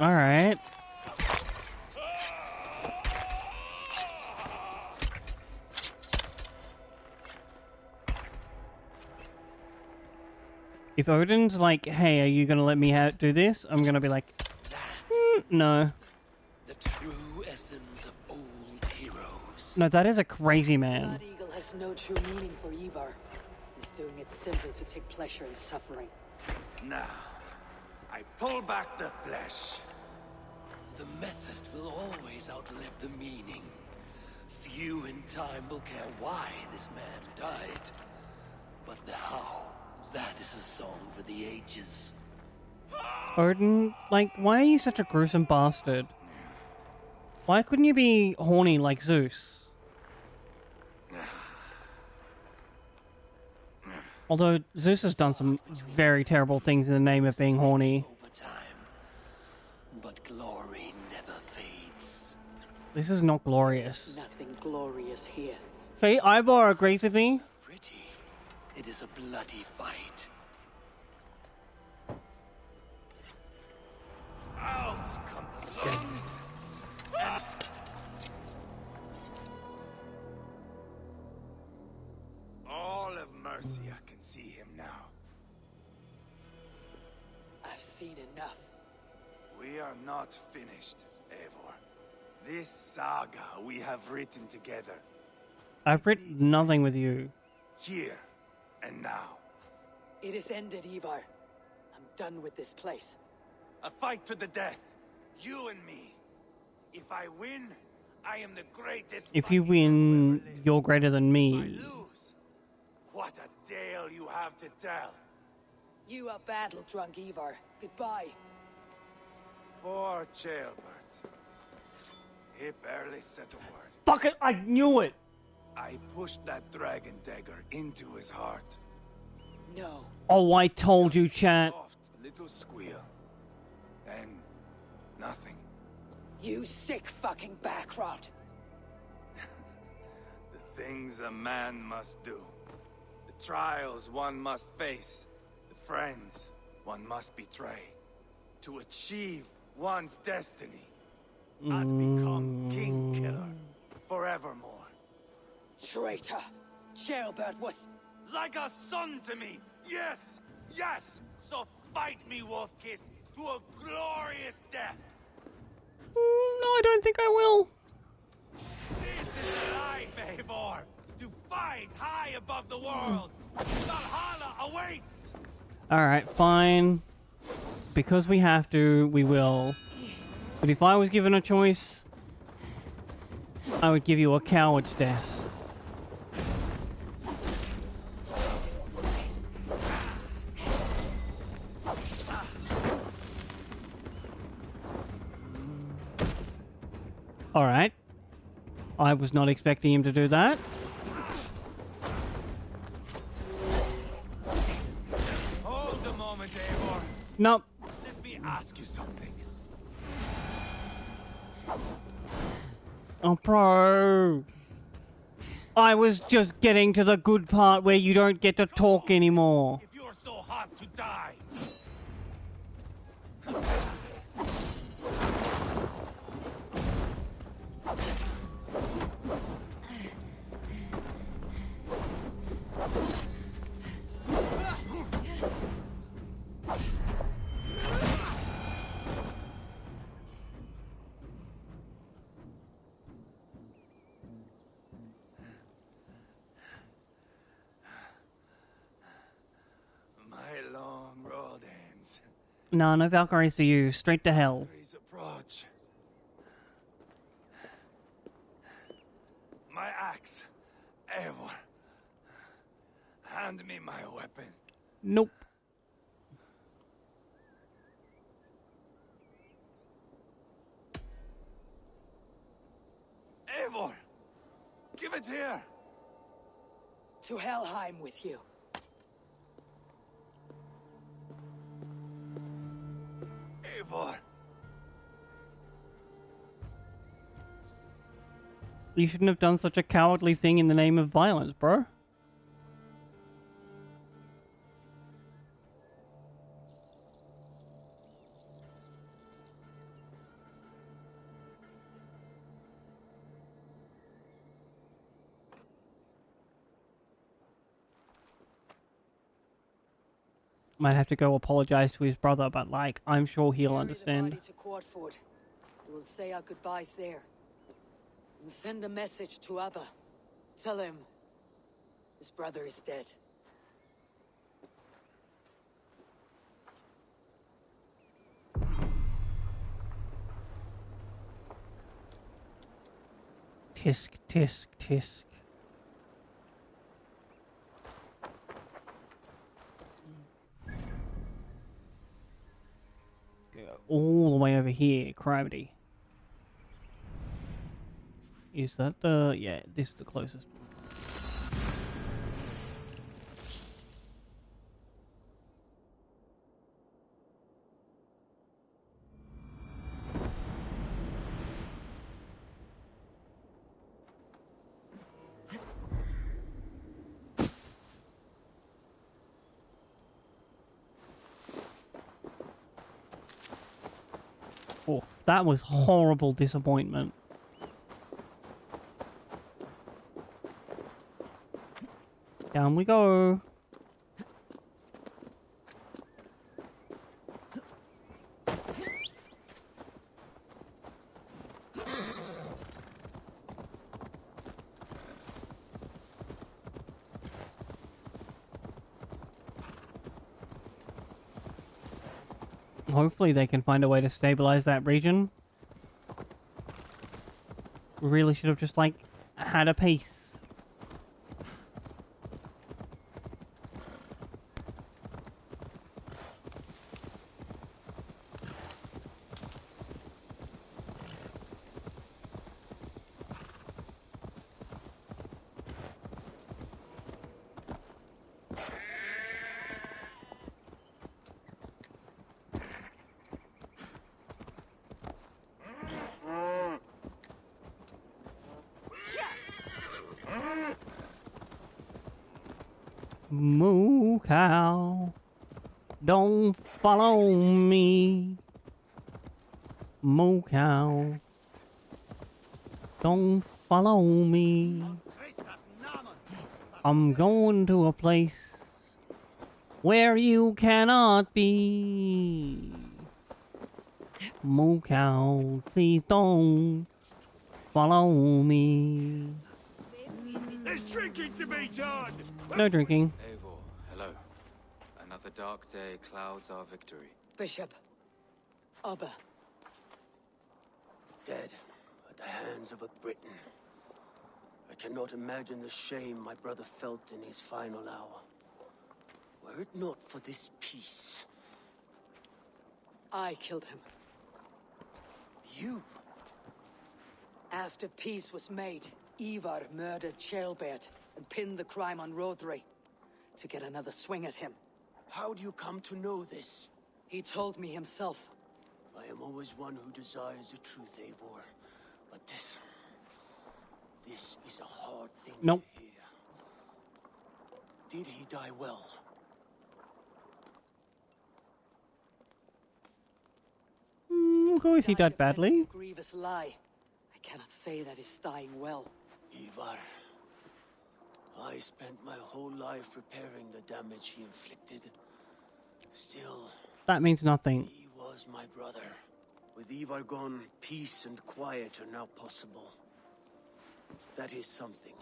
Alright. If Odin's like, hey, are you gonna let me do this? I'm gonna be like, no. The true essence of old heroes. No, that is a crazy man. Blood Eagle has no true meaning for Ivar. He's doing it simply to take pleasure in suffering. Now, I pull back the flesh. The method will always outlive the meaning. Few in time will care why this man died. But the how, that is a song for the ages. Odin, like, why are you such a gruesome bastard? Why couldn't you be horny like Zeus? Although Zeus has done some very terrible things in the name of being horny. Over time, but glory never fades. This is not glorious. There's nothing glorious here. Okay, Ivar agrees with me. Pretty. It is a bloody fight. Out come the lungs. And... all of Mercia can see him now. I've seen enough. We are not finished, Eivor. This saga we have written together. I've written nothing with you. Here and now. It is ended, Ivar. I'm done with this place. A fight to the death. You and me. If I win, I am the greatest. If you win, you're greater than me. If I lose, what a tale you have to tell. You are battle drunk, Ivar. Goodbye. Poor Ceolbert. He barely said a word. Fuck it, I knew it! I pushed that dragon dagger into his heart. No. Oh, I told you, chat. Soft little squeal. Then nothing. You sick fucking backrot. The things a man must do. The trials one must face. The friends one must betray. To achieve one's destiny. I'd become king killer forevermore. Traitor! Ceolbert was... Like a son to me! Yes! Yes! So fight me, Wolf-Kissed, to a glorious death! No, I don't think I will. This is life, Eivor! To fight high above the world! Valhalla awaits! Alright, fine. Because we have to, we will. But if I was given a choice, I would give you a coward's death. Alright. I was not expecting him to do that. Hold a moment, Eivor. Nope. Let me ask you something. Oh, bro. I was just getting to the good part where you don't get to talk anymore. If you're so hot to die. My long road ends. No, no Valkyries for you. Straight to hell. Please approach. My axe, Eivor. Hand me my weapon. Nope. Eivor, give it here. To Helheim with you. Eivor. You shouldn't have done such a cowardly thing in the name of violence, bro. Might have to go apologize to his brother, but like, I'm sure he'll understand. The body to Quadford. We'll say our goodbyes there. And send a message to Abba. Tell him his brother is dead. Tisk, tisk, tisk. Go all the way over here, criminy. Is that the... yeah, this is the closest. Oh, that was horrible disappointment. Down we go. Hopefully they can find a way to stabilize that region. We really should have just, like, had a peace. Moo cow, don't follow me. Moo cow, don't follow me. I'm going to a place where you cannot be. Moo cow, please don't follow me. There's drinking to be done! No drinking. Eivor, hello. Another dark day clouds our victory. Bishop. Abba. Dead at the hands of a Briton. I cannot imagine the shame my brother felt in his final hour. Were it not for this peace. I killed him. You? After peace was made, Ivar murdered Ceolbert and pinned the crime on Rodri to get another swing at him. How do you come to know this? He told me himself. I am always one who desires the truth, Eivor. But this is a hard thing to hear. Did he die well? Of course he died badly. A grievous lie. I cannot say that he's dying well. Ivar, I spent my whole life repairing the damage he inflicted. Still, That means nothing. he was my brother. With Ivar gone, peace and quiet are now possible. That is something.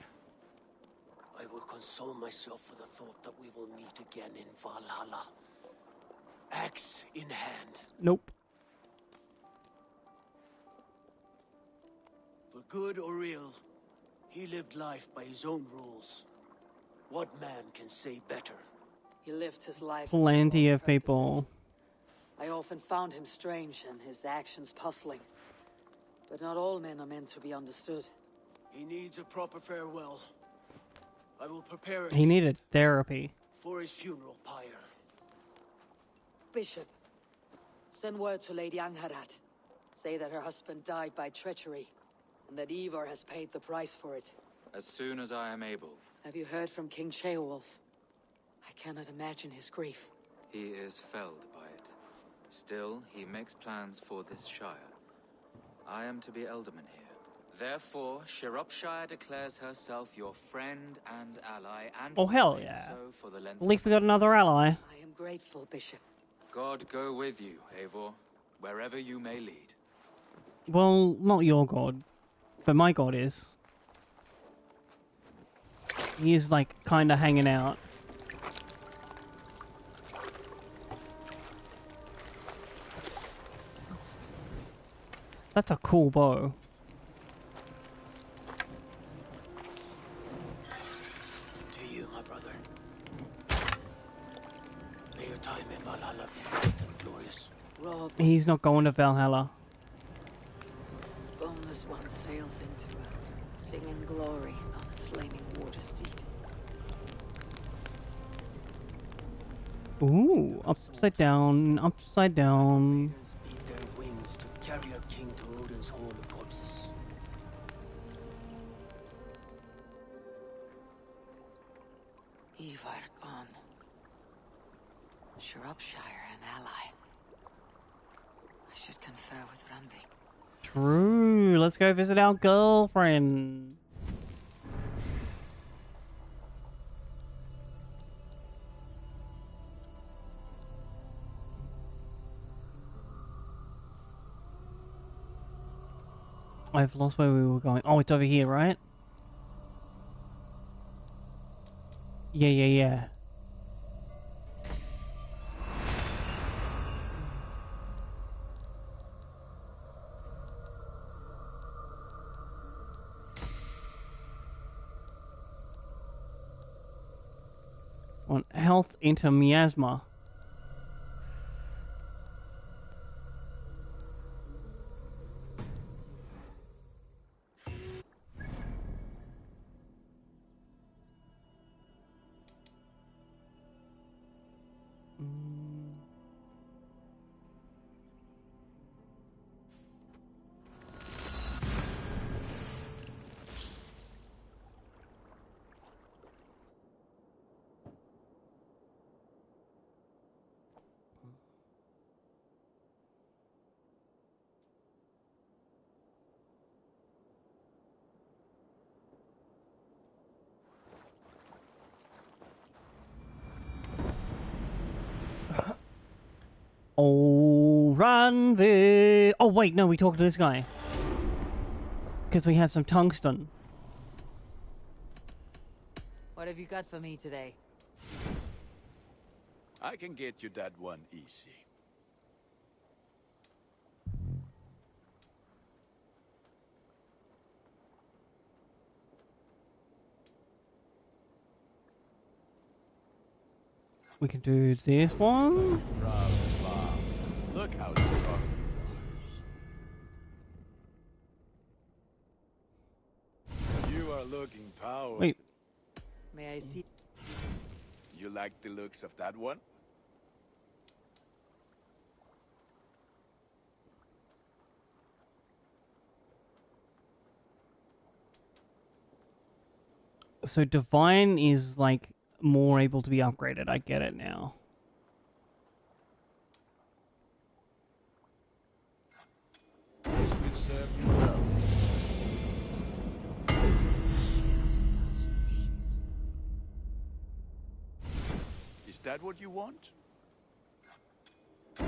I will console myself with the thought that we will meet again in Valhalla. Axe in hand. Nope. For good or ill, he lived life by his own rules. What man can say better? He lived his life. Plenty of people. I often found him strange and his actions puzzling. But not all men are meant to be understood. He needs a proper farewell. I will prepare it He needed therapy. for his funeral pyre. Bishop, send word to Lady Angharad. Say that her husband died by treachery, and that Ivar has paid the price for it. As soon as I am able. Have you heard from King Ceolwulf? I cannot imagine his grief. He is felled by it. Still, he makes plans for this shire. I am to be Elderman here. Therefore, Shropshire declares herself your friend and ally, and Oh, hell remain yeah. so for the length At least we got another ally. I am grateful, Bishop. God go with you, Eivor, wherever you may lead. Well, not your god, but my god is. He is, like, kinda hanging out. That's a cool bow. To you, my brother. May your time in Valhalla be bright and glorious. Rob, He's not going to Valhalla. boneless one sails into a singing glory on a flaming water steed. Ooh, upside down, upside down. Raiders beat their wings to carry a king to Odin's hall of corpses. Ivar gone. Shropshire an ally. I should confer with Randvi. True, let's go visit our girlfriend. I've lost where we were going. Oh, it's over here, right? Yeah. On health into miasma. Oh, run, Vi! Oh, wait, no, we talked to this guy. Because we have some tungsten. What have you got for me today? I can get you that one easy. We can do this one. Look how strong you are looking powerful. Wait. May I see? You like the looks of that one? So divine is like more able to be upgraded. I get it now. This will serve you well. Is that what you want? So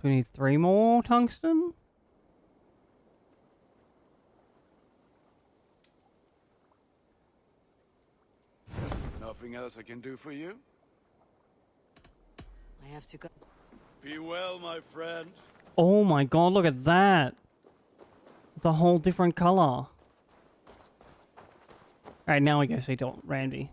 we need 3 more tungsten? Nothing else I can do for you? I have to go. Be well, my friend. Oh my god, look at that! It's a whole different color. Alright, now we go see Randy.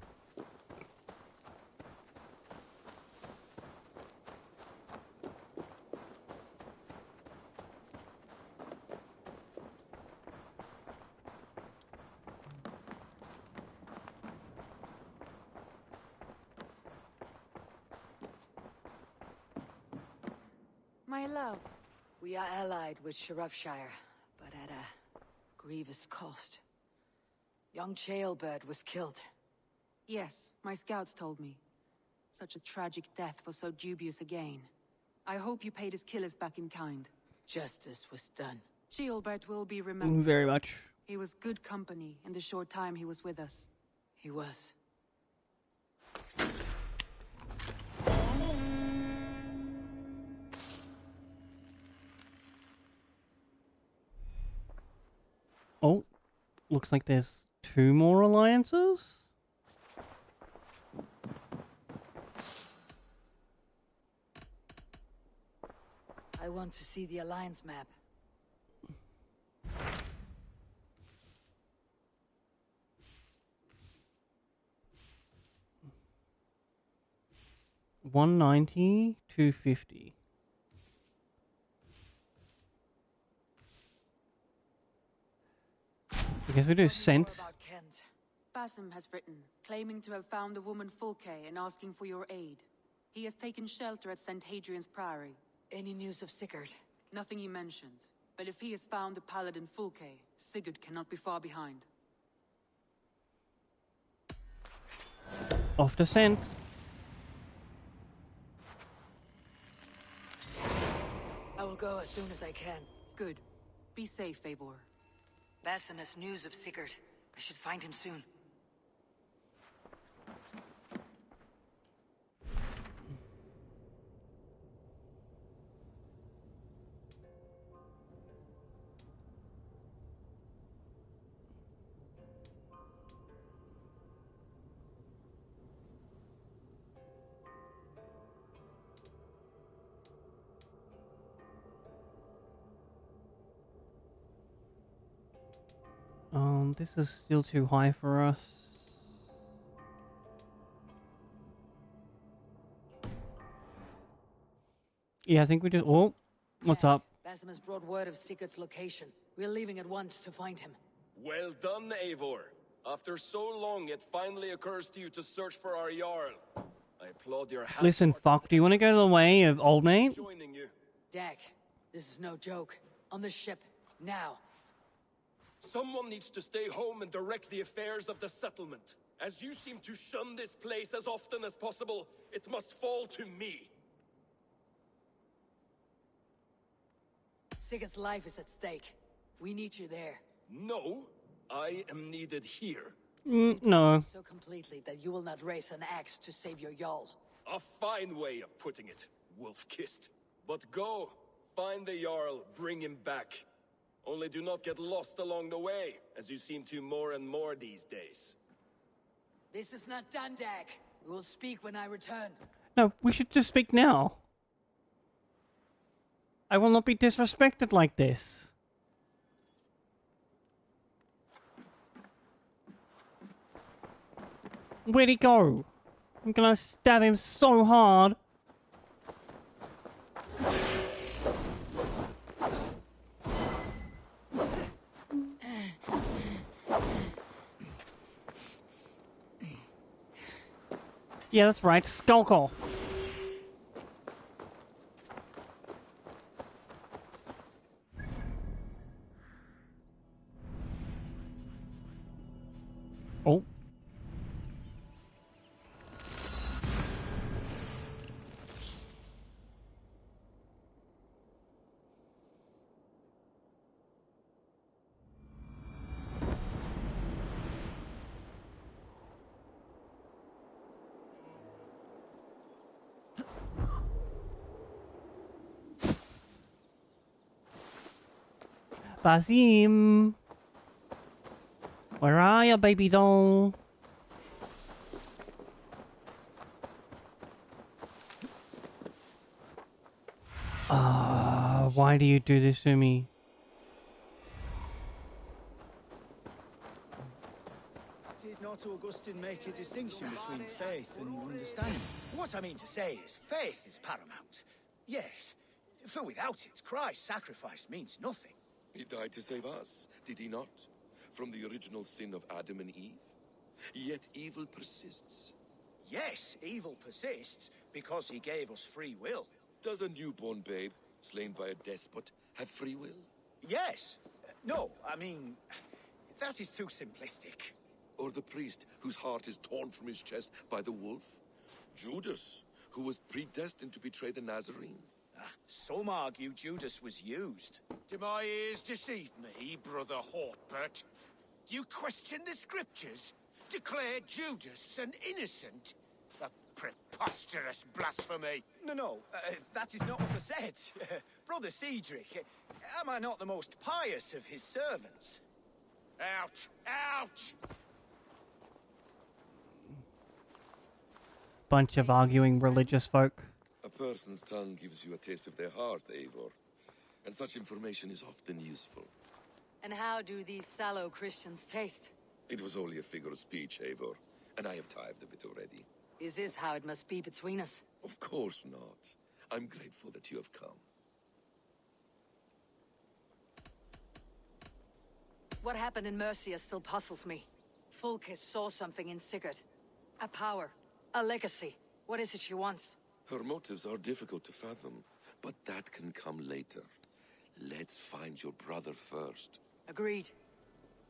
My love. We are allied with Shropshire, but at a grievous cost. Young Chaelbird was killed. Yes, my scouts told me. Such a tragic death for so dubious a gain. I hope you paid his killers back in kind. Justice was done. Chaelbird will be remembered. Very much. He was good company in the short time he was with us. He was. Oh, looks like there's 2 more alliances? I want to see the Alliance map. $190, $250. I guess we do scent. Basim has written, claiming to have found the woman Fulke and asking for your aid. He has taken shelter at St. Hadrian's Priory. Any news of Sigurd? Nothing he mentioned. But if he has found the paladin Fulke, Sigurd cannot be far behind. Off to scent. I will go as soon as I can. Good. Be safe, Eivor. Basim has news of Sigurd. I should find him soon. This is still too high for us. Yeah, I think we do. Oh, what's up? Basim has brought word of Sigurd's location. We're leaving at once to find him. Well done, Eivor. After so long, it finally occurs to you to search for our Jarl. I applaud your hand. Listen, fuck, do you want to go the way of old mate? Joining you. Dag, this is no joke. On the ship, now. Someone needs to stay home and direct the affairs of the settlement. As you seem to shun this place as often as possible, it must fall to me. Sigurd's life is at stake. We need you there. No, I am needed here. No. So completely that you will not raise an axe to save your Jarl. A fine way of putting it, wolf-kissed. But go, find the Jarl, bring him back. Only do not get lost along the way, as you seem to more and more these days. This is not done, Dag. We will speak when I return. No, we should just speak now. I will not be disrespected like this. Where'd he go? I'm gonna stab him so hard. Yeah, that's right. Skulk off. Oh. Basim! Where are you, baby doll? Why do you do this to me? Did not Augustine make a distinction between faith and understanding? What I mean to say is, faith is paramount. Yes, for without it, Christ's sacrifice means nothing. He died to save us, did he not? From the original sin of Adam and Eve? Yet evil persists. Yes, evil persists because he gave us free will. Does a newborn babe, slain by a despot, have free will? Yes. No, I mean, that is too simplistic. Or the priest whose heart is torn from his chest by the wolf? Judas, who was predestined to betray the Nazarene? Some argue Judas was used. Do my ears deceive me, Brother Hortbert? You question the scriptures? Declare Judas an innocent? A preposterous blasphemy! No, that is not what I said. Brother Cedric, am I not the most pious of his servants? Out! Out! Bunch of arguing religious folk. A person's tongue gives you a taste of their heart, Eivor. And such information is often useful. And how do these sallow Christians taste? It was only a figure of speech, Eivor. And I have tithed of it already. Is this how it must be between us? Of course not. I'm grateful that you have come. What happened in Mercia still puzzles me. Fulke saw something in Sigurd. A power. A legacy. What is it she wants? Her motives are difficult to fathom, but that can come later. Let's find your brother first. Agreed.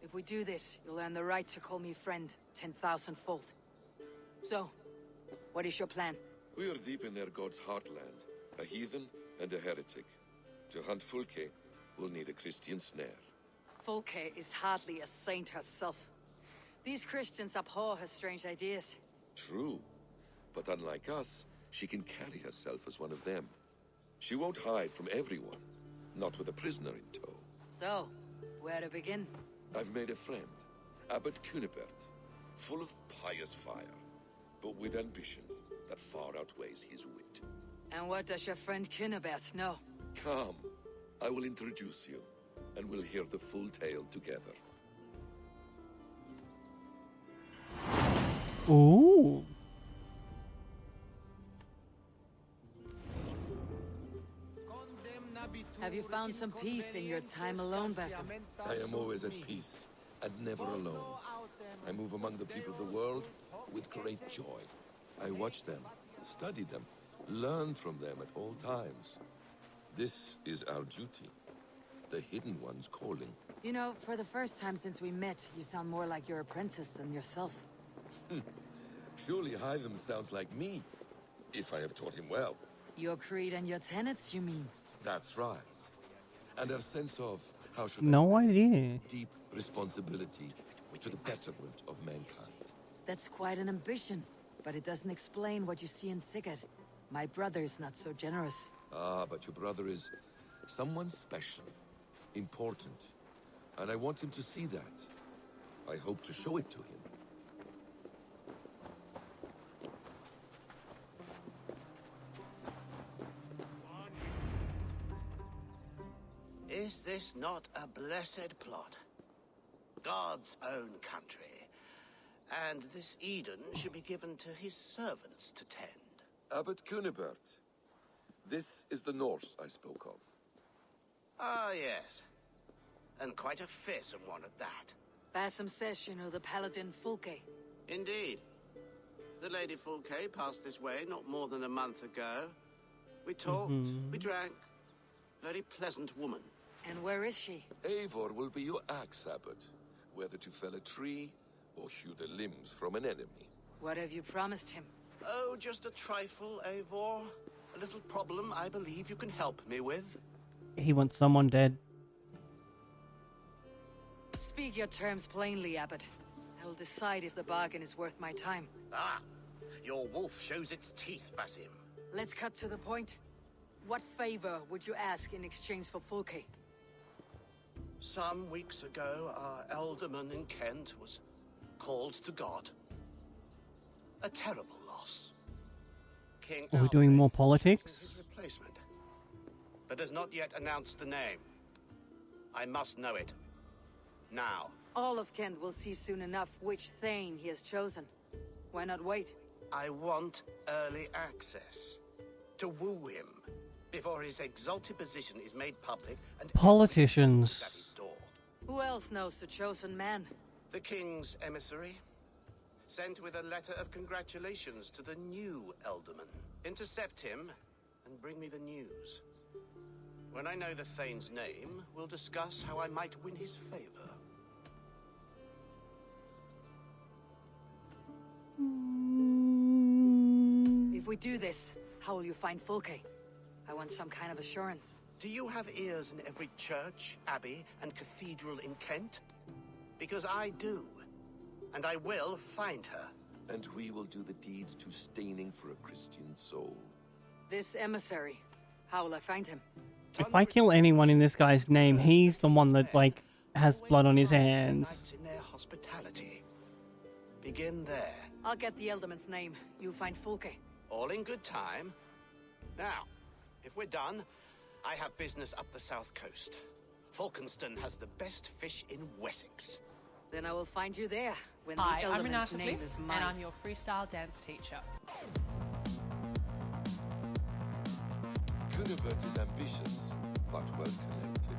If we do this, you'll earn the right to call me friend 10,000-fold. So, what is your plan? We are deep in their god's heartland, a heathen and a heretic. To hunt Fulke, we'll need a Christian snare. Fulke is hardly a saint herself. These Christians abhor her strange ideas. True, but unlike us, she can carry herself as one of them. She won't hide from everyone, not with a prisoner in tow. So, where to begin? I've made a friend, Abbot Cunibert, full of pious fire, but with ambition that far outweighs his wit. And what does your friend Cunibert know? Come, I will introduce you, and we'll hear the full tale together. Ooh. Have you found some peace in your time alone, Basim? I am always at peace, and never alone. I move among the people of the world with great joy. I watch them, study them, learn from them at all times. This is our duty, the Hidden One's calling. You know, for the first time since we met, you sound more like your apprentice than yourself. Surely Hytham sounds like me, if I have taught him well. Your creed and your tenets, you mean? That's right. And our sense of, how should No I say, idea. deep responsibility to the betterment of mankind. That's quite an ambition, but it doesn't explain what you see in Sigurd. My brother is not so generous. Ah, but your brother is someone special, important, and I want him to see that. I hope to show it to him. Is this not a blessed plot? God's own country. And this Eden should be given to his servants to tend. Abbot Cunibert, this is the Norse I spoke of. Ah, yes. And quite a fearsome one at that. Basim says you know the paladin Fulke. Indeed. The Lady Fulke passed this way not more than a month ago. We talked, we drank. Very pleasant woman. And where is she? Eivor will be your axe, Abbot, whether to fell a tree or hew the limbs from an enemy. What have you promised him? Oh, just a trifle, Eivor. A little problem I believe you can help me with. He wants someone dead. Speak your terms plainly, Abbot. I will decide if the bargain is worth my time. Ah, your wolf shows its teeth, Basim. Let's cut to the point. What favor would you ask in exchange for Fulke? Some weeks ago, our alderman in Kent was called to God. A terrible loss. King Are we doing more politics? Alfred is his replacement, but has not yet announced the name. I must know it. Now. All of Kent will see soon enough which Thane he has chosen. Why not wait? I want early access. To woo him, before his exalted position is made public and Politicians. at his door. Who else knows the chosen man? The king's emissary, sent with a letter of congratulations to the new alderman. Intercept him and bring me the news. When I know the Thane's name, we'll discuss how I might win his favor. If we do this, how will you find Fulke? I want some kind of assurance. Do you have ears in every church, abbey, and cathedral in Kent? Because I do. And I will find her. And we will do the deeds to staining for a Christian soul. This emissary, how will I find him? If I kill anyone in this guy's name, he's the one that, like, has blood on his hands. Nights in their hospitality. Begin there. I'll get the Ealdorman's name. You find Fulke. All in good time. Now, if we're done, I have business up the south coast. Falkenston has the best fish in Wessex. Then I will find you there when Hi, the I'm Ealdorman's Renata name Bliss, is and mine. I'm your freestyle dance teacher. Cunibert is ambitious, but well connected.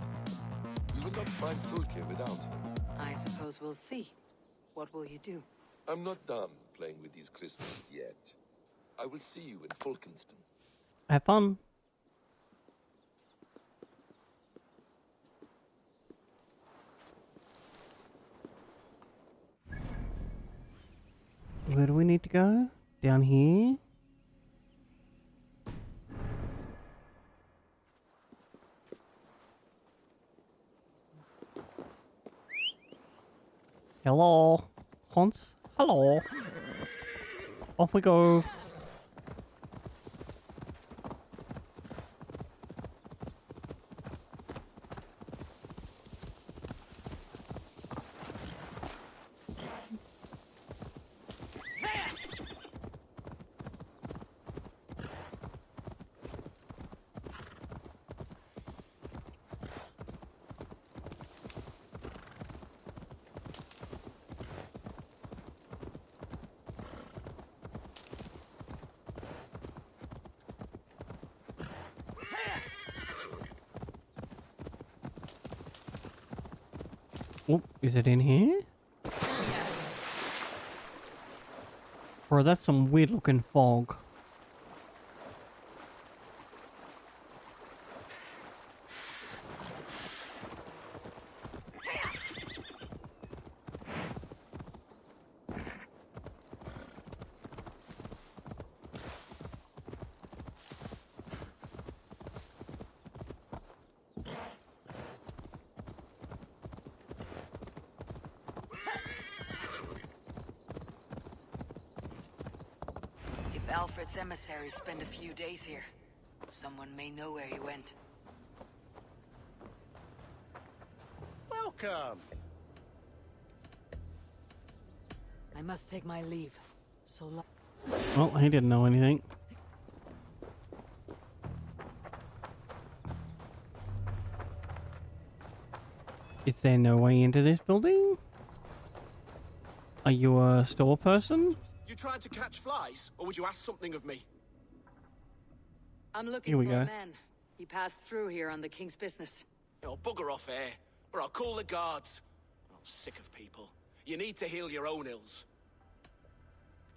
We will not find Fulke without him. I suppose we'll see. What will you do? I'm not done playing with these crystals yet. I will see you in Falkenston. Have fun. Where do we need to go? Down here? Hello, Hans. Hello. Off we go. Oh, is it in here? Bro, that's some weird looking fog. If Alfred's emissaries spend a few days here, someone may know where he went. Welcome. I must take my leave. So long. Oh, he didn't know anything. Is there no way into this building? Are you a store person? You tried to catch flies, or would you ask something of me? I'm looking Here we for go. a man. He passed through here on the king's business. You know, bugger off here, or I'll call the guards. I'm sick of people. You need to heal your own ills.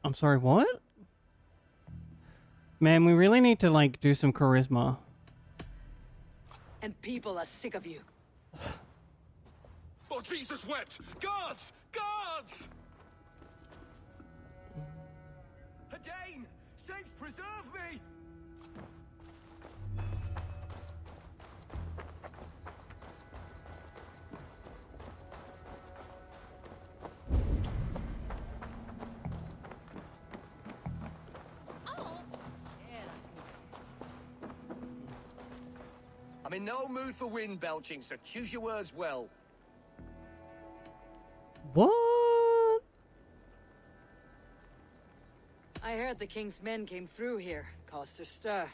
I'm sorry, what? Man, we really need to, like, do some charisma. And people are sick of you. Oh, Jesus wept! Guards! Guards! Hadain! Saints preserve me! I'm in no mood for wind belching, so choose your words well. What? I heard the king's men came through here, caused a stir.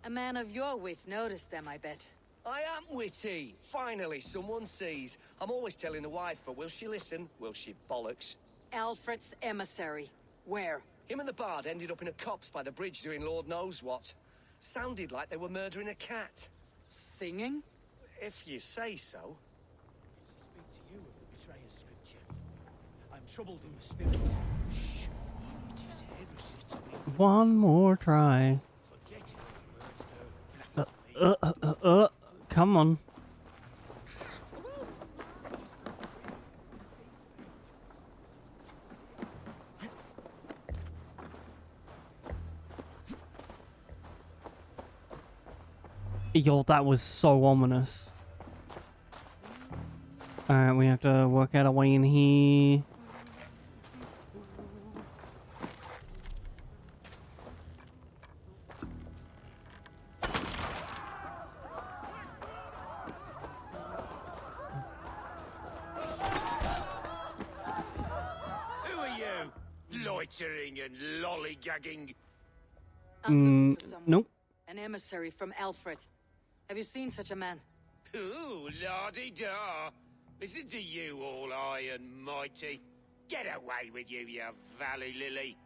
A man of your wit noticed them, I bet. I am witty. Finally, someone sees. I'm always telling the wife, but will she listen? Will she bollocks? Alfred's emissary. Where? Him and the bard ended up in a copse by the bridge doing Lord knows what. Sounded like they were murdering a cat. Singing? If you say so. Speak to you of the betrayer's scripture. I'm troubled in the spirit. Shh. It is heresy to me. One more try. Come on. Yo, that was so ominous. Alright, we have to work out a way in here. Who are you? Loitering and lollygagging. I'm looking for someone. Nope. An emissary from Alfred. Have you seen such a man? Ooh, la-di-da. Listen to you, all high and mighty. Get away with you, you valley lily.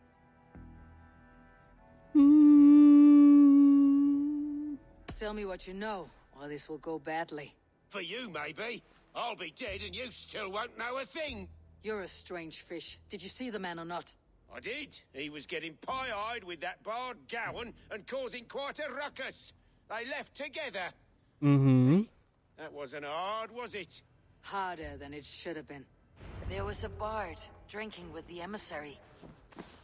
Tell me what you know, or this will go badly. For you, maybe. I'll be dead and you still won't know a thing. You're a strange fish. Did you see the man or not? I did. He was getting pie-eyed with that bard Gowan and causing quite a ruckus. They left together. Mm-hmm. That wasn't hard, was it? Harder than it should have been. There was a bard drinking with the emissary.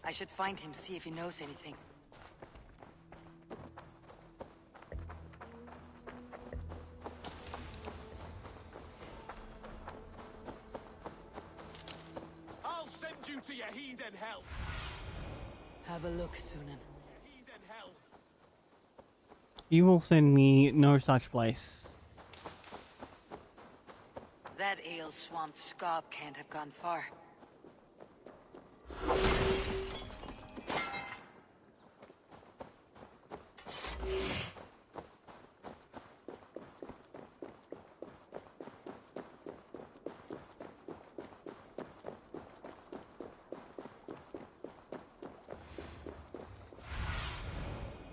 I should find him, see if he knows anything. I'll send you to your heathen hell. Have a look, Sunan. Heathen hell. You will send me no such place. That ale-swamped scarp can't have gone far.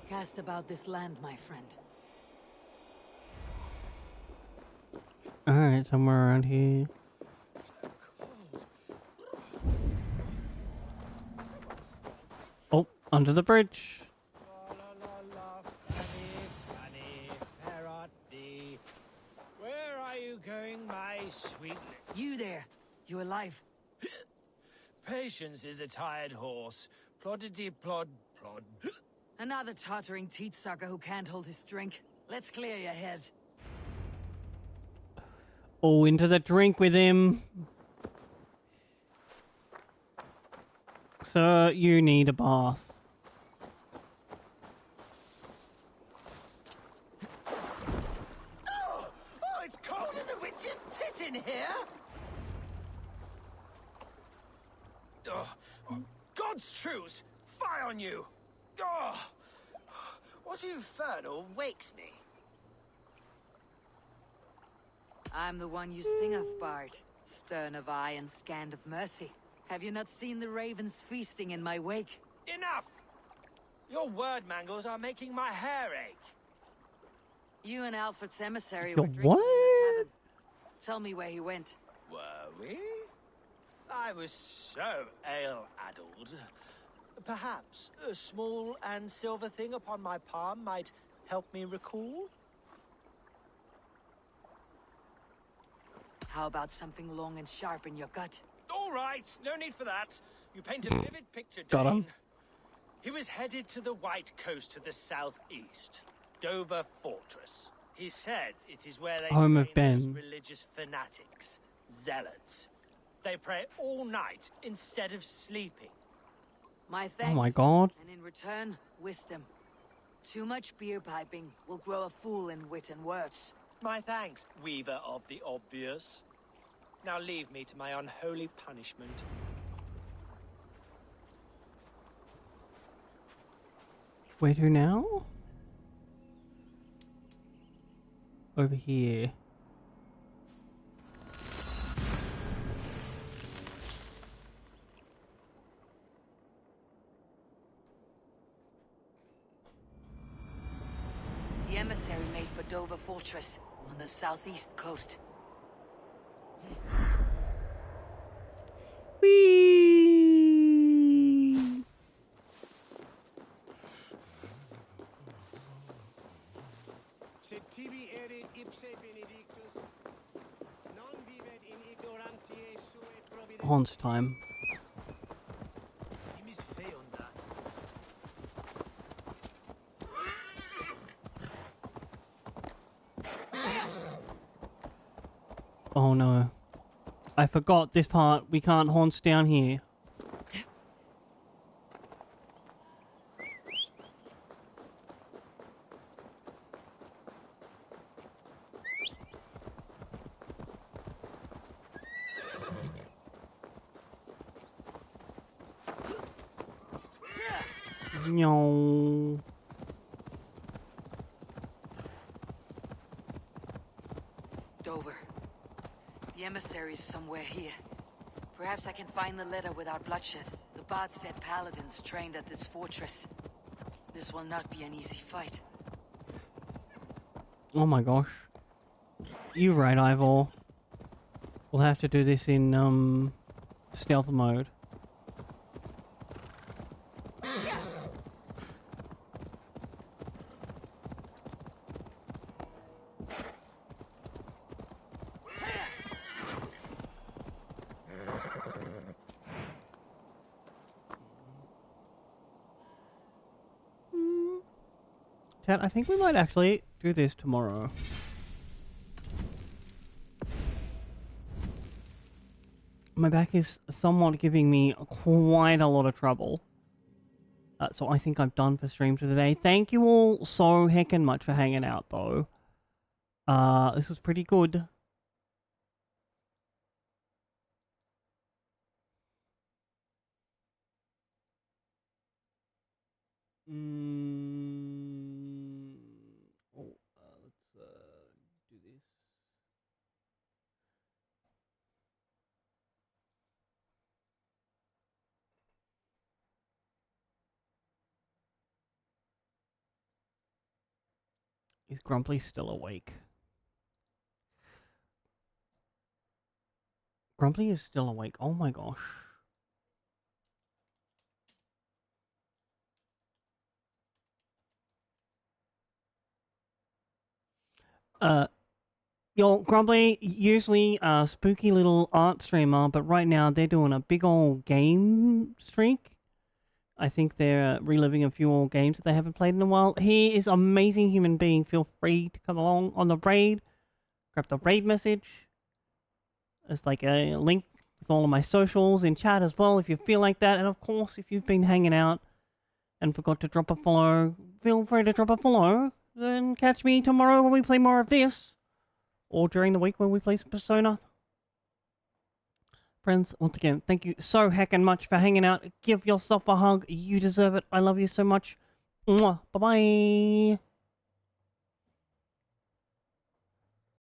Cast about this land, my friend. Alright, somewhere around here. Under the bridge. Where are you going, my sweet... You there! You alive? Patience is a tired horse. Ploddity plod plod. Another tottering teat sucker who can't hold his drink. Let's clear your head. Oh, into the drink with him. Sir, you need a bath. Oh, it's cold as a witch's tit in here! Oh, God's truce! Fie on you! Oh, what infernal wakes me? I'm the one you sing of, Bard. Stern of eye and scant of mercy. Have you not seen the ravens feasting in my wake? Enough! Your word mangles are making my hair ache. You and Alfred's emissary Your were drinking in the tavern. Tell me where he went. Were we? I was so ale-addled. Perhaps a small and silver thing upon my palm might help me recall? How about something long and sharp in your gut? All right, no need for that. You paint a vivid picture, Got Dane. him. He was headed to the White Coast to the southeast, Dover Fortress. He said it is where they Home of train those Ben. religious fanatics, zealots. They pray all night instead of sleeping. My thanks. Oh my god. And in return, wisdom. Too much beer piping will grow a fool in wit and words. My thanks, weaver of the obvious. Now leave me to my unholy punishment. Where to now? Over here. The emissary made for Dover Fortress on the southeast coast. Whee! Sed tibi erit ipse benedictus, non vivet in ignorantie sue providentiae. Hans time. Timis feunda. Oh no. I forgot this part. We can't haunts down here. No. Dover. The emissary is somewhere here. Perhaps I can find the letter without bloodshed. The bard said paladins trained at this fortress. This will not be an easy fight. Oh my gosh. You're right, Ivor. We'll have to do this in, stealth mode. Chat, I think we might actually do this tomorrow. My back is somewhat giving me quite a lot of trouble. So I think I'm done for stream for the day. Thank you all so heckin' much for hanging out, though. This was pretty good. Let's do this. Is Grumpy still awake? Grumpy is still awake. Oh my gosh. Yo, Grumbly, usually a spooky little art streamer, but right now they're doing a big old game streak. I think they're reliving a few old games that they haven't played in a while. He is an amazing human being. Feel free to come along on the raid. Grab the raid message. There's like a link with all of my socials in chat as well if you feel like that. And of course, if you've been hanging out and forgot to drop a follow, feel free to drop a follow. Then catch me tomorrow when we play more of this. Or during the week when we play some Persona. Friends, once again, thank you so heckin' much for hanging out. Give yourself a hug. You deserve it. I love you so much. Mwah. Bye-bye.